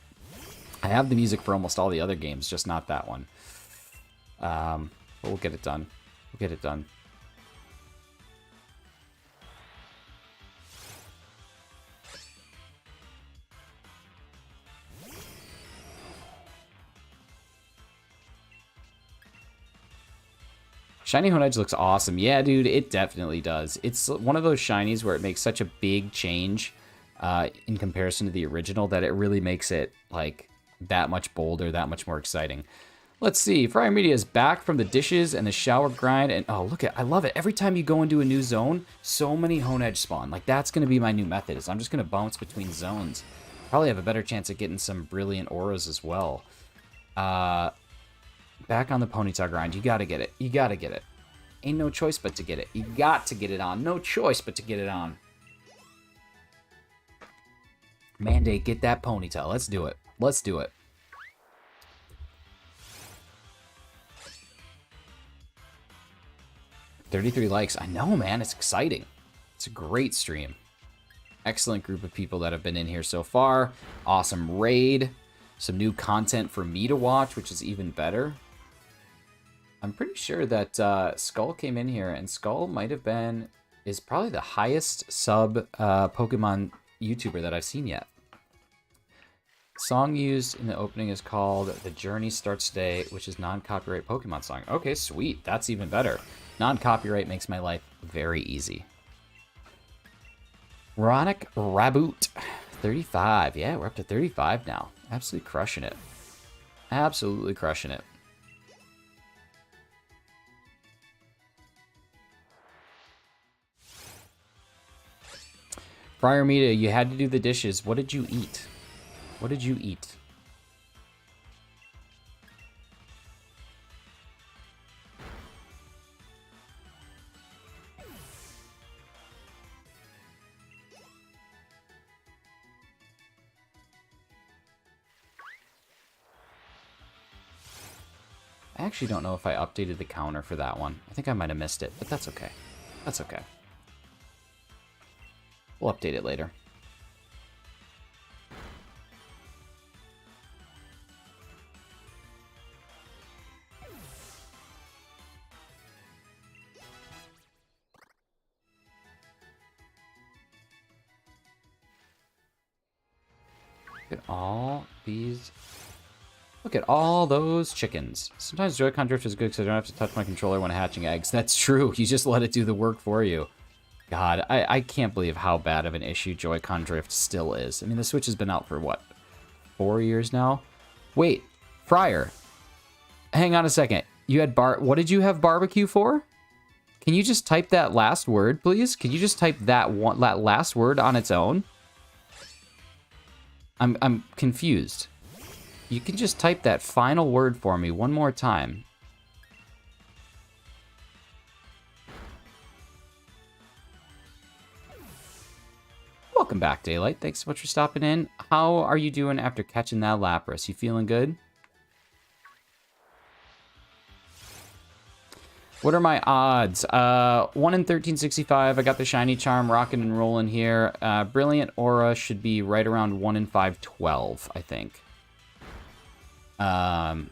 I have the music for almost all the other games, just not that one. But we'll get it done. We'll get it done. Shiny Honedge looks awesome. Yeah, dude, it definitely does. It's one of those shinies where it makes such a big change in comparison to the original that it really makes it, like, that much bolder, that much more exciting. Let's see. Fryer Media is back from the dishes and the shower grind. And, oh, look at, I love it. Every time you go into a new zone, so many Honedge spawn. Like, that's going to be my new method, is I'm just going to bounce between zones. Probably have a better chance at getting some brilliant auras as well. Back on the Ponyta grind. You got to get it. You got to get it. Ain't no choice but to get it. You got to get it on. No choice but to get it on. Mandate, get that Ponyta. Let's do it. Let's do it. $33 likes. I know, man. It's exciting. It's a great stream. Excellent group of people that have been in here so far. Awesome raid. Some new content for me to watch, which is even better. I'm pretty sure that Skull came in here, and Skull might have been, is probably the highest sub Pokemon YouTuber that I've seen yet. Song used in the opening is called The Journey Starts Today, which is non-copyright Pokemon song. Okay, sweet. That's even better. Non-copyright makes my life very easy. Ronic Raboot, 35. Yeah, we're up to 35 now. Absolutely crushing it. Absolutely crushing it. Fryer Media, you had to do the dishes. What did you eat? What did you eat? I actually don't know if I updated the counter for that one. I think I might have missed it, but that's okay. That's okay. We'll update it later. Look at all these. Look at all those chickens. Sometimes Joy-Con drift is good because I don't have to touch my controller when hatching eggs. That's true. You just let it do the work for you. God, I can't believe how bad of an issue Joy-Con drift still is. I mean, the Switch has been out for, what, 4 years now? Wait, Fryer. Hang on a second. You had what did you have barbecue for? Can you just type that last word, please? Can you just type that last word on its own? I'm confused. You can just type that final word for me one more time. Welcome back, Daylight. Thanks so much for stopping in. How are you doing after catching that Lapras? You feeling good? What are my odds? 1 in 1365. I got the Shiny Charm rocking and rolling here. Brilliant Aura should be right around 1 in 512, I think. Oh,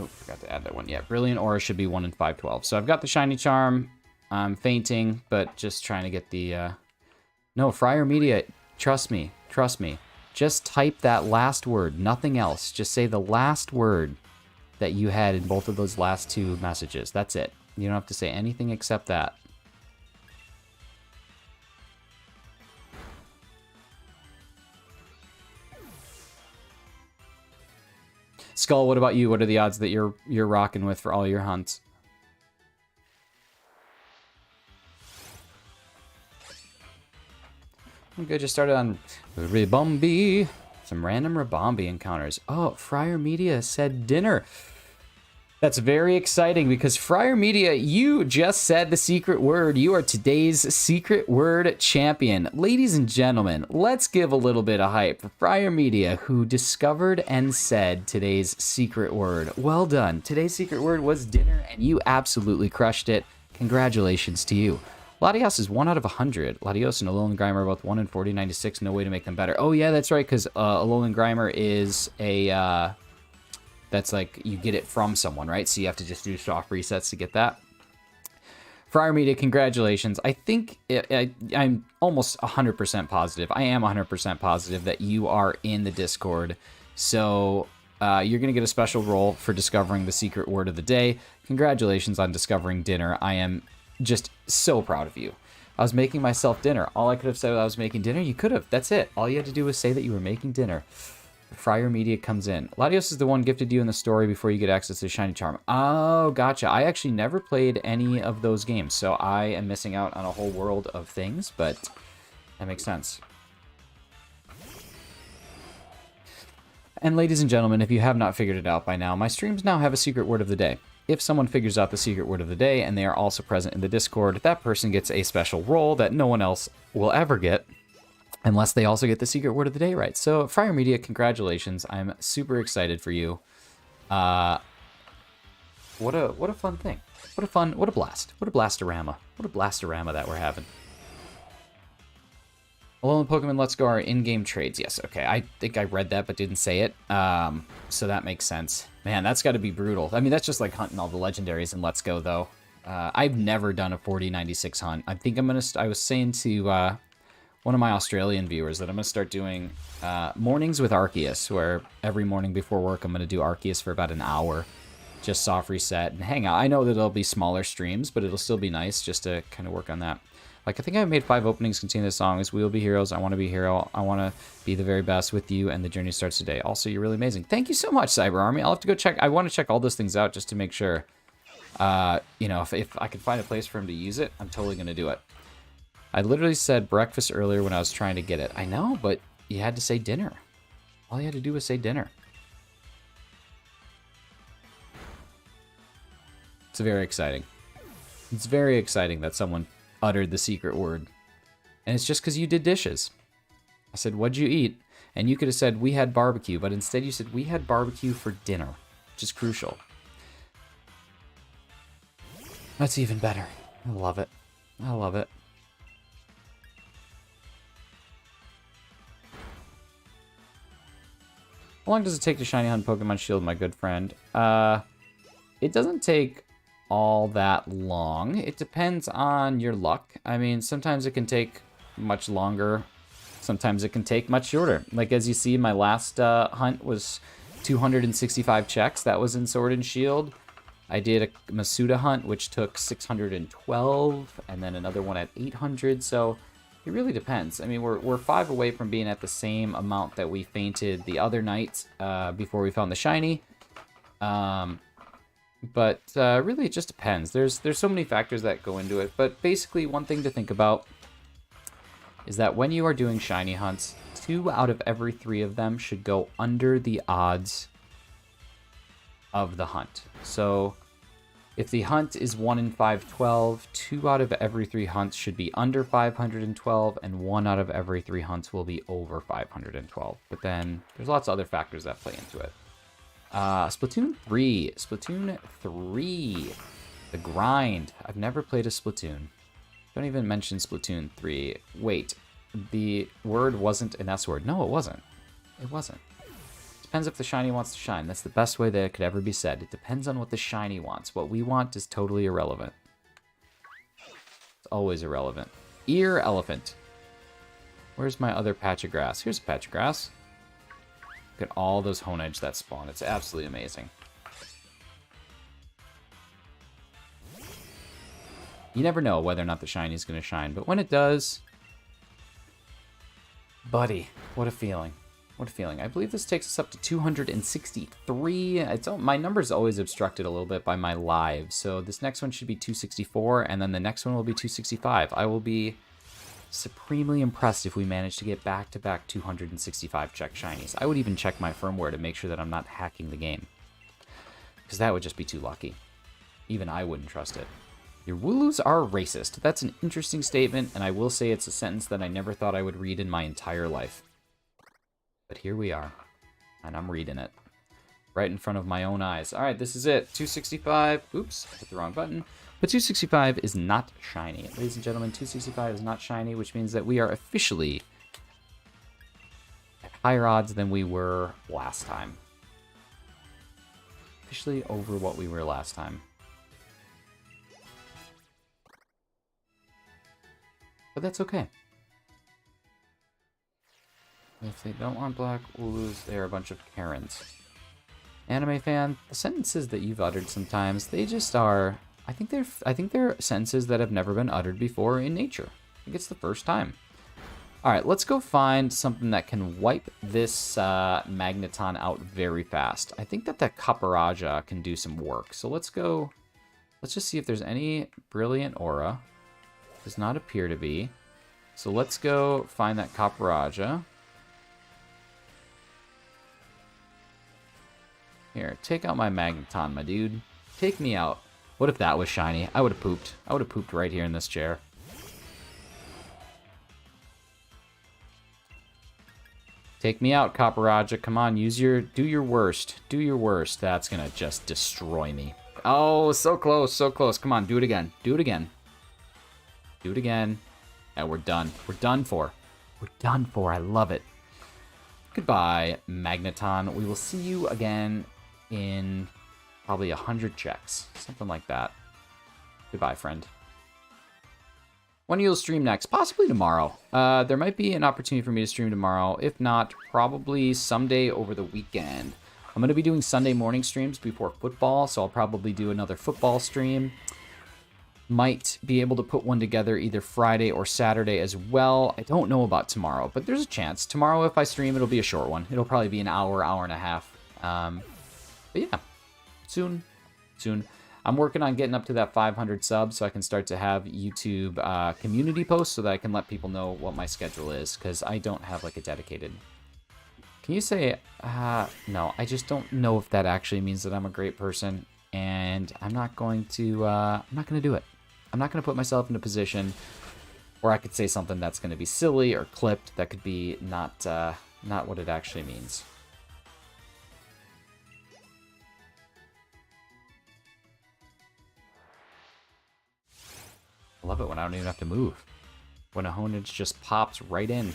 forgot to add that one. Yeah, Brilliant Aura should be 1 in 512. So I've got the Shiny Charm. I'm fainting, but just trying to get the... No, Fryer Media, trust me. Trust me. Just type that last word, nothing else. Just say the last word that you had in both of those last two messages. That's it. You don't have to say anything except that. Skull, what about you? What are the odds that you're rocking with for all your hunts? I'm good. Just started on Ribombee. Some random Ribombee encounters. Oh, Fryer Media said dinner. That's very exciting because Fryer Media, you just said the secret word. You are today's secret word champion. Ladies and gentlemen, let's give a little bit of hype for Fryer Media, who discovered and said today's secret word. Well done. Today's secret word was dinner, and you absolutely crushed it. Congratulations to you. Latios is 1 out of 100. Latios and Alolan Grimer are both 1 in 4096. No way to make them better. Oh, yeah, that's right, because Alolan Grimer is a... that's like, you get it from someone, right? So you have to just do soft resets to get that. Fryer Media, congratulations. I think I'm almost 100% positive. I am 100% positive that you are in the Discord. So you're going to get a special roll for discovering the secret word of the day. Congratulations on discovering dinner. I am just so proud of you. I was making myself dinner. All I could have said was I was making dinner. You could have. That's it. All you had to do was say that you were making dinner. Friar Media comes in. Latios is the one gifted you in the story before you get access to Shiny Charm. Oh, gotcha. I actually never played any of those games, so I am missing out on a whole world of things, but that makes sense. And ladies and gentlemen, if you have not figured it out by now, my streams now have a secret word of the day. If someone figures out the secret word of the day and they are also present in the Discord, that person gets a special roll that no one else will ever get unless they also get the secret word of the day right. So, Friar Media, congratulations. I'm super excited for you. What a fun thing. What a blast. What a blastorama. What a blastorama that we're having. Hello, Pokemon Let's Go are in-game trades. Yes, okay. I think I read that but didn't say it. So that makes sense. Man, that's got to be brutal. I mean, that's just like hunting all the legendaries in Let's Go, though. I've never done a 4096 hunt. I think I'm going to... I was saying to one of my Australian viewers that I'm going to start doing mornings with Arceus, where every morning before work I'm going to do Arceus for about an hour. Just soft reset and hang out. I know that it'll be smaller streams, but it'll still be nice just to kind of work on that. Like, I think I've made 5 openings containing the songs. We will be heroes. I want to be a hero. I want to be the very best with you, and the journey starts today. Also, you're really amazing. Thank you so much, Cyber Army. I'll have to go check. I want to check all those things out just to make sure. You know, if I can find a place for him to use it, I'm totally going to do it. I literally said breakfast earlier when I was trying to get it. I know, but you had to say dinner. All you had to do was say dinner. It's very exciting. It's very exciting that someone uttered the secret word. And it's just because you did dishes. I said, what'd you eat? And you could have said, we had barbecue, but instead you said, we had barbecue for dinner, which is crucial. That's even better. I love it. I love it. How long does it take to shiny hunt Pokemon Shield, my good friend? It doesn't take all that long. It depends on your luck. I mean, sometimes it can take much longer. Sometimes it can take much shorter. Like, as you see, my last hunt was 265 checks. That was in Sword and Shield. I did a Masuda hunt, which took 612, and then another one at 800. So it really depends. I mean, we're 5 away from being at the same amount that we fainted the other night before we found the shiny. But really, it just depends. There's so many factors that go into it. But basically, one thing to think about is that when you are doing shiny hunts, 2 out of every 3 of them should go under the odds of the hunt. So if the hunt is 1 in 512, 2 out of every 3 hunts should be under 512, and 1 out of every 3 hunts will be over 512. But then there's lots of other factors that play into it. Splatoon 3. Splatoon 3. The grind. I've never played a Splatoon. Don't even mention Splatoon 3. Wait. The word wasn't an S word. No, it wasn't. It wasn't. Depends if the shiny wants to shine. That's the best way that it could ever be said. It depends on what the shiny wants. What we want is totally irrelevant. It's always irrelevant. Ear elephant. Where's my other patch of grass? Here's a patch of grass. Look at all those Honedge that spawn. It's absolutely amazing. You never know whether or not the shiny is going to shine, but when it does... Buddy, what a feeling. What a feeling. I believe this takes us up to 263. My number's always obstructed a little bit by my live, so this next one should be 264, and then the next one will be 265. I will be supremely impressed if we manage to get back-to-back 265 check shinies. I would even check my firmware to make sure that I'm not hacking the game, because that would just be too lucky. Even I wouldn't trust it. Your Wooloos are racist. That's an interesting statement, and I will say it's a sentence that I never thought I would read in my entire life. But here we are, and I'm reading it right in front of my own eyes. All right, this is it. 265. Oops, hit the wrong button. But 265 is not shiny. Ladies and gentlemen, 265 is not shiny, which means that we are officially at higher odds than we were last time. Officially over what we were last time. But that's okay. If they don't want black Wooloos, they are a bunch of Karens. Anime fan, the sentences that you've uttered sometimes, they just are... I think they're sentences that have never been uttered before in nature. I think it's the first time. Alright, let's go find something that can wipe this Magneton out very fast. I think that Caparaja can do some work. So let's go... Let's just see if there's any Brilliant Aura. Does not appear to be. So let's go find that Caparaja. Here, take out my Magneton, my dude. Take me out. What if that was shiny? I would have pooped. I would have pooped right here in this chair. Take me out, Caparaja. Come on, do your worst. Do your worst. That's gonna just destroy me. Oh, so close, so close. Come on, do it again. Do it again. Do it again. And we're done. We're done for. We're done for. I love it. Goodbye, Magneton. We will see you again in probably 100 checks. Something like that. Goodbye, friend. When you'll stream next? Possibly tomorrow. There might be an opportunity for me to stream tomorrow. If not, probably someday over the weekend. I'm going to be doing Sunday morning streams before football, so I'll probably do another football stream. Might be able to put one together either Friday or Saturday as well. I don't know about tomorrow, but there's a chance. Tomorrow, if I stream, it'll be a short one. It'll probably be an hour, hour and a half. But yeah, soon. I'm working on getting up to that 500 subs so I can start to have YouTube community posts so that I can let people know what my schedule is, because I don't have like a dedicated... Can you say, no, I just don't know if that actually means that I'm a great person, and I'm not going to do it. I'm not going to put myself in a position where I could say something that's going to be silly or clipped that could be not what it actually means. I love it when I don't even have to move. When a Honedge just pops right in.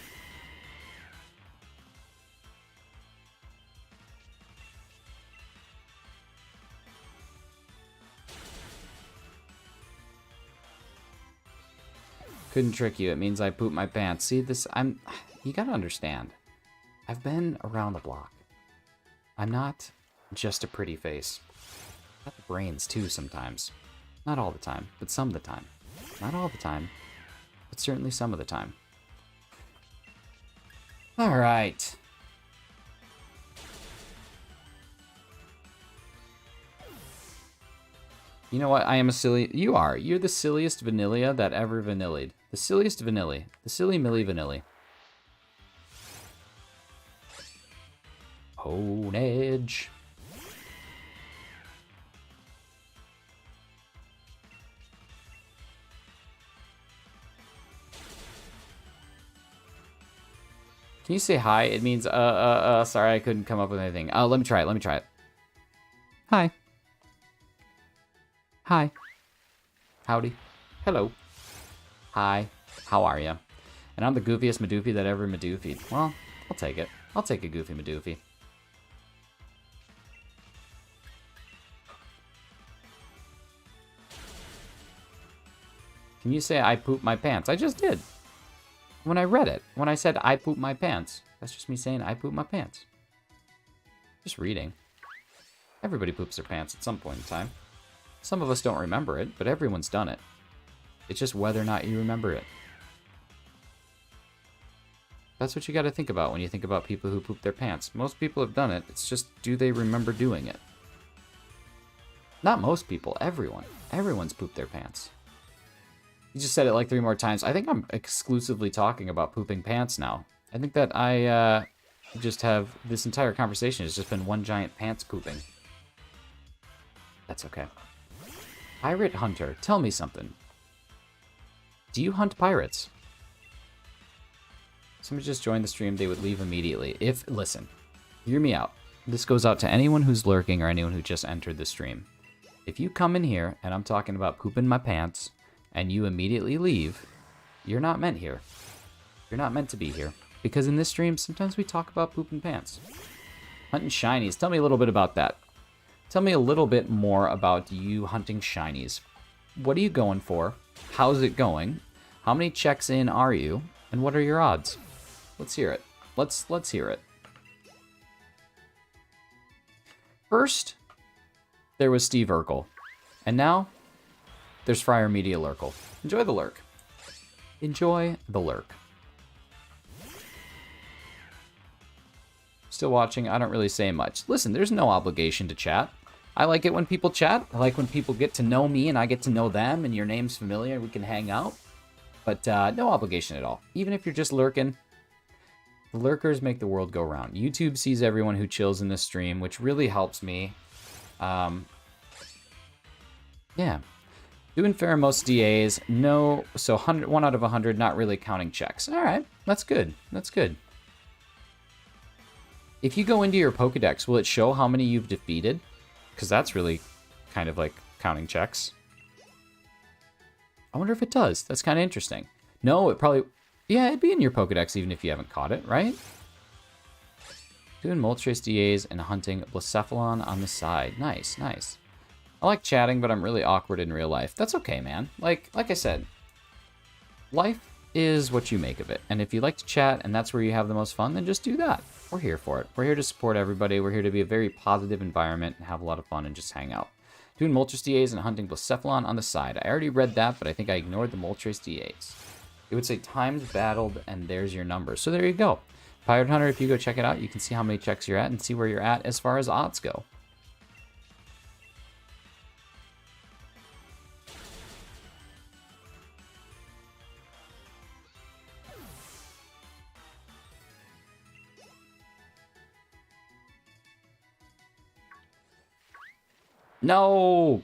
Couldn't trick you. It means I poop my pants. See, you gotta understand. I've been around the block. I'm not just a pretty face. I've got the brains too sometimes. Not all the time, but some of the time. Not all the time, but certainly some of the time. Alright. You know what? I am a silly... You are. You're the silliest Vanilla that ever vanilled. The silliest Vanilla. The silly Millie Vanilli. Honedge. Can you say hi? It means, sorry, I couldn't come up with anything. Let me try it. Hi. Hi. Howdy. Hello. Hi. How are ya? And I'm the goofiest Madoofy that ever Madoofied. Well, I'll take it. I'll take a goofy Madoofy. Can you say I poop my pants? I just did. When I read it. When I said I poop my pants. That's just me saying I poop my pants. Just reading. Everybody poops their pants at some point in time. Some of us don't remember it, but everyone's done it. It's just whether or not you remember it. That's what you gotta think about when you think about people who poop their pants. Most people have done it. It's just, do they remember doing it? Not most people, everyone. Everyone's pooped their pants. You just said it like 3 more times. I think I'm exclusively talking about pooping pants now. I think that I just have... This entire conversation has just been one giant pants pooping. That's okay. Pirate Hunter, tell me something. Do you hunt pirates? Somebody just joined the stream, they would leave immediately. Listen, hear me out. This goes out to anyone who's lurking or anyone who just entered the stream. If you come in here and I'm talking about pooping my pants and you immediately leave, you're not meant here. You're not meant to be here. Because in this stream, sometimes we talk about pooping pants. Hunting shinies, tell me a little bit about that. Tell me a little bit more about you hunting shinies. What are you going for? How's it going? How many checks in are you? And what are your odds? Let's hear it. Let's hear it. First, there was Steve Urkel. And now, there's Friar Media Lurkle. Enjoy the lurk. Enjoy the lurk. Still watching, I don't really say much. Listen, there's no obligation to chat. I like it when people chat. I like when people get to know me and I get to know them and your name's familiar and we can hang out. But no obligation at all. Even if you're just lurking, the lurkers make the world go round. YouTube sees everyone who chills in this stream, which really helps me. Yeah. Doing fair in most DAs. No, so 1 out of 100, not really counting checks. All right, that's good. That's good. If you go into your Pokedex, will it show how many you've defeated? Because that's really kind of like counting checks. I wonder if it does. That's kind of interesting. No, it probably... Yeah, it'd be in your Pokedex even if you haven't caught it, right? Doing Moltres DAs and hunting Blacephalon on the side. Nice, nice. I like chatting, but I'm really awkward in real life. That's okay, man. Like I said, life is what you make of it. And if you like to chat and that's where you have the most fun, then just do that. We're here for it. We're here to support everybody. We're here to be a very positive environment and have a lot of fun and just hang out. Doing Moltres DAs and hunting Blacephalon on the side. I already read that, but I think I ignored the Moltres DAs. It would say times battled, and there's your number. So there you go. Pirate Hunter, if you go check it out, you can see how many checks you're at and see where you're at as far as odds go. No!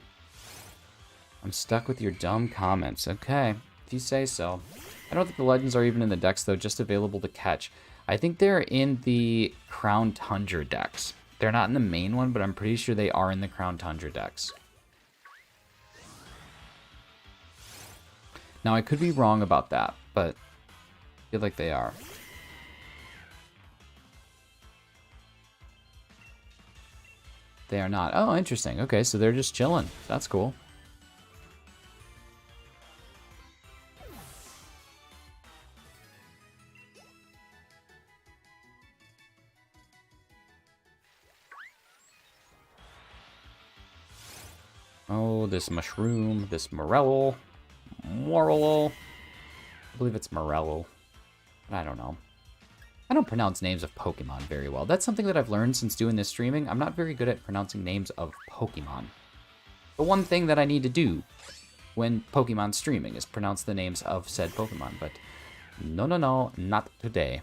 I'm stuck with your dumb comments. Okay, if you say so. I don't think the legends are even in the decks, though, just available to catch. I think they're in the Crown Tundra decks. They're not in the main one, but I'm pretty sure they are in the Crown Tundra decks. Now, I could be wrong about that, but I feel like they are. They are not. Oh, interesting. Okay, so they're just chilling. That's cool. Oh, this mushroom, this morello. I believe it's morello. I don't know. I don't pronounce names of Pokemon very well. That's something that I've learned since doing this streaming. I'm not very good at pronouncing names of Pokemon. The one thing that I need to do when Pokemon streaming is pronounce the names of said Pokemon, but no, not today.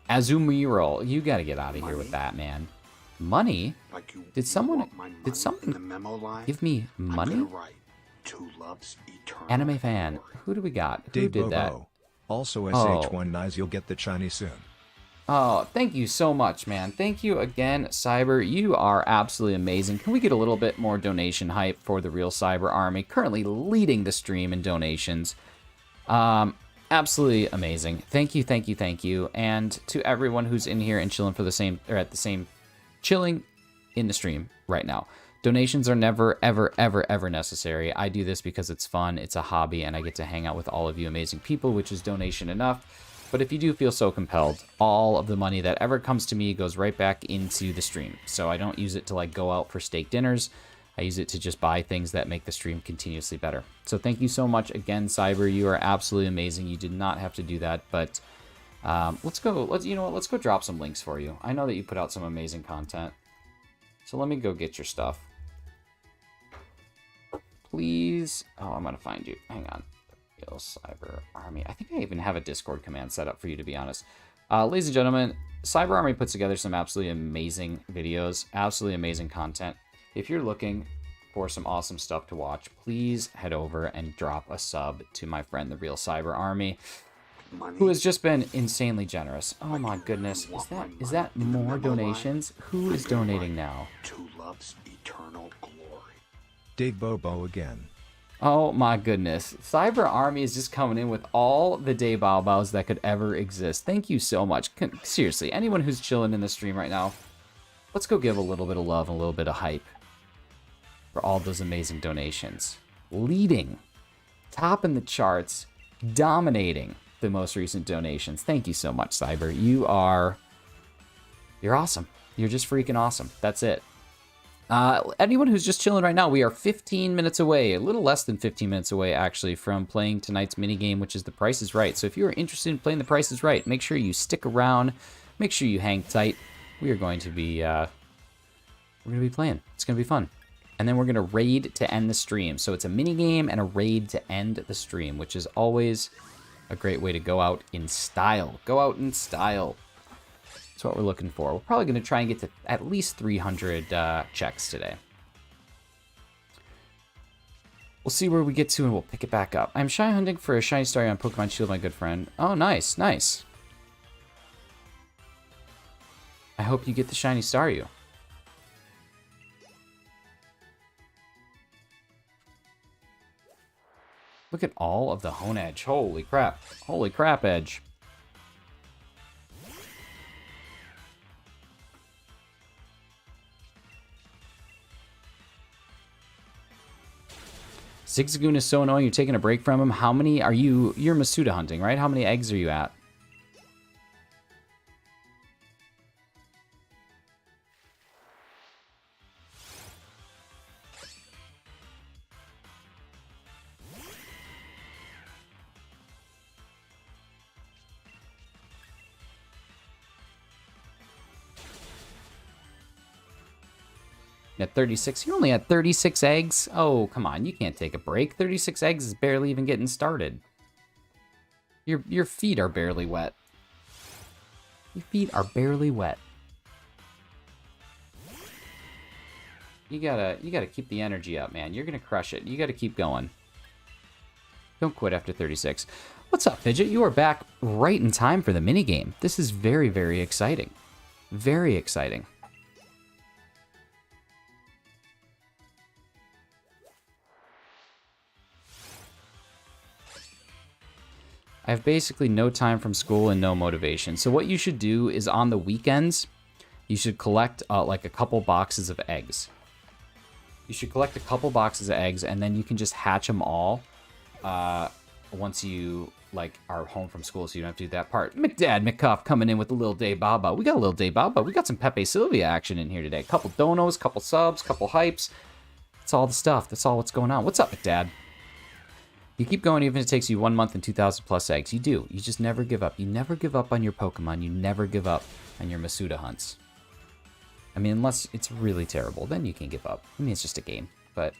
Azumarill, you gotta get out of here with that, man. Money? Did someone give me money? Anime fan. Who do we got? Who did that? Also SH1 Nice, you'll get the Chinese soon. Oh, thank you so much, man. Thank you again, Cyber. You are absolutely amazing. Can we get a little bit more donation hype for the Real Cyber Army? Currently leading the stream in donations. Absolutely amazing. Thank you, thank you, thank you. And to everyone who's in here and chilling for the same, or at the same, chilling in the stream right now. Donations are never, ever, ever, ever necessary. I do this because it's fun, it's a hobby, and I get to hang out with all of you amazing people, which is donation enough. But if you do feel so compelled, all of the money that ever comes to me goes right back into the stream. So I don't use it to like go out for steak dinners. I use it to just buy things that make the stream continuously better. So thank you so much again, Cyber. You are absolutely amazing. You did not have to do that, but let's go drop some links for you. I know that you put out some amazing content. So let me go get your stuff. Please. Oh, I'm gonna find you. Hang on. Real Cyber Army. I think I even have a Discord command set up for you, to be honest. Ladies and gentlemen, Cyber Army puts together some absolutely amazing videos, absolutely amazing content. If you're looking for some awesome stuff to watch, please head over and drop a sub to my friend, the Real Cyber Army, who has just been insanely generous. Oh my goodness, is that more donations? Who is donating now? To love's eternal glory. Dave Bobo again. Oh my goodness. Cyber Army is just coming in with all the day bow bows that could ever exist. Thank you so much. Seriously, anyone who's chilling in the stream right now, let's go give a little bit of love and a little bit of hype for all those amazing donations. Leading, top in the charts, dominating the most recent donations. Thank you so much, Cyber. You're awesome. You're just freaking awesome. That's it. Anyone who's just chilling right now, we are 15 minutes away, a little less than 15 minutes away, actually, from playing tonight's minigame, which is The Price is Right. So if you're interested in playing The Price is Right, make sure you stick around. Make sure you hang tight. We are going to be, we're going to be playing. It's going to be fun. And then we're going to raid to end the stream. So it's a minigame and a raid to end the stream, which is always a great way to go out in style. Go out in style. That's what we're looking for. We're probably going to try and get to at least 300 checks today. We'll see where we get to and we'll pick it back up. I'm shy hunting for a shiny star on Pokemon Shield, my good friend. Oh, nice, nice. I hope you get the shiny Staryu. Look at all of the Honedge. Holy crap. Holy crap, Edge. Zigzagoon is so annoying. You're taking a break from him. How many are you? You're Masuda hunting, right? How many eggs are you at? At 36, you only had 36 eggs? Oh, come on, you can't take a break. 36 eggs is barely even getting started. Your feet are barely wet. Your feet are barely wet. You gotta keep the energy up, man. You're gonna crush it. You gotta keep going. Don't quit after 36. What's up, Fidget? You are back right in time for the minigame. This is very, very exciting. Very exciting. I have basically no time from school and no motivation. So what you should do is on the weekends, you should collect like a couple boxes of eggs. You should collect a couple boxes of eggs and then you can just hatch them all once you like are home from school, so you don't have to do that part. McDad McCuff coming in with a little day baba. We got a little day baba. We got some Pepe Sylvia action in here today. Couple donos, couple subs, couple hypes. That's all the stuff. That's all what's going on. What's up, McDad? You keep going even if it takes you 1 month and 2,000 plus eggs. You do. You just never give up. You never give up on your Pokemon. You never give up on your Masuda hunts. I mean, unless it's really terrible, then you can give up. I mean, it's just a game, but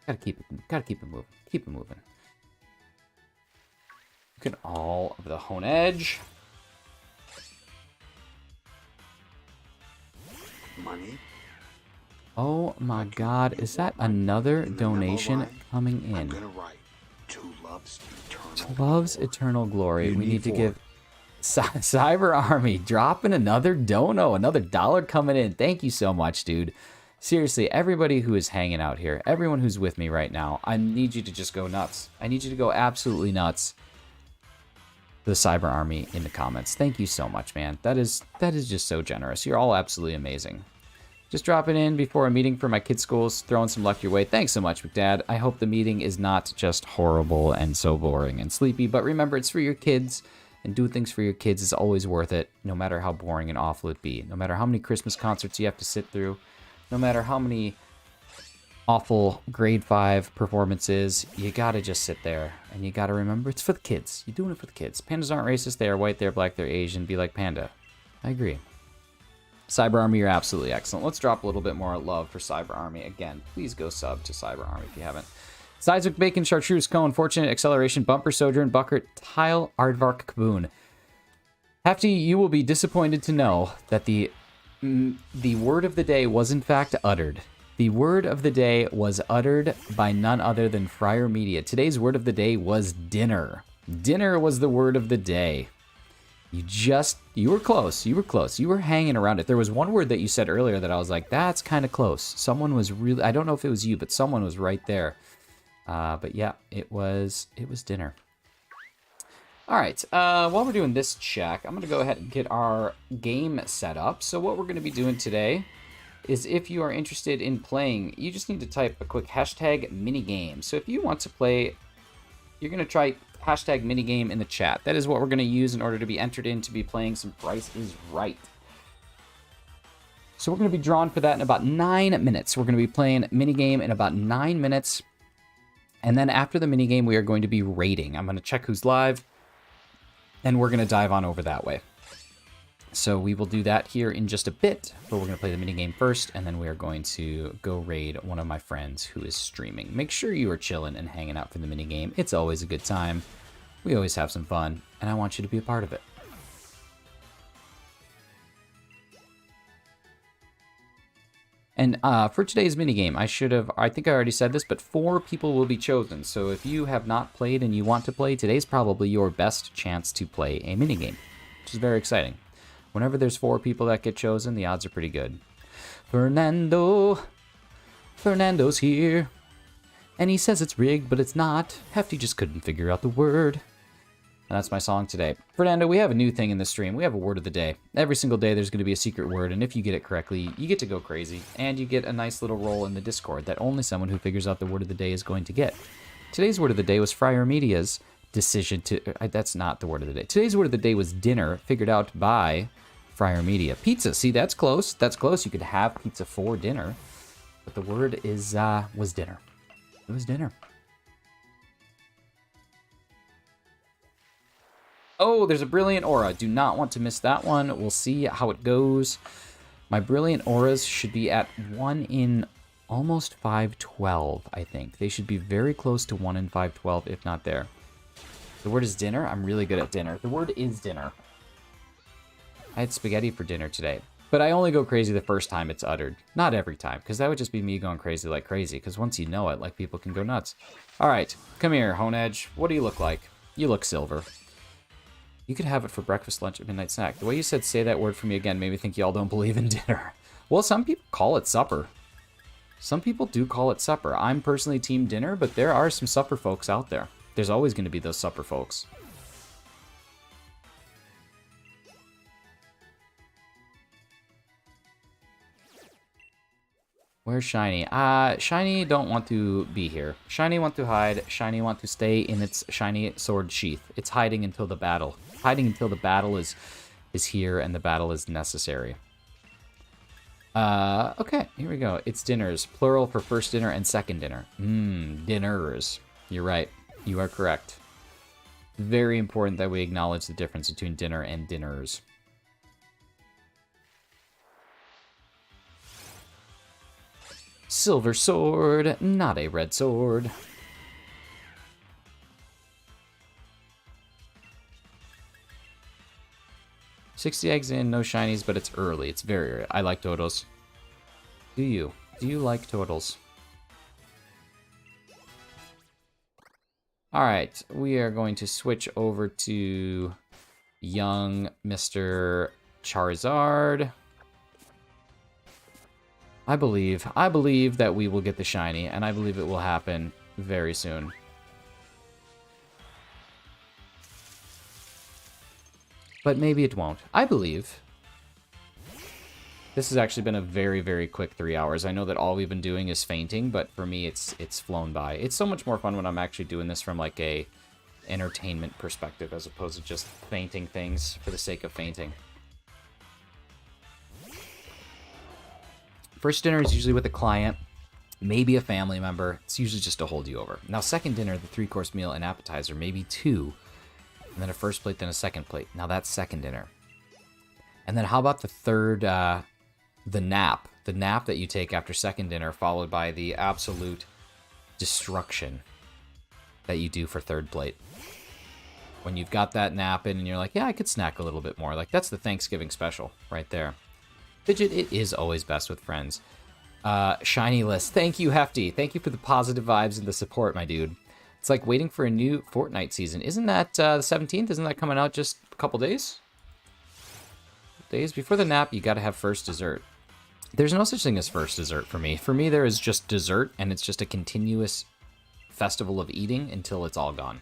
gotta keep it moving. Keep it moving. Look at all of the Honedge. Money. Oh my God! Is that another donation coming in? I'm gonna write to To Love's Eternal Glory. We need to give Cyber Army dropping another dono, another $1 coming in. Thank you so much, dude. Seriously, everybody who is hanging out here, everyone who's with me right now, I need you to just go nuts. I need you to go absolutely nuts. The Cyber Army in the comments. Thank you so much, man. That is just so generous. You're all absolutely amazing. Just dropping in before a meeting for my kids' schools, throwing some luck your way. Thanks so much, McDad. I hope the meeting is not just horrible and so boring and sleepy, but remember, it's for your kids, and doing things for your kids is always worth it, no matter how boring and awful it be. No matter how many Christmas concerts you have to sit through, no matter how many awful grade 5 performances, you gotta just sit there, and you gotta remember, it's for the kids. You're doing it for the kids. Pandas aren't racist. They are white, they're black, they're Asian. Be like Panda. I agree. Cyber Army, you're absolutely excellent. Let's drop a little bit more love for Cyber Army. Again, please go sub to Cyber Army if you haven't. Seismic Bacon, Chartreuse, Cone, Fortunate, Acceleration, Bumper, Sojourn, Buckert, Tile, Aardvark, Kaboon. Hefty, you will be disappointed to know that the word of the day was in fact uttered. The word of the day was uttered by none other than Friar Media. Today's word of the day was dinner. Dinner was the word of the day. You were close. You were close. You were hanging around it. There was one word that you said earlier that I was like, that's kind of close. Someone was really, I don't know if it was you, but someone was right there. But yeah, it was dinner. All right, while we're doing this check, I'm going to go ahead and get our game set up. So what we're going to be doing today is, if you are interested in playing, you just need to type a quick hashtag minigame. So if you want to play you're going to try hashtag minigame in the chat. That is what we're going to use in order to be entered in to be playing some Price is Right. So we're going to be drawn for that in about 9 minutes. We're going to be playing minigame in about 9 minutes. And then after the minigame, we are going to be rating. I'm going to check who's live, and we're going to dive on over that way. So we will do that here in just a bit, but we're going to play the minigame first, and then we are going to go raid one of my friends who is streaming. Make sure you are chilling and hanging out for the minigame. It's always a good time. We always have some fun, and I want you to be a part of it. And for today's minigame, I think I already said this, but 4 people will be chosen. So if you have not played and you want to play, today's probably your best chance to play a minigame, which is very exciting. Whenever there's 4 people that get chosen, the odds are pretty good. Fernando's here, and he says it's rigged, but it's not. Hefty just couldn't figure out the word. And that's my song today. Fernando, we have a new thing in the stream. We have a word of the day. Every single day there's going to be a secret word, and if you get it correctly, you get to go crazy, and you get a nice little role in the Discord that only someone who figures out the word of the day is going to get. Today's word of the day was Friar Media's decision to... that's not the word of the day. Today's word of the day was dinner, figured out by Friar Media. Pizza, see, that's close. That's close. You could have pizza for dinner, but the word is was dinner. It was dinner. Oh, there's a brilliant aura. Do not want to miss that one. We'll see how it goes. My brilliant auras should be at 1 in almost 512, I think. They should be very close to 1 in 512, if not there. The word is dinner. I'm really good at dinner. The word is dinner. I had spaghetti for dinner today, but I only go crazy the first time it's uttered. Not every time, because that would just be me going crazy like crazy, because once you know it, like, people can go nuts. All right, come here, Honedge. What do you look like? You look silver. You could have it for breakfast, lunch, and midnight snack. The way you said say that word for me again made me think y'all don't believe in dinner. Well, some people call it supper. Some people do call it supper. I'm personally team dinner, but there are some supper folks out there. There's always going to be those supper folks. Where's Shiny? Shiny don't want to be here. Shiny want to hide. Shiny want to stay in its shiny sword sheath. It's hiding until the battle. Hiding until the battle is here and the battle is necessary. Okay, here we go. It's dinners. Plural for first dinner and second dinner. Dinners. You're right. You are correct. Very important that we acknowledge the difference between dinner and dinners. Silver sword, not a red sword. $60 eggs in, no shinies, but it's early. It's very early. I like totals. Do you? Do you like totals? Alright, we are going to switch over to young Mr. Charizard. I believe that we will get the shiny, and I believe it will happen very soon. But maybe it won't. I believe. This has actually been a very, very quick 3 hours. I know that all we've been doing is fainting, but for me, it's flown by. It's so much more fun when I'm actually doing this from, like, a entertainment perspective, as opposed to just fainting things for the sake of fainting. First dinner is usually with a client, maybe a family member. It's usually just to hold you over. Now, second dinner, the 3-course meal and appetizer, maybe 2. And then a first plate, then a second plate. Now, that's second dinner. And then how about the third, the nap? The nap that you take after second dinner, followed by the absolute destruction that you do for third plate. When you've got that nap in and you're like, yeah, I could snack a little bit more. Like, that's the Thanksgiving special right there. Fidget, it is always best with friends. Shiny list. Thank you, Hefty. Thank you for the positive vibes and the support, my dude. It's like waiting for a new Fortnite season. Isn't that the 17th? Isn't that coming out just a couple days? Days before the nap, you got to have first dessert. There's no such thing as first dessert for me. For me, there is just dessert, and it's just a continuous festival of eating until it's all gone.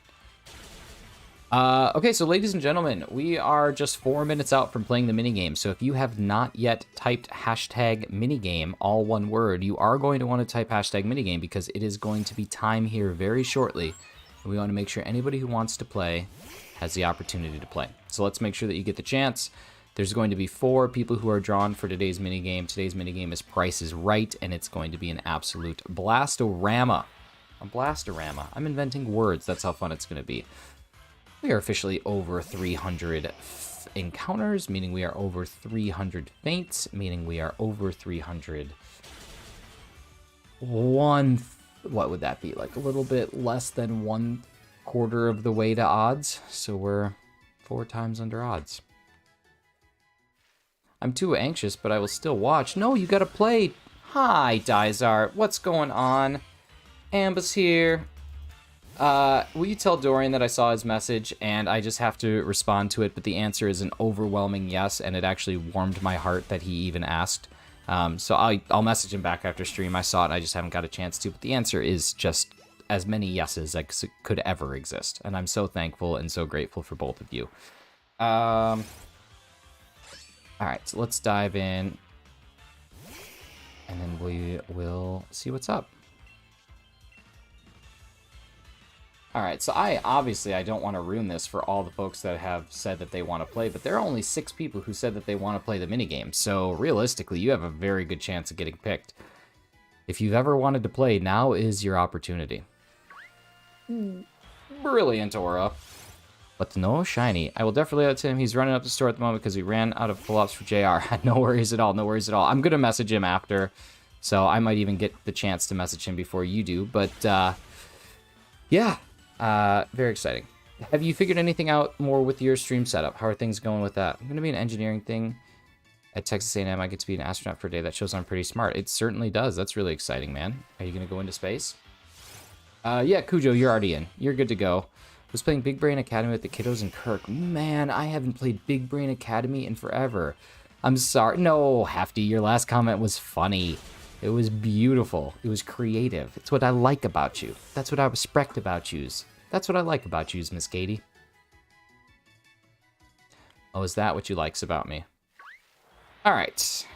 Okay, so ladies and gentlemen, we are just 4 minutes out from playing the minigame. So if you have not yet typed hashtag minigame, all one word, you are going to want to type hashtag minigame because it is going to be time here very shortly We want to make sure anybody who wants to play has the opportunity to play. So let's make sure that you get the chance. There's going to be 4 people who are drawn for today's minigame. Today's minigame is Price is Right, and it's going to be an absolute blastorama. A blastorama. I'm inventing words. That's how fun it's going to be. We are officially over 300 encounters, meaning we are over 300 feints, meaning we are over 300... what would that be? Like a little bit less than 1/4 of the way to odds. So we're 4 times under odds. I'm too anxious, but I will still watch. No, you gotta play. Hi, Dizart. What's going on? Amber's here. Will you tell Dorian that I saw his message and I just have to respond to it? But the answer is an overwhelming yes, and it actually warmed my heart that he even asked. So I'll message him back after stream. I saw it, I just haven't got a chance to. But the answer is just as many yeses as could ever exist. And I'm so thankful and so grateful for both of you. Alright, so let's dive in. And then we will see what's up. Alright, so I don't want to ruin this for all the folks that have said that they want to play, but there are only 6 people who said that they want to play the minigame, so realistically, you have a very good chance of getting picked. If you've ever wanted to play, now is your opportunity. Brilliant, Aura. But no shiny. I will definitely let him. He's running up the store at the moment because he ran out of pull-ups for JR. No worries at all, no worries at all. I'm going to message him after, so I might even get the chance to message him before you do, but yeah. Very exciting. Have you figured anything out more with your stream setup? How are things going with that? I'm going to be an engineering thing at Texas A&M. I get to be an astronaut for a day. That shows I'm pretty smart. It certainly does. That's really exciting, man. Are you going to go into space? Yeah, Cujo, you're already in. You're good to go. Was playing Big Brain Academy with the kiddos in Kirk. Man, I haven't played Big Brain Academy in forever. I'm sorry. No, Hefty, your last comment was funny. It was beautiful. It was creative. It's what I like about you. That's what I respect about yous. That's what I like about yous, Miss Katie. Oh, is that what you likes about me? All right.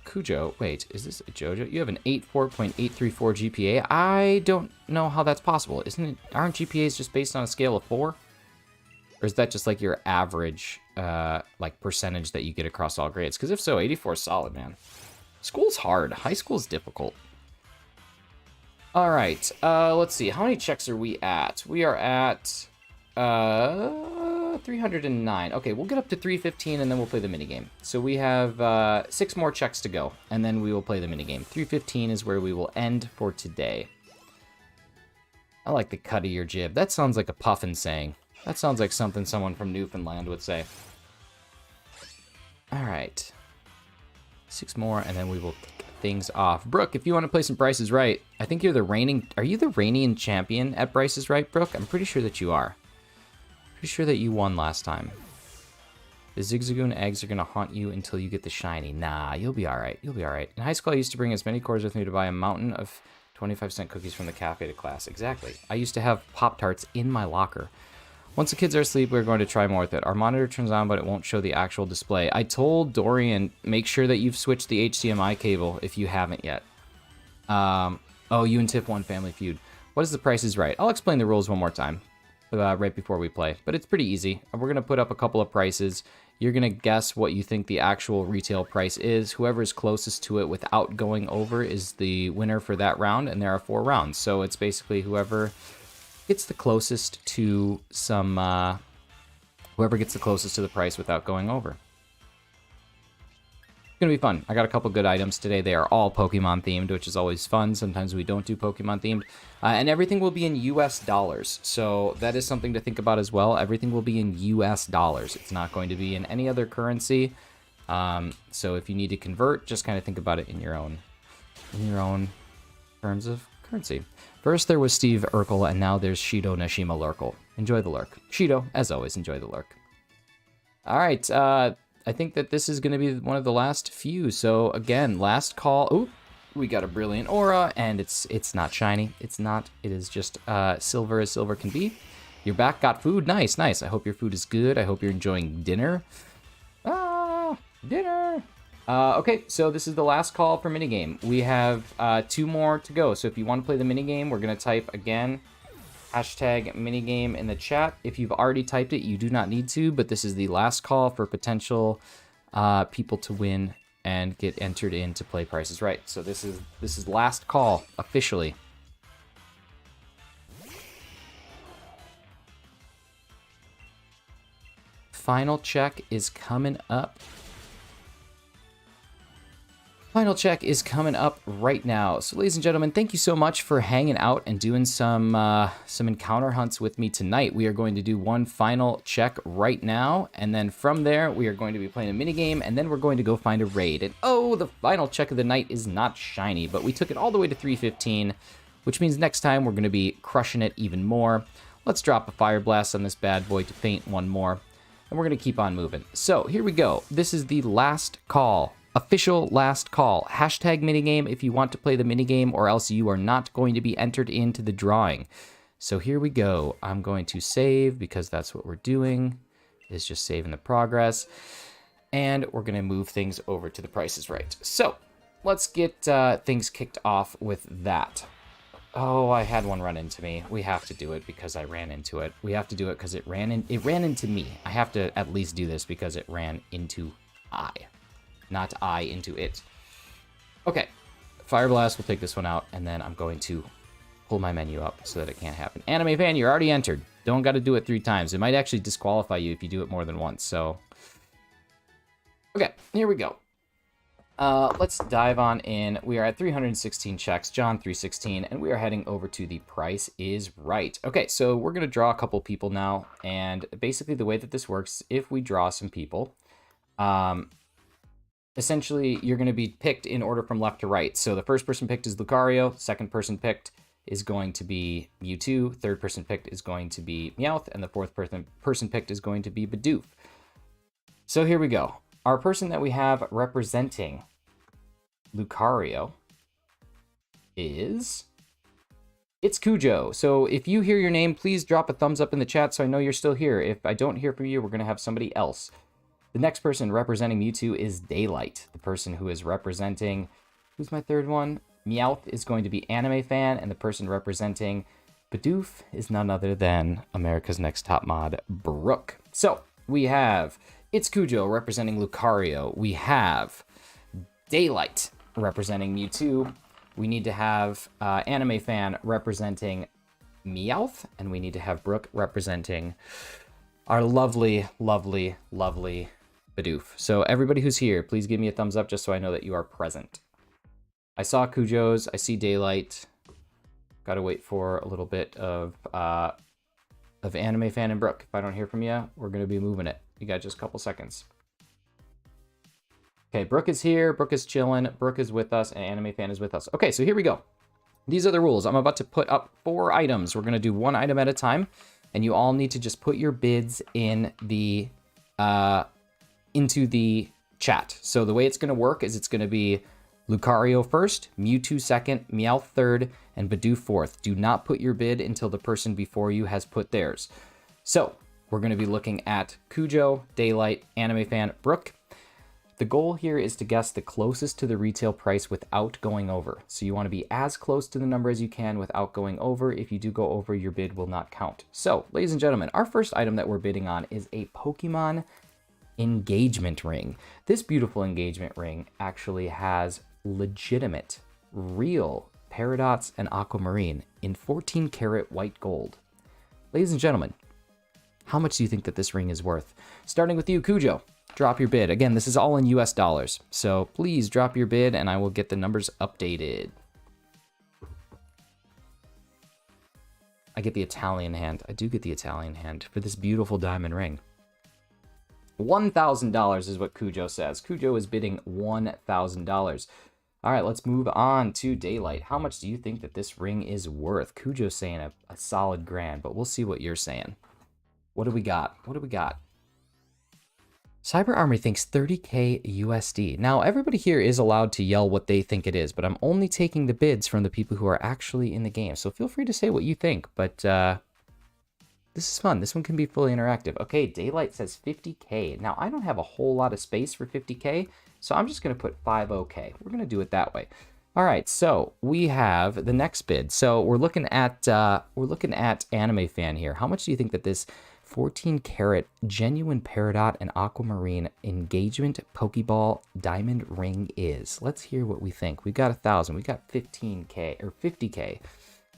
Cujo, wait, is this a JoJo? You have an 84.834 GPA. I don't know how that's possible. Aren't GPAs just based on a scale of 4? Or is that just like your average, like percentage that you get across all grades? Because if so, 84 is solid, man. School's hard. High school's difficult. All right, let's see. How many checks are we at? We are at 309. Okay, we'll get up to 315 and then we'll play the minigame. So we have 6 more checks to go, and then we will play the minigame. 315 is where we will end for today. I like the cut of your jib. That sounds like a puffin saying. That sounds like something someone from Newfoundland would say. All right. 6 more, and then we will kick things off. Brooke, if you want to play some Price is Right, I think you're the reigning... Are you the reigning champion at Price is Right, Brooke? I'm pretty sure that you are. Pretty sure that you won last time. The Zigzagoon eggs are going to haunt you until you get the shiny. Nah, you'll be all right. You'll be all right. In high school, I used to bring as many quarters with me to buy a mountain of 25-cent cookies from the cafe to class. Exactly. I used to have Pop-Tarts in my locker. Once the kids are asleep, we're going to try more with it. Our monitor turns on, but it won't show the actual display. I told Dorian, make sure that you've switched the HDMI cable if you haven't yet. Oh, you and Tiff won Family Feud. What is the Price is Right? I'll explain the rules one more time right before we play, but it's pretty easy. We're going to put up a couple of prices. You're going to guess what you think the actual retail price is. Whoever is closest to it without going over is the winner for that round, and there are 4 rounds. So it's basically whoever gets the closest to whoever gets the closest to the price without going over. It's gonna be fun. I got a couple good items today. They are all Pokemon themed, which is always fun. Sometimes we don't do Pokemon themed. And everything will be in US dollars. So that is something to think about as well. Everything will be in US dollars. It's not going to be in any other currency. So if you need to convert, just kind of think about it in your own terms of currency. First there was Steve Urkel, and now there's Shido Nashima Lurkel. Enjoy the lurk. Shido, as always, enjoy the lurk. All right, I think that this is going to be one of the last few. So again, last call. Ooh, we got a brilliant aura, and it's not shiny. It's not. It is just silver as silver can be. You're back, got food. Nice, nice. I hope your food is good. I hope you're enjoying dinner. Dinner! Okay, so this is the last call for minigame. We have 2 more to go. So if you want to play the minigame, we're going to type again hashtag minigame in the chat. If you've already typed it, you do not need to, but this is the last call for potential people to win and get entered in to play Price is Right. So this is last call officially. Final check is coming up. Final check is coming up right now. So ladies and gentlemen, thank you so much for hanging out and doing some encounter hunts with me tonight. We are going to do one final check right now, and then from there we are going to be playing a mini game, and then we're going to go find a raid. And oh, the final check of the night is not shiny, but we took it all the way to 315, which means next time we're going to be crushing it even more. Let's drop a fire blast on this bad boy to faint one more, and we're going to keep on moving. So here we go. This is the last call. Official last call. Hashtag minigame if you want to play the minigame, or else you are not going to be entered into the drawing. So here we go. I'm going to save because that's what we're doing, is just saving the progress. And we're going to move things over to the Price is Right. So let's get things kicked off with that. Oh, I had one run into me. We have to do it because I ran into it. We have to do it because it ran into me. I have to at least do this because it ran into I. Not I into it. Okay, Fire Blast, we'll take this one out, and then I'm going to pull my menu up so that it can't happen. Anime fan, you're already entered. Don't got to do it 3 times. It might actually disqualify you if you do it more than once, so... Okay, here we go. Let's dive on in. We are at 316 checks, John 316, and we are heading over to the Price is Right. Okay, so we're going to draw a couple people now, and basically the way that this works, if we draw some people... essentially, you're going to be picked in order from left to right. So the first person picked is Lucario, second person picked is going to be Mewtwo, third person picked is going to be Meowth, and the fourth person picked is going to be Bidoof. So here we go. Our person that we have representing Lucario is... It's Cujo. So if you hear your name, please drop a thumbs up in the chat so I know you're still here. If I don't hear from you, we're going to have somebody else. The next person representing Mewtwo is Daylight. The person who is representing... Who's my third one? Meowth is going to be Anime Fan, and the person representing Bidoof is none other than America's Next Top Mod, Brooke. So, we have It's Cujo representing Lucario. We have Daylight representing Mewtwo. We need to have Anime Fan representing Meowth, and we need to have Brooke representing our lovely, lovely, lovely Bidoof. So everybody who's here, please give me a thumbs up just so I know that you are present. I saw Cujo's, I see Daylight. Gotta wait for a little bit of Anime Fan and Brooke. If I don't hear from you, we're gonna be moving it. You got just a couple seconds. Okay, Brooke is here, Brooke is chilling, Brooke is with us, and Anime Fan is with us. Okay, so here we go. These are the rules. I'm about to put up 4 items. We're gonna do 1 item at a time, and you all need to just put your bids in the into the chat. So the way it's going to work is it's going to be Lucario first, Mewtwo second, Meowth third, and Bidoof fourth. Do not put your bid until the person before you has put theirs. So we're going to be looking at Cujo, Daylight, Anime Fan, Brooke. The goal here is to guess the closest to the retail price without going over. So you want to be as close to the number as you can without going over. If you do go over, your bid will not count. So, ladies and gentlemen, our first item that we're bidding on is a Pokemon engagement ring. This beautiful engagement ring actually has legitimate, real Paradots and Aquamarine in 14 karat white gold. Ladies and gentlemen, how much do you think that this ring is worth? Starting with you, Cujo. Drop your bid. Again, this is all in US dollars. So please drop your bid and I will get the numbers updated. I get the Italian hand. I do get the Italian hand for this beautiful diamond ring. $1,000 is what Cujo says. Cujo is bidding $1,000. All right, let's move on to Daylight. How much do you think that this ring is worth? Cujo's saying a solid grand, but we'll see what you're saying. What do we got? What do we got? Cyber Armory thinks 30K USD. Now, everybody here is allowed to yell what they think it is, but I'm only taking the bids from the people who are actually in the game. So feel free to say what you think, but This is fun. This one can be fully interactive. Okay, Daylight says 50K. Now, I don't have a whole lot of space for 50K, so I'm just going to put 50K. We're going to do it that way. All right, so we have the next bid. So we're looking at Anime Fan here. How much do you think that this 14 karat genuine peridot and aquamarine engagement Pokeball diamond ring is? Let's hear what we think. We got 1,000. We got 15K or 50K.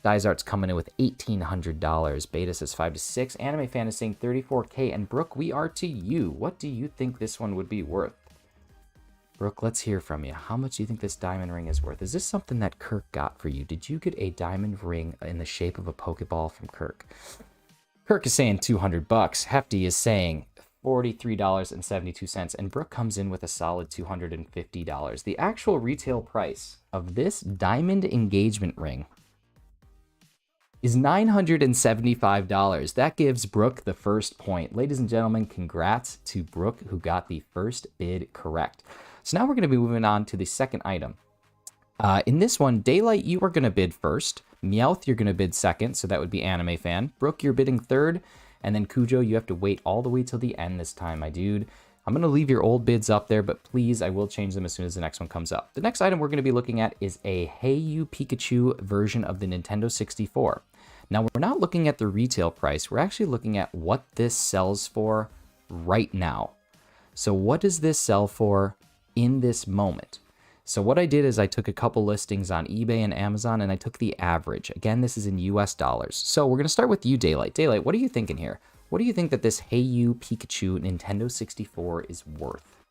Dysart's coming in with $1,800. Beta says 5 to 6. Anime Fan is saying 34K. And Brooke, we are to you. What do you think this one would be worth? Brooke, let's hear from you. How much do you think this diamond ring is worth? Is this something that Kirk got for you? Did you get a diamond ring in the shape of a Pokeball from Kirk? Kirk is saying 200 bucks. Hefty is saying $43.72. And Brooke comes in with a solid $250. The actual retail price of this diamond engagement ring is $975. That gives Brooke the first point. Ladies and gentlemen, congrats to Brooke, who got the first bid correct. So now we're going to be moving on to the second item. In this one, Daylight, you are going to bid first. Meowth, you're going to bid second, so that would be Anime Fan. Brooke, you're bidding third. And then Cujo, you have to wait all the way till the end this time, my dude. I'm going to leave your old bids up there, but please, I will change them as soon as the next one comes up. The next item we're going to be looking at is a Hey You Pikachu version of the Nintendo 64. Now, we're not looking at the retail price. We're actually looking at what this sells for right now. So what does this sell for in this moment? So what I did is I took a couple listings on eBay and Amazon, and I took the average. Again, this is in US dollars. So we're going to start with you, Daylight. Daylight, what are you thinking here? What do you think that this Hey You Pikachu Nintendo 64 is worth?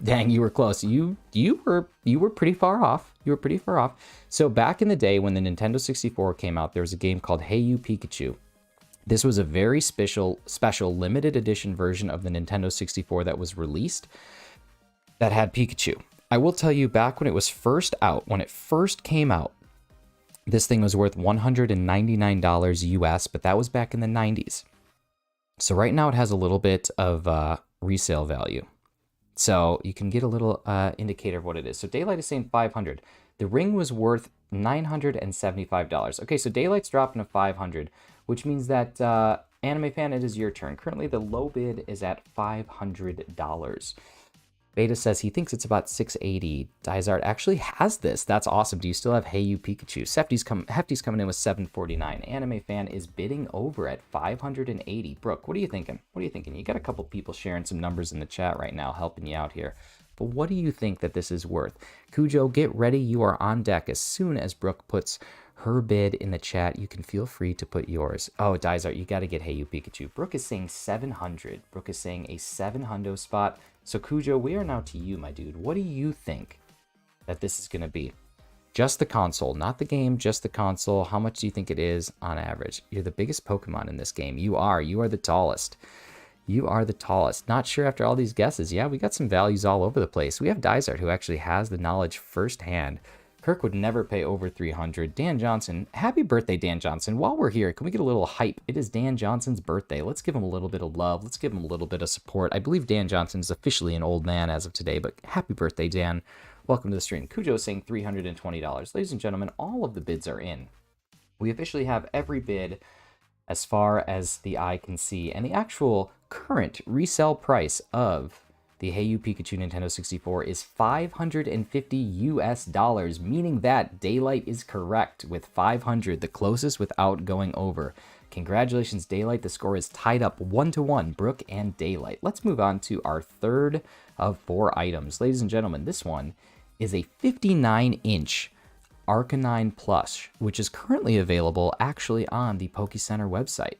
Dang, you were close. You were pretty far off. You were pretty far off. So back in the day when the Nintendo 64 came out, there was a game called Hey You Pikachu. This was a very special limited edition version of the Nintendo 64 that was released that had Pikachu. I will tell you, back when it was first out, when it first came out, this thing was worth $199 US, but that was back in the 90s. So right now it has a little bit of resale value. So you can get a little indicator of what it is. So Daylight is saying 500. The ring was worth $975. Okay, so Daylight's dropping to 500, which means that Anime Fan, it is your turn. Currently, the low bid is at $500. Beta says he thinks it's about $680. Dysart actually has this. That's awesome. Do you still have Hey You Pikachu? Hefty's coming in with $749. Anime Fan is bidding over at $580. Brooke, what are you thinking? What are you thinking? You got a couple people sharing some numbers in the chat right now, helping you out here. But what do you think that this is worth? Cujo, get ready. You are on deck. As soon as Brooke puts her bid in the chat, you can feel free to put yours. Oh, Dysart, you got to get Hey You Pikachu. Brooke is saying 700. Brooke is saying a 700 spot. So Cujo, we are now to you, my dude. What do you think that this is going to be? Just the console, not the game, just the console. How much do you think it is on average? You're the biggest Pokemon in this game. You are the tallest. You are the tallest. Not sure after all these guesses. Yeah, we got some values all over the place. We have Dysart, who actually has the knowledge firsthand. Kirk would never pay over 300. Dan Johnson, happy birthday, Dan Johnson. While we're here, can we get a little hype? It is Dan Johnson's birthday. Let's give him a little bit of love. Let's give him a little bit of support. I believe Dan Johnson is officially an old man as of today, but happy birthday, Dan. Welcome to the stream. Cujo is saying $320. Ladies and gentlemen, all of the bids are in. We officially have every bid as far as the eye can see, and the actual current resale price of the Hey You Pikachu Nintendo 64 is $550 US, meaning that Daylight is correct with 500, the closest without going over. Congratulations, Daylight. The score is tied up 1-1, Brooke and Daylight. Let's move on to our third of 4 items. Ladies and gentlemen, this one is a 59-inch Arcanine plush, which is currently available actually on the PokeCenter website.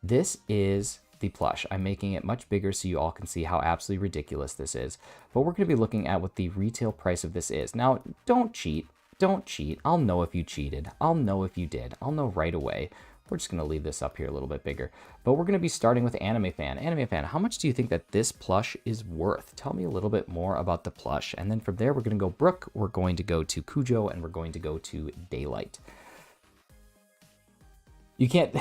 This is the plush. I'm making it much bigger so you all can see how absolutely ridiculous this is. But we're going to be looking at what the retail price of this is. Now, don't cheat. Don't cheat. I'll know if you cheated. I'll know if you did. I'll know right away. We're just going to leave this up here a little bit bigger. But we're going to be starting with Anime Fan. Anime Fan, how much do you think that this plush is worth? Tell me a little bit more about the plush. And then from there, we're going to go Brooke, we're going to go to Cujo, and we're going to go to Daylight. You can't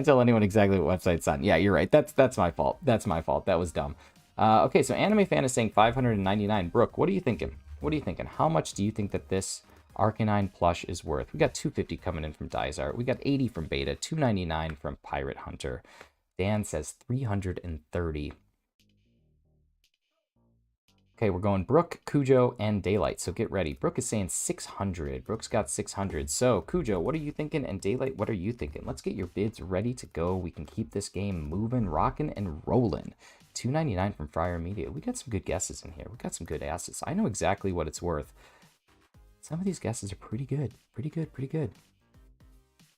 tell anyone exactly what website it's on. Yeah, you're right. That's my fault. That's my fault. That was dumb. Okay, so Anime Fan is saying $599. Brooke, what are you thinking? What are you thinking? How much do you think that this Arcanine plush is worth. We got 250 coming in from Dysart. We got 80 from Beta, 299 from Pirate Hunter. Dan says 330. Okay, we're going Brook, Cujo, and Daylight, so get ready. Brook is saying 600. Brook's got 600. So, Cujo, what are you thinking? And Daylight, what are you thinking? Let's get your bids ready to go. We can keep this game moving, rocking, and rolling. 299 from Friar Media. We got some good guesses in here. We got some good asses. I know exactly what it's worth. Some of these guesses are pretty good. Pretty good, pretty good.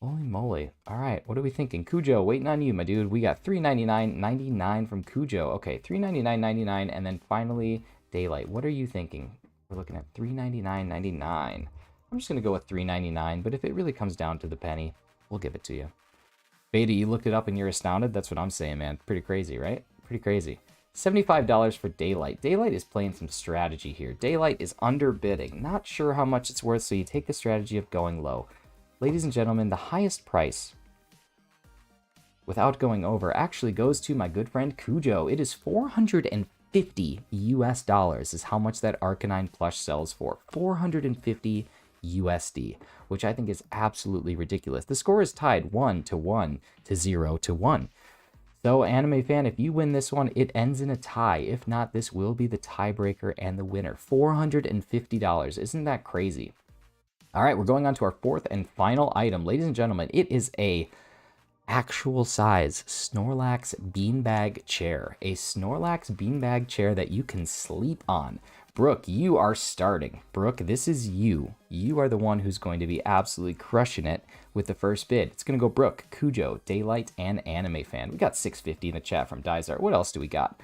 Holy moly. All right, what are we thinking? Cujo, waiting on you, my dude. We got $399.99 from Cujo. Okay, $399.99, and then finally... Daylight, what are you thinking? We're looking at $399.99. I'm just going to go with $399, but if it really comes down to the penny, we'll give it to you. Beta, you looked it up and you're astounded? That's what I'm saying, man. Pretty crazy, right? Pretty crazy. $75 for Daylight. Daylight is playing some strategy here. Daylight is underbidding. Not sure how much it's worth, so you take the strategy of going low. Ladies and gentlemen, the highest price, without going over, actually goes to my good friend Cujo. It is $450 US is how much that Arcanine plush sells for. 450 USD, which I think is absolutely ridiculous. The score is tied 1-1 to 0-1. So, anime fan, if you win this one, it ends in a tie. If not, this will be the tiebreaker and the winner. $450. Isn't that crazy? All right, we're going on to our fourth and final item. Ladies and gentlemen, it is a actual size Snorlax beanbag chair. A Snorlax beanbag chair that you can sleep on. Brooke, you are starting. Brooke, this is you. You are the one who's going to be absolutely crushing it with the first bid. It's going to go Brooke, Cujo, Daylight, and Anime Fan. We got 650 in the chat from Dysart. What else do we got?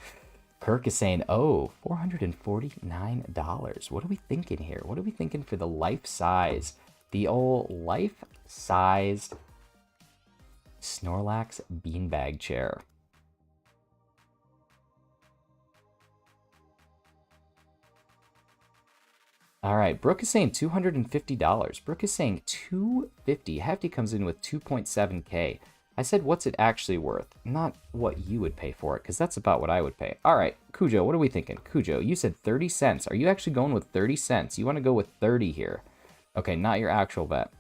Kirk is saying, oh, $449. What are we thinking here? What are we thinking for the life size? The old life-sized Snorlax beanbag chair. All right, Brooke is saying $250. Brooke is saying $250. Hefty comes in with 2.7K. I said, what's it actually worth? Not what you would pay for it, because that's about what I would pay. All right, Cujo, what are we thinking? Cujo, you said 30 cents. Are you actually going with 30 cents? You want to go with 30 here. Okay, not your actual bet.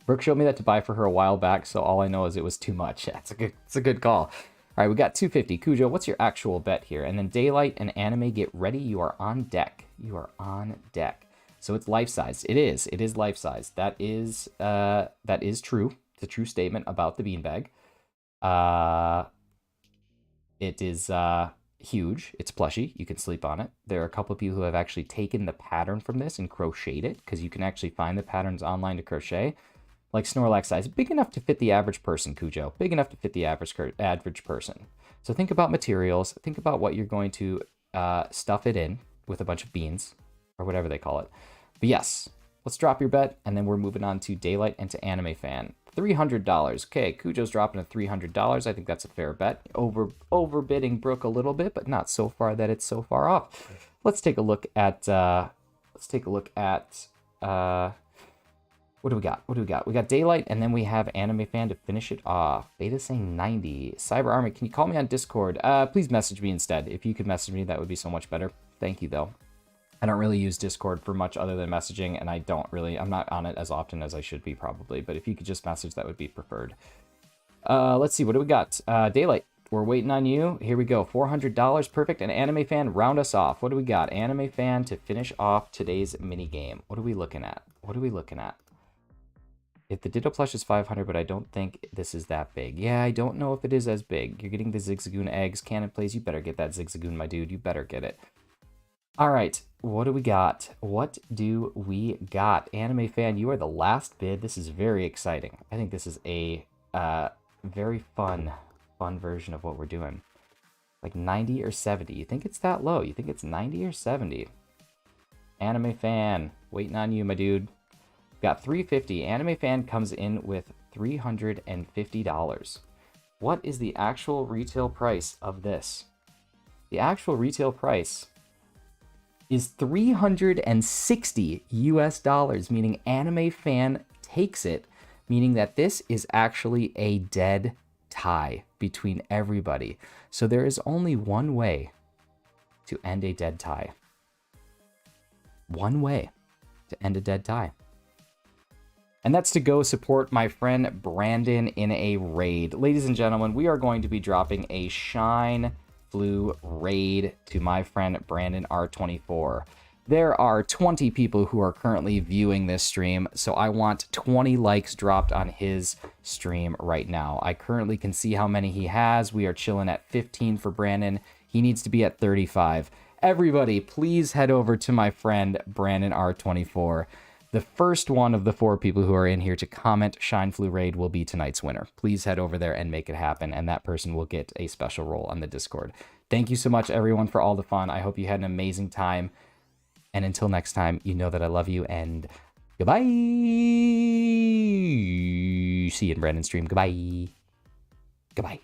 Brooke showed me that to buy for her a while back, so all I know is it was too much. Yeah, it's a good call. All right, we got 250. Cujo, what's your actual bet here? And then Daylight and Anime, get ready. You are on deck. You are on deck. So it's life size. It is. It is life size. That is true. It's a true statement about the beanbag. It is huge. It's plushy. You can sleep on it. There are a couple of people who have actually taken the pattern from this and crocheted it, because you can actually find the patterns online to crochet. Like Snorlax size, big enough to fit the average person, Cujo. Big enough to fit the average person. So think about materials. Think about what you're going to stuff it in with a bunch of beans, or whatever they call it. But yes, let's drop your bet, and then we're moving on to Daylight and to Anime Fan. $300. Okay, Cujo's dropping at $300. I think that's a fair bet. Overbidding Brooke a little bit, but not so far that it's so far off. Let's take a look at what do we got? What do we got? We got Daylight, and then we have Anime Fan to finish it off. Beta saying 90. Cyber Army, can you call me on Discord? Please message me instead. If you could message me, that would be so much better. Thank you, though. I don't really use Discord for much other than messaging, and I'm not on it as often as I should be, probably. But if you could just message, that would be preferred. Let's see, what do we got? Daylight, we're waiting on you. Here we go, $400, perfect. And Anime Fan, round us off. What do we got? Anime Fan to finish off today's mini game. What are we looking at? What are we looking at? If the Ditto plush is 500, but I don't think this is that big. Yeah, I don't know if it is as big. You're getting the Zigzagoon eggs. Cannon plays, you better get that Zigzagoon, my dude. You better get it. All right, what do we got? What do we got? Anime Fan, you are the last bid. This is very exciting. I think this is a very fun version of what we're doing. Like 90 or 70. You think it's that low? You think it's 90 or 70? Anime Fan, waiting on you, my dude. Got 350. Anime Fan comes in with $350. What is the actual retail price of this? The actual retail price is $360 US, meaning Anime Fan takes it, meaning that this is actually a dead tie between everybody. So there is only one way to end a dead tie. One way to end a dead tie. And that's to go support my friend Brandon in a raid. Ladies and gentlemen, we are going to be dropping a Shine Flu raid to my friend Brandon R24. There are 20 people who are currently viewing this stream, so I want 20 likes dropped on his stream right now. I currently can see how many he has. We are chilling at 15 for Brandon. He needs to be at 35. Everybody, please head over to my friend Brandon R24. The first one of the 4 people who are in here to comment Shine Flu Raid will be tonight's winner. Please head over there and make it happen, and that person will get a special role on the Discord. Thank you so much, everyone, for all the fun. I hope you had an amazing time. And until next time, you know that I love you, and goodbye. See you in Brandon's stream. Goodbye. Goodbye.